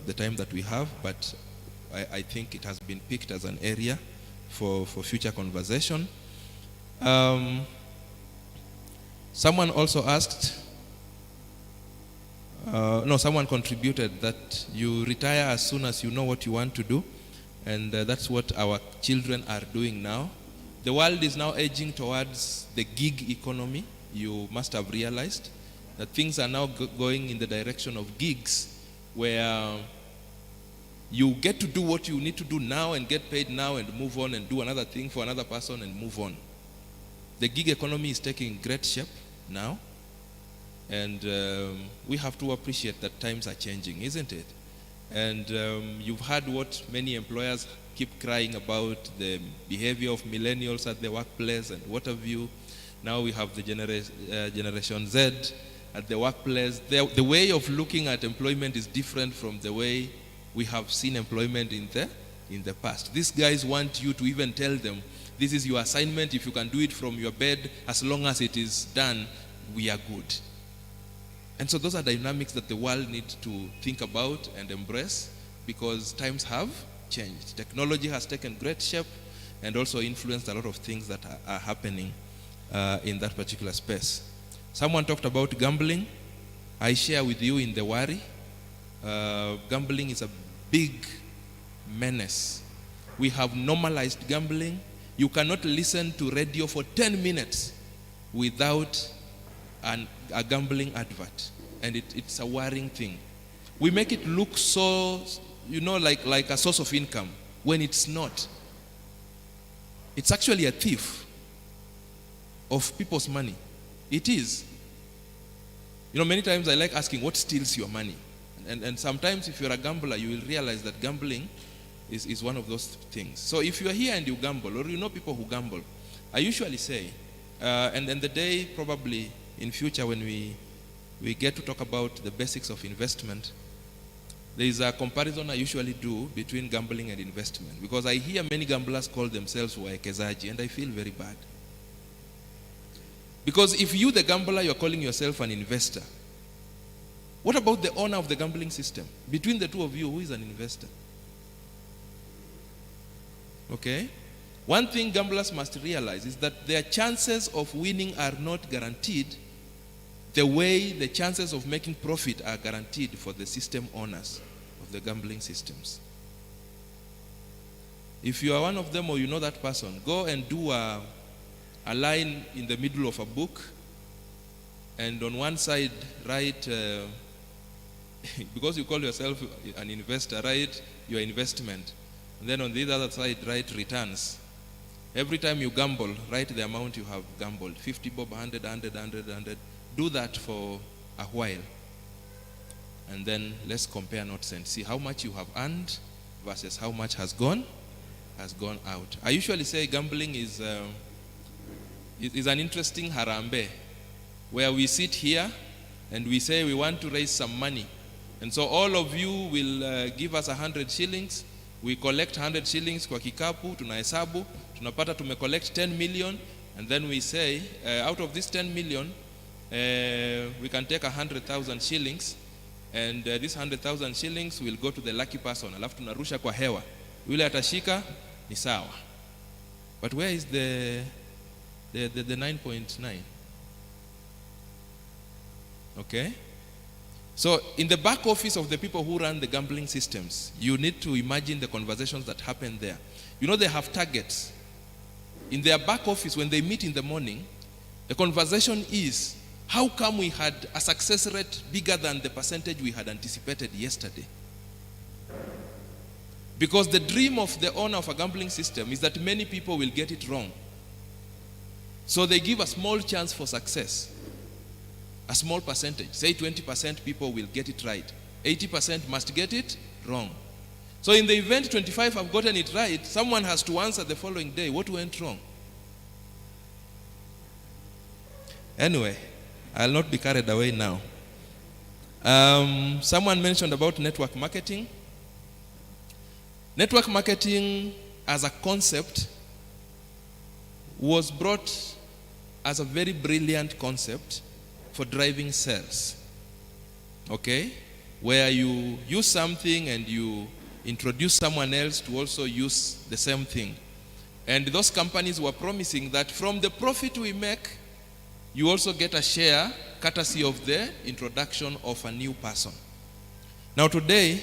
the time that we have, but I think it has been picked as an area for future conversation. Someone also asked, someone contributed that you retire as soon as you know what you want to do. And that's what our children are doing now. The world is now edging towards the gig economy. You must have realized that things are now going in the direction of gigs, where you get to do what you need to do now and get paid now and move on and do another thing for another person and move on. The gig economy is taking great shape now, and we have to appreciate that times are changing, isn't it? And you've heard what many employers keep crying about, the behavior of millennials at the workplace and what have you. Now we have the Generation Z at the workplace. The way of looking at employment is different from the way we have seen employment in the past. These guys want you to even tell them, this is your assignment. If you can do it from your bed, as long as it is done, we are good. And so those are dynamics that the world needs to think about and embrace, because times have changed. Technology has taken great shape and also influenced a lot of things that are happening in that particular space. Someone talked about gambling. I share with you in the worry. Gambling is a big menace. We have normalized gambling. You cannot listen to radio for 10 minutes without a gambling advert. And it's a worrying thing. We make it look so, like a source of income, when it's not. It's actually a thief of people's money. It is. Many times I like asking, what steals your money? And sometimes if you're a gambler, you will realize that gambling is one of those things. So if you're here and you gamble, or you know people who gamble, I usually say, and then the day probably in future when we get to talk about the basics of investment, there is a comparison I usually do between gambling and investment, because I hear many gamblers call themselves waekezaji, and I feel very bad. Because if you, the gambler, you're calling yourself an investor, what about the owner of the gambling system? Between the two of you, who is an investor? Okay? One thing gamblers must realize is that their chances of winning are not guaranteed the way the chances of making profit are guaranteed for the system owners of the gambling systems. If you are one of them or you know that person, go and do a line in the middle of a book, and on one side write, because you call yourself an investor, write your investment. And then on the other side, write returns. Every time you gamble, write the amount you have gambled. 50 bob, 100, 100, 100, 100. Do that for a while. And then let's compare notes and see how much you have earned versus how much has gone out. I usually say gambling is an interesting harambe, where we sit here and we say we want to raise some money. And so all of you will give us 100 shillings. We collect 100 shillings kwa kikapu, tunahesabu, tunapata collect 10 million, and then we say, out of this 10 million, we can take 100,000 shillings, and this 100,000 shillings will go to the lucky person. Alafu tunarusha kwa hewa. Yule atashika ni sawa. But where is the 9.9? Okay? So in the back office of the people who run the gambling systems, you need to imagine the conversations that happen there. They have targets. In their back office, when they meet in the morning, the conversation is, how come we had a success rate bigger than the percentage we had anticipated yesterday? Because the dream of the owner of a gambling system is that many people will get it wrong. So they give a small chance for success. A small percentage, say 20% people will get it right. 80% must get it wrong. So in the event 25 have gotten it right, someone has to answer the following day, what went wrong? Anyway, I'll not be carried away now. Someone mentioned about network marketing. Network marketing as a concept was brought as a very brilliant concept for driving sales. Okay? Where you use something and you introduce someone else to also use the same thing. And those companies were promising that from the profit we make, you also get a share courtesy of the introduction of a new person. Now today,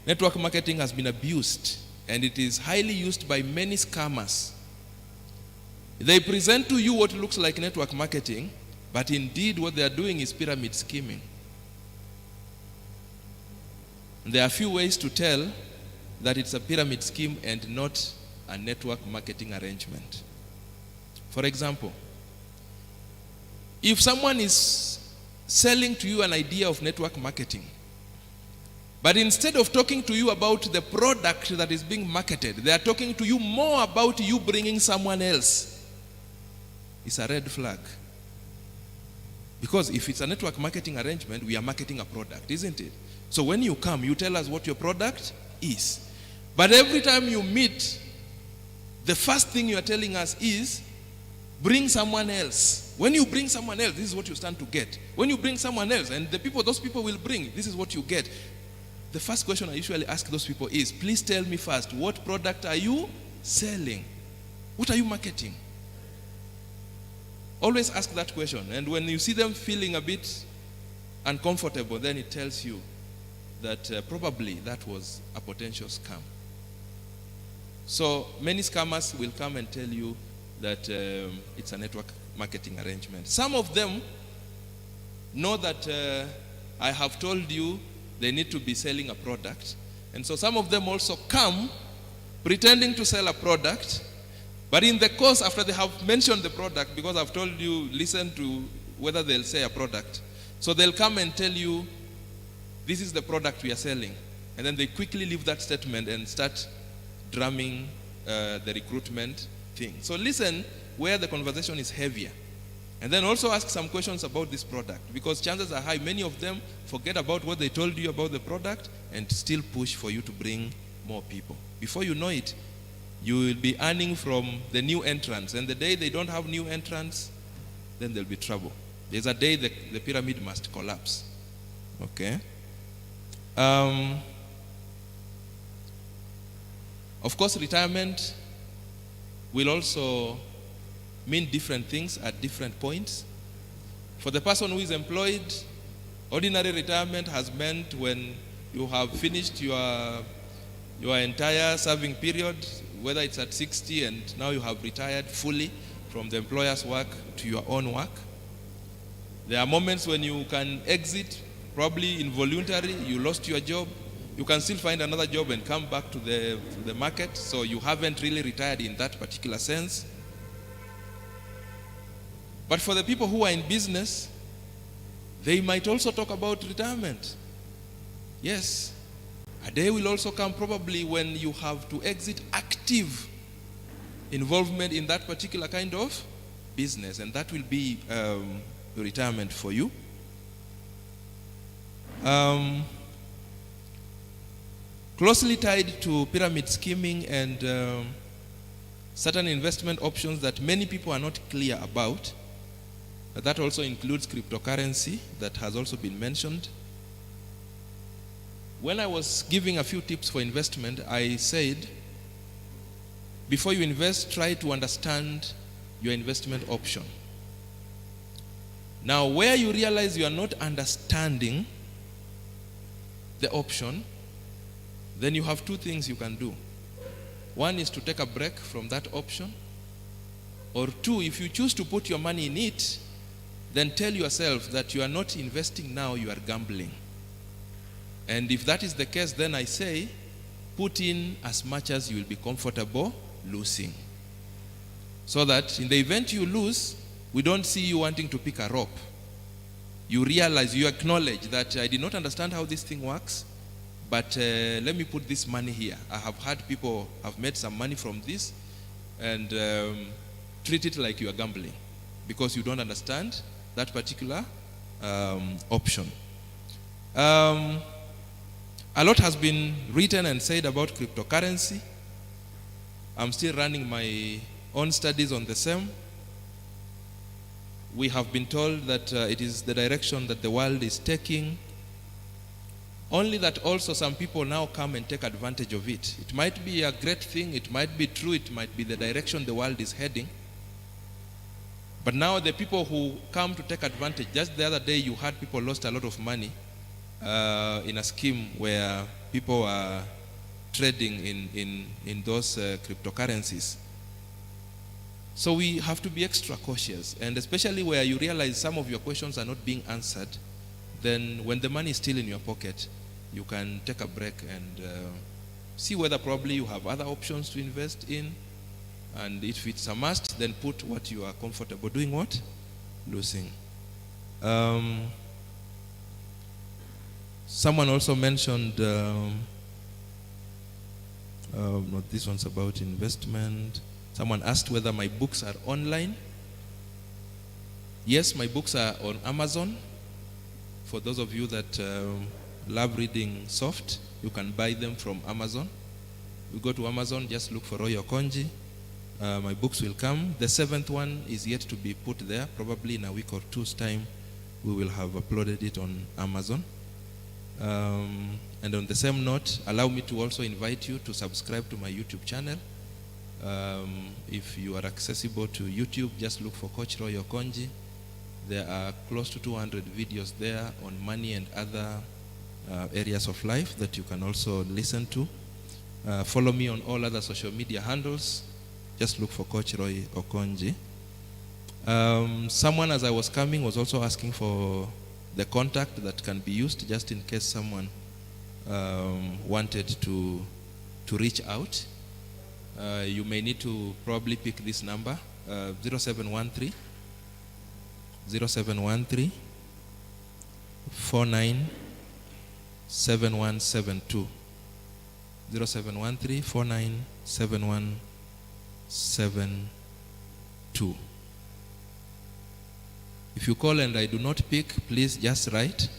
network marketing has been abused, and it is highly used by many scammers. They present to you what looks like network marketing, but indeed what they are doing is pyramid scheming. And there are a few ways to tell that it's a pyramid scheme and not a network marketing arrangement. For example, If someone is selling to you an idea of network marketing, but instead of talking to you about the product that is being marketed, they are talking to you more about you bringing someone else, it's a red flag. Because if it's a network marketing arrangement, we are marketing a product, isn't it? So when you come, you tell us what your product is. But every time you meet, the first thing you are telling us is, bring someone else. When you bring someone else, this is what you stand to get. When you bring someone else, and those people will bring, this is what you get. The first question I usually ask those people is, please tell me first, what product are you selling? What are you marketing? Always ask that question. And when you see them feeling a bit uncomfortable, then it tells you that probably that was a potential scam. So many scammers will come and tell you that it's a network marketing arrangement. Some of them know that I have told you they need to be selling a product. And so some of them also come pretending to sell a product, but in the course, after they have mentioned the product, because I've told you, listen to whether they'll say a product. So they'll come and tell you, this is the product we are selling. And then they quickly leave that statement and start drumming the recruitment thing. So listen where the conversation is heavier. And then also ask some questions about this product, because chances are high many of them forget about what they told you about the product and still push for you to bring more people. Before you know it, you will be earning from the new entrants. And the day they don't have new entrants, then there'll be trouble. There's a day the pyramid must collapse. Okay? Of course, retirement will also mean different things at different points. For the person who is employed, ordinary retirement has meant when you have finished your entire serving period, whether it's at 60 and now you have retired fully from the employer's work to your own work. There are moments when you can exit, probably involuntarily, you lost your job. You can still find another job and come back to the market, so you haven't really retired in that particular sense. But for the people who are in business, they might also talk about retirement. Yes, a day will also come probably when you have to exit active involvement in that particular kind of business, and that will be retirement for you. Closely tied to pyramid scheming and certain investment options that many people are not clear about, that also includes cryptocurrency, that has also been mentioned. When I was giving a few tips for investment, I said, before you invest, try to understand your investment option. Now, where you realize you are not understanding the option, then you have two things you can do. One is to take a break from that option. Or two, if you choose to put your money in it, then tell yourself that you are not investing now, you are gambling. And if that is the case, then I say, put in as much as you will be comfortable losing. So that in the event you lose, we don't see you wanting to pick a rope. You realize, you acknowledge that I did not understand how this thing works, but let me put this money here. I have had people have made some money from this, and treat it like you are gambling because you don't understand that particular option. A lot has been written and said about cryptocurrency. I'm still running my own studies on the same. We have been told that it is the direction that the world is taking. Only that also some people now come and take advantage of it. It might be a great thing, it might be true, it might be the direction the world is heading. But now the people who come to take advantage, just the other day you had people lost a lot of money in a scheme where people are trading in those cryptocurrencies. So we have to be extra cautious, and especially where you realize some of your questions are not being answered, then when the money is still in your pocket, you can take a break and see whether probably you have other options to invest in, and if it's a must, then put what you are comfortable doing what? Losing. Someone also mentioned, not this one's about investment. Someone asked whether my books are online. Yes, my books are on Amazon. For those of you that love reading soft, you can buy them from Amazon. You go to Amazon, just look for Roy Okonji. My books will come. The 7th one is yet to be put there. Probably in a week or two's time, we will have uploaded it on Amazon. And on the same note, allow me to also invite you to subscribe to my YouTube channel. If you are accessible to YouTube, just look for Coach Roy Okonji. There are close to 200 videos there on money and other areas of life that you can also listen to. Follow me on all other social media handles. Just look for Coach Roy Okonji. Someone, as I was coming, was also asking for the contact that can be used just in case someone wanted to reach out. You may need to probably pick this number, 0713 49 7172. 0713 49 7172. If you call and I do not pick, please just write.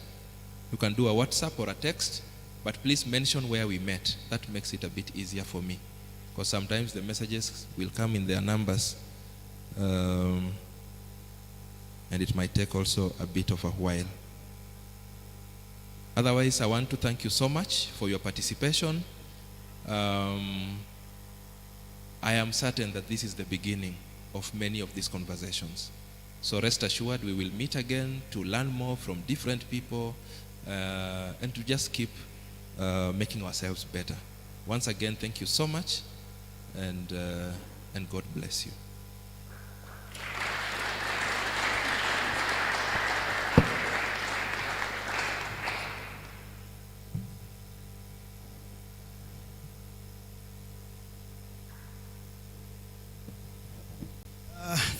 You can do a WhatsApp or a text, but please mention where we met. That makes it a bit easier for me, because sometimes the messages will come in their numbers, and it might take also a bit of a while. Otherwise, I want to thank you so much for your participation. I am certain that this is the beginning of many of these conversations. So rest assured, we will meet again to learn more from different people and to just keep making ourselves better. Once again, thank you so much, and God bless you.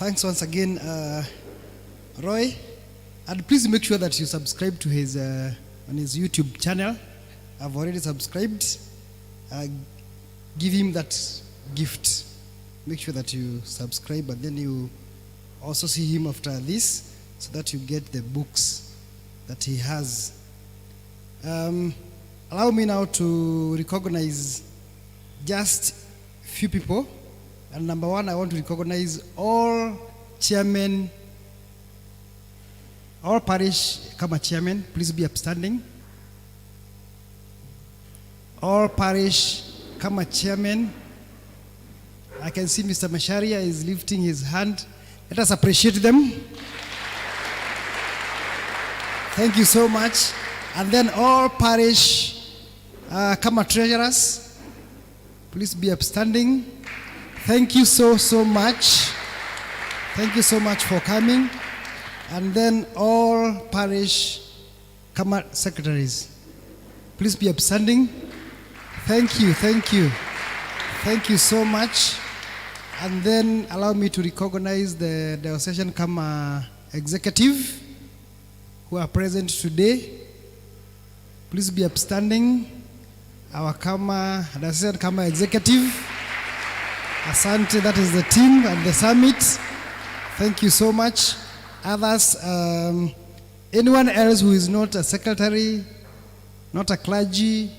Thanks once again, Roy. And please make sure that you subscribe to his on his YouTube channel. I've already subscribed. Give him that gift. Make sure that you subscribe, and then you also see him after this, so that you get the books that he has. Allow me now to recognize just few people. And number one, I want to recognize all chairmen, all parish Kama chairmen. Please be upstanding. All parish Kama chairmen. I can see Mr. Masharia is lifting his hand. Let us appreciate them. Thank you so much. And then all parish Kama treasurers, please be upstanding. Thank you so much. Thank you so much for coming. And then all parish Kama secretaries, please be upstanding. Thank you. Thank you so much. And then allow me to recognize the Diocesan Kama executive who are present today. Please be upstanding. Our Diocesan Kama executive. Asante, that is the team at the summit. Thank you so much. Others, anyone else who is not a secretary, not a clergy,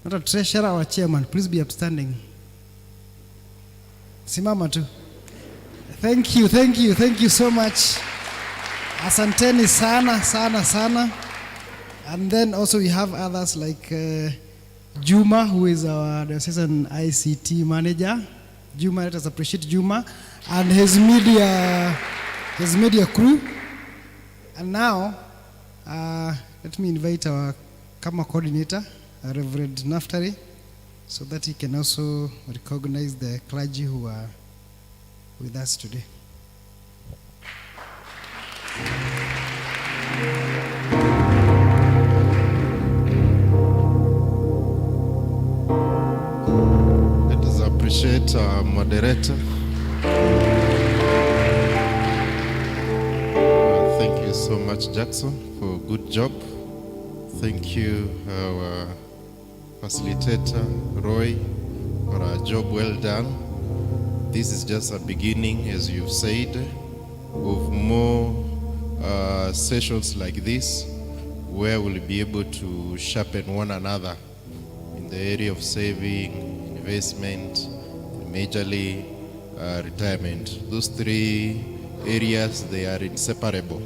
not a treasurer or a chairman, please be upstanding. Simama tu. Thank you so much. Asanteni sana. And then also we have others like Juma, who is our diocesan ICT manager. Juma, let us appreciate Juma and his media crew. And now, let me invite our Kama coordinator, Reverend Naftari, so that he can also recognize the clergy who are with us today. Appreciate our moderator. Thank you so much, Jackson, for a good job. Thank you, our facilitator, Roy, for a job well done. This is just a beginning, as you've said, of more sessions like this, where we'll be able to sharpen one another in the area of saving, investment, majorly retirement. Those three areas, they are inseparable.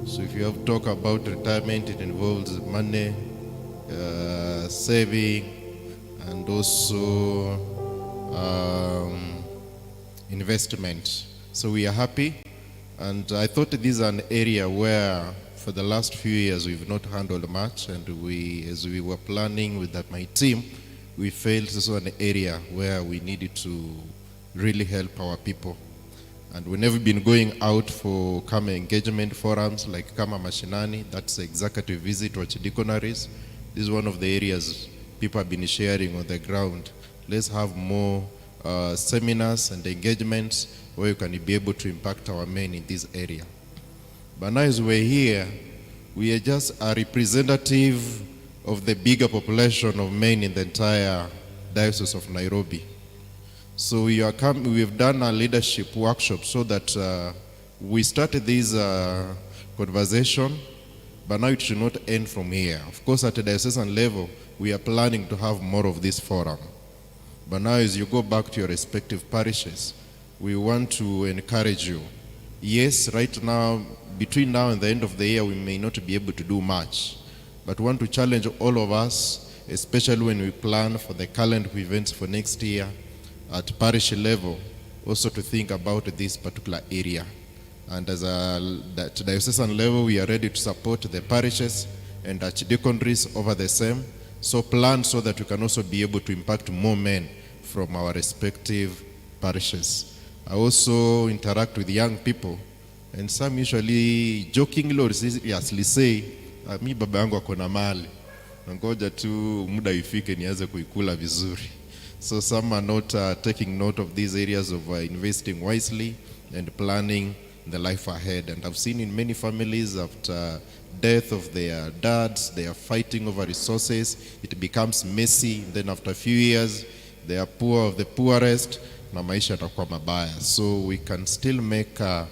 So if you have talk about retirement, it involves money, saving, and also investment. So we are happy, and I thought this is an area where for the last few years we've not handled much, and as we were planning with my team, we felt this was an area where we needed to really help our people. And we've never been going out for Kama engagement forums like Kama Mashinani, that's the executive visit to archdeaconries. This is one of the areas people have been sharing on the ground. Let's have more seminars and engagements where you can be able to impact our men in this area. But now as we're here, we are just a representative of the bigger population of men in the entire Diocese of Nairobi. So we've done a leadership workshop so that we started this conversation, but now it should not end from here. Of course, at the diocesan level, we are planning to have more of this forum. But now as you go back to your respective parishes, we want to encourage you. Yes, right now, between now and the end of the year, we may not be able to do much, but we want to challenge all of us, especially when we plan for the calendar events for next year, at parish level, also to think about this particular area. And as at diocesan level, we are ready to support the parishes and archdeaconries over the same. So plan so that we can also be able to impact more men from our respective parishes. I also interact with young people, and some usually jokingly or seriously say, mi baba yangu akona mali, ngoja tu muda ifike nianze kuikula vizuri. So some are not taking note of these areas of investing wisely and planning the life ahead. And I've seen in many families after death of their dads, they are fighting over resources. It becomes messy. Then after a few years, they are poor of the poorest. Na maisha yatakuwa mabaya. So we can still make a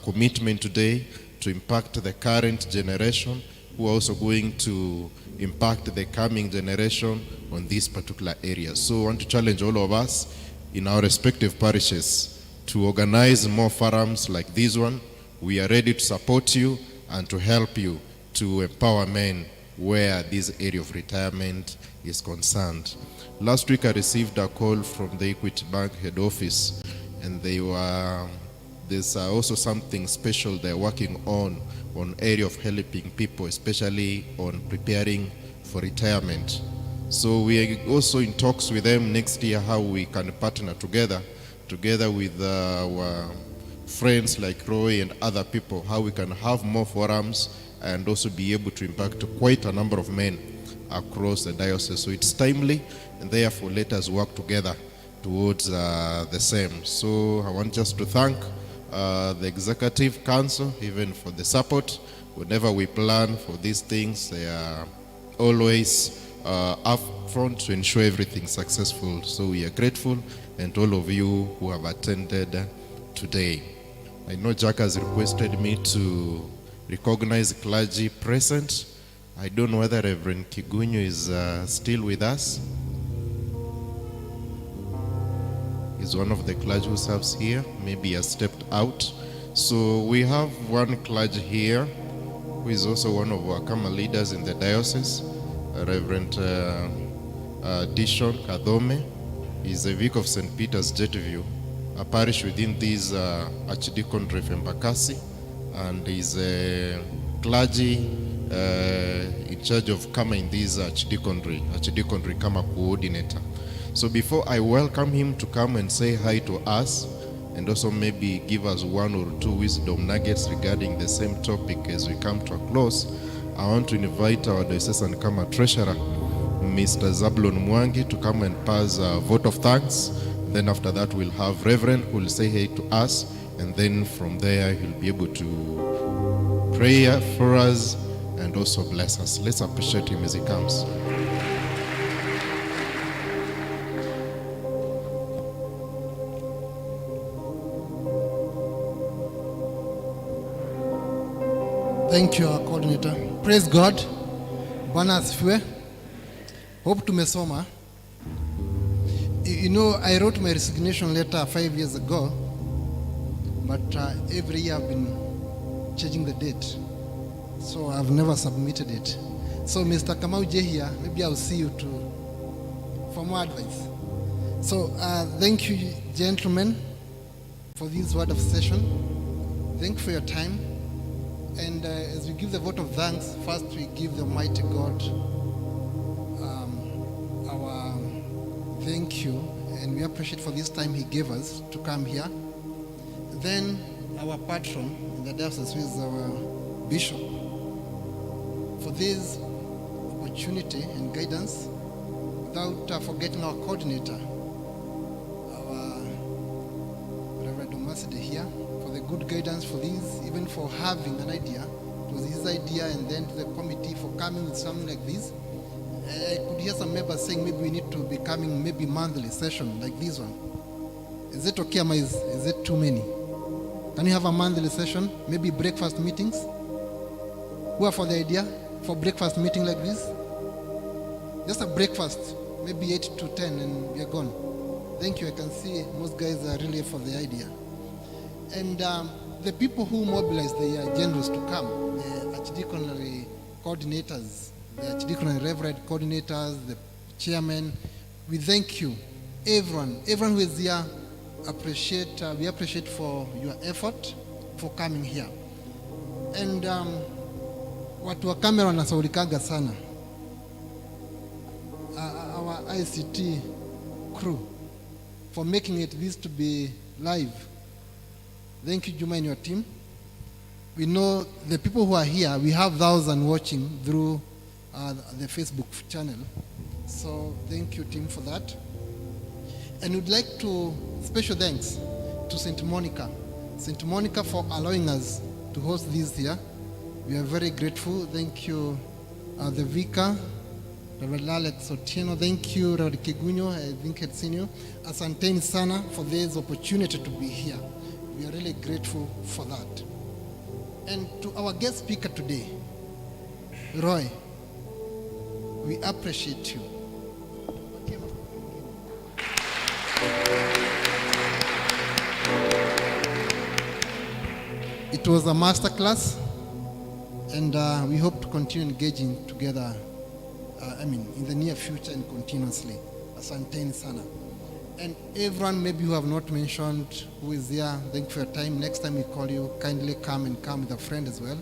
commitment today to impact the current generation, who are also going to impact the coming generation on these particular areas. So I want to challenge all of us in our respective parishes to organize more forums like this one. We are ready to support you and to help you to empower men where this area of retirement is concerned. Last week I received a call from the Equity Bank head office, and there's also something special they're working on area of helping people, especially on preparing for retirement. So we are also in talks with them next year how we can partner together with our friends like Roy and other people, how we can have more forums and also be able to impact quite a number of men across the diocese. So it's timely, and therefore let us work together towards the same. So I want just to thank the Executive Council even for the support. Whenever we plan for these things, they are always up front to ensure everything successful. So we are grateful, and all of you who have attended today. I know Jack has requested me to recognize clergy present. I don't know whether Reverend Kigunyu is still with us. He's one of the clergy who serves here. Maybe he has stepped out. So we have one clergy here who is also one of our Kama leaders in the diocese, Reverend Dishon Kadome. He's a vicar of St. Peter's Jetview, a parish within this Archdeaconry of Embakasi, and he's a clergy in charge of Kama in this Archdeaconry Kama coordinator. So before I welcome him to come and say hi to us, and also maybe give us one or two wisdom nuggets regarding the same topic as we come to a close, I want to invite our diocesan Kama treasurer, Mr. Zablon Mwangi, to come and pass a vote of thanks. Then after that, we'll have Reverend who will say hey to us, and then from there he'll be able to pray for us, and also bless us. Let's appreciate him as he comes. Thank you, our coordinator. Praise God. Bwana asifiwe. Hope tumesoma. You know, I wrote my resignation letter 5 years ago, but every year I've been changing the date. So I've never submitted it. So Mr. Kamau J here, maybe I'll see you for more advice. So thank you, gentlemen, for this word of session. Thank you for your time. And as we give the vote of thanks, first we give the Almighty God our thank you, and we appreciate for this time He gave us to come here. Then our patron in the diocese, who is our bishop, for this opportunity and guidance, without forgetting our coordinator, our Reverend Omaside here, for the good guidance for this, even for having an idea. It was his idea, and then to the committee for coming with something like this. I could hear some members saying maybe we need to be coming maybe monthly session like this one. Is it okay, or is it too many? Can you have a monthly session, maybe breakfast meetings? Who are for the idea for breakfast meeting like this? Just a breakfast, maybe 8 to 10, and we are gone. Thank you. I can see most guys are really for the idea. And the people who mobilize, they are generous to come. The archdeaconry coordinators, the archdeaconry reverend coordinators, the chairman, we thank you. Everyone who is here, we appreciate for your effort for coming here. And watu wa kamera wanasaulikaga sana. Our ICT crew for making this to be live. Thank you, Juma, and your team. We know the people who are here, we have thousands watching through the Facebook channel. So thank you, team, for that. And we'd like to special thanks to St. Monica. St. Monica for allowing us to host this here. We are very grateful. Thank you, the Vicar, Reverend Alex Otieno. Thank you, Reverend Kigunyo. I think I'd seen you. Asanteni sana for this opportunity to be here. We are really grateful for that. And to our guest speaker today, Roy, we appreciate you. It was a master class, and we hope to continue engaging together, in the near future and continuously. Asanteni sana. And everyone maybe who have not mentioned who is here, thank you for your time. Next time we call you, kindly come with a friend as well.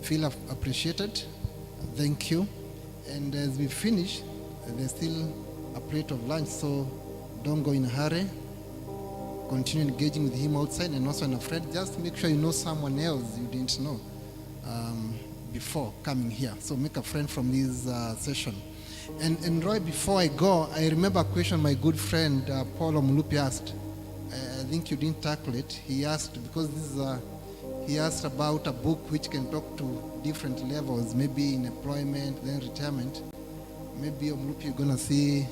Feel appreciated. Thank you. And as we finish, there's still a plate of lunch, so don't go in a hurry. Continue engaging with him outside, and also an friend. Just make sure you know someone else you didn't know before coming here. So make a friend from this session. And Roy, before I go, I remember a question my good friend Paul Omulupi asked. I think you didn't tackle it. He asked, because he asked about a book which can talk to different levels, maybe in employment, then retirement. Maybe Omulupi, you're gonna see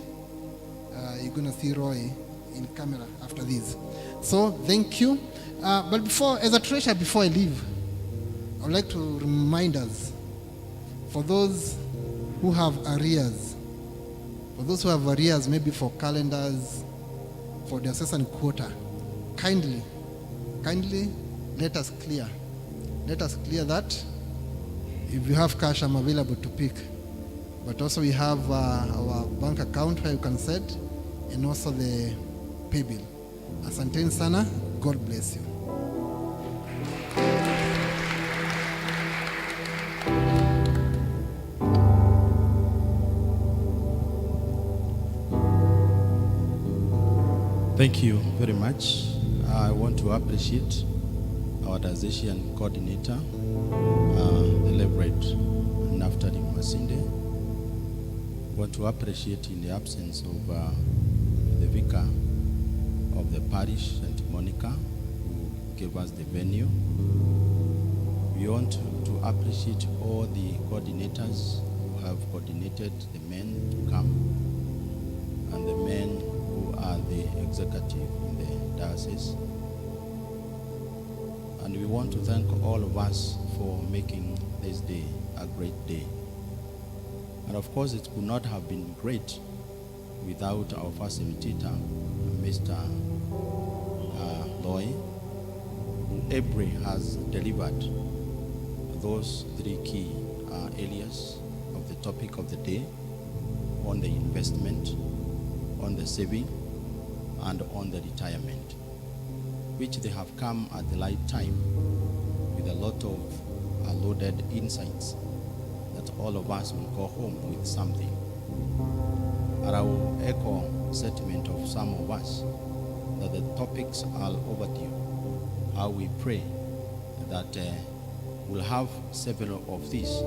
Roy in camera after this. So thank you. But as a treasurer, before I leave, I would like to remind us, for those who have arrears, maybe for calendars, for the assessment quota, kindly let us clear that. If you have cash, I'm available to pick. But also we have our bank account where you can send, and also the pay bill. Asanteni sana. God bless you. Thank you very much. I want to appreciate our Diocesan coordinator, the Reverend Naftali Masinde. I want to appreciate, in the absence of the Vicar of the parish, St. Monica, who gave us the venue. We We want to appreciate all the coordinators who have coordinated the men to come and the men who are the executive in the diocese. And we want to thank all of us for making this day a great day. And of course, it could not have been great without our facilitator, Mr. Loy. Every has delivered those three key areas of the topic of the day on the investment, on the saving, and on the retirement, which they have come at the right time with a lot of loaded insights that all of us will go home with something. And I will echo sentiment of some of us that the topics are overdue. How we pray that we'll have several of these.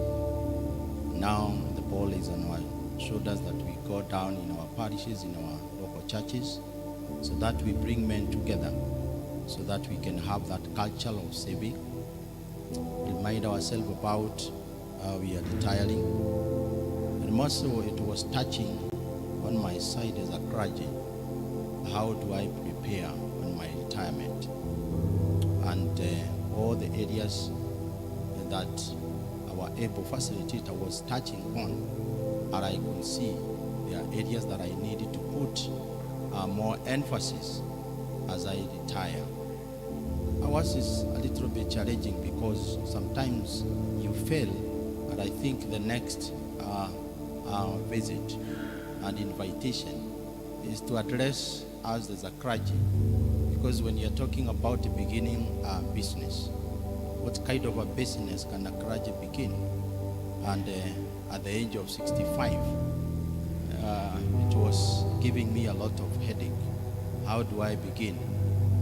Now the ball is on our shoulders that we go down in our parishes, in our local churches, so that we bring men together, so that we can have that culture of saving, remind ourselves about we are retiring. And also it was touching on my side as a clergy. How do I prepare on my retirement? And all the areas that our able facilitator was touching on, and I could see there are areas that I needed to put more emphasis as I retire. Ours is a little bit challenging because sometimes you fail, and I think the next visit and invitation is to address us as a clergy. Because when you're talking about beginning a business, what kind of a business can a clergy begin? And at the age of 65, it was giving me a lot of headache. How do I begin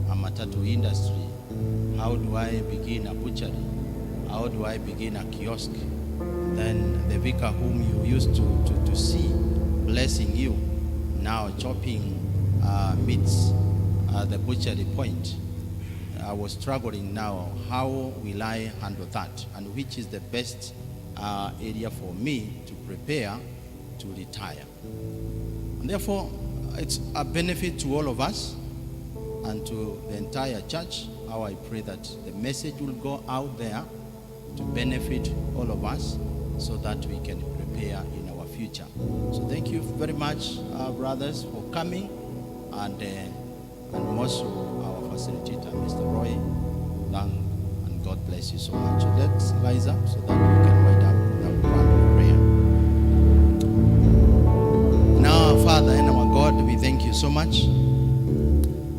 a matatu industry? How do I begin a butchery? How do I begin a kiosk? Then the vicar whom you used to see blessing you, now chopping meats at the butchery point. I was struggling now. How will I handle that? And which is the best area for me to prepare to retire? And therefore, it's a benefit to all of us and to the entire church. How I pray that the message will go out there to benefit all of us so that we can prepare in our future. So thank you very much, brothers, for coming, and also our facilitator, Mr. Roy. And God bless you so much. So let's rise up so that we can wind up with a word of prayer. Now, our Father and our God, we thank you so much.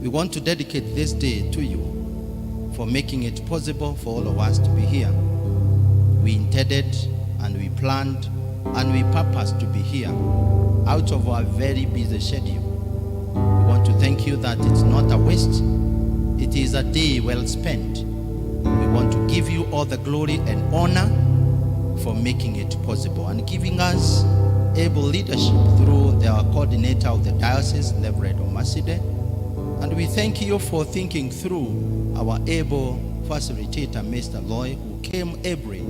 We want to dedicate this day to you for making it possible for all of us to be here. We intended and we planned and we purposed to be here out of our very busy schedule. We want to thank you that it's not a waste. It is a day well spent. We want to give you all the glory and honor for making it possible and giving us able leadership through the coordinator of the diocese, Reverend Omaside. And we thank you for thinking through our able facilitator, Mr. Loy, who came every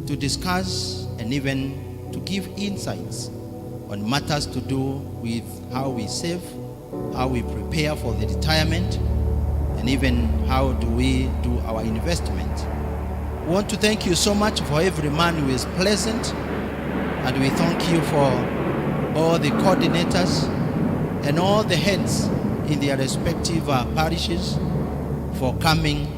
to discuss and even to give insights on matters to do with how we save, how we prepare for the retirement, and even how do we do our investment. We want to thank you so much for every man who is present, and we thank you for all the coordinators and all the heads in their respective parishes for coming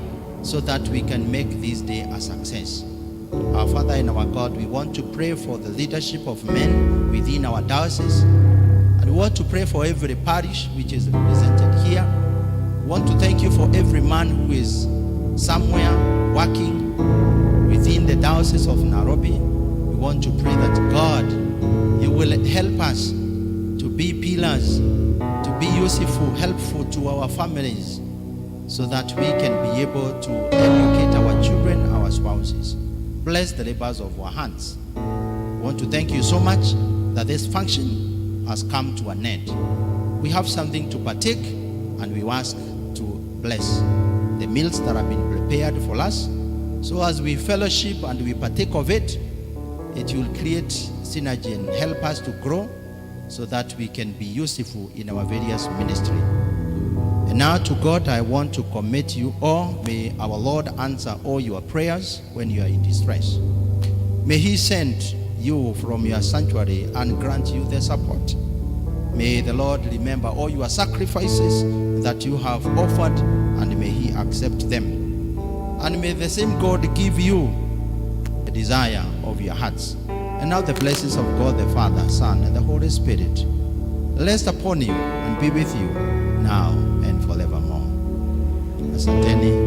so that we can make this day a success. Our Father and our God, we want to pray for the leadership of men within our diocese, and we want to pray for every parish which is represented here. We want to thank you for every man who is somewhere working within the diocese of Nairobi. We want to pray that God, you will help us to be pillars, to be useful, helpful to our families, so that we can be able to educate our children, our spouses. Bless the labors of our hands. We want to thank you so much that this function has come to an end. We have something to partake, and we ask to bless the meals that have been prepared for us, So as we fellowship and we partake of it, it will create synergy and help us to grow so that we can be useful in our various ministry. And now to God, I want to commit you all. May our Lord answer all your prayers when you are in distress. May he send you from your sanctuary and grant you the support. May the Lord remember all your sacrifices that you have offered, and may he accept them. And may the same God give you the desire of your hearts. And now the blessings of God the Father, Son, and the Holy Spirit rest upon you and be with you now and forevermore. Asanteni.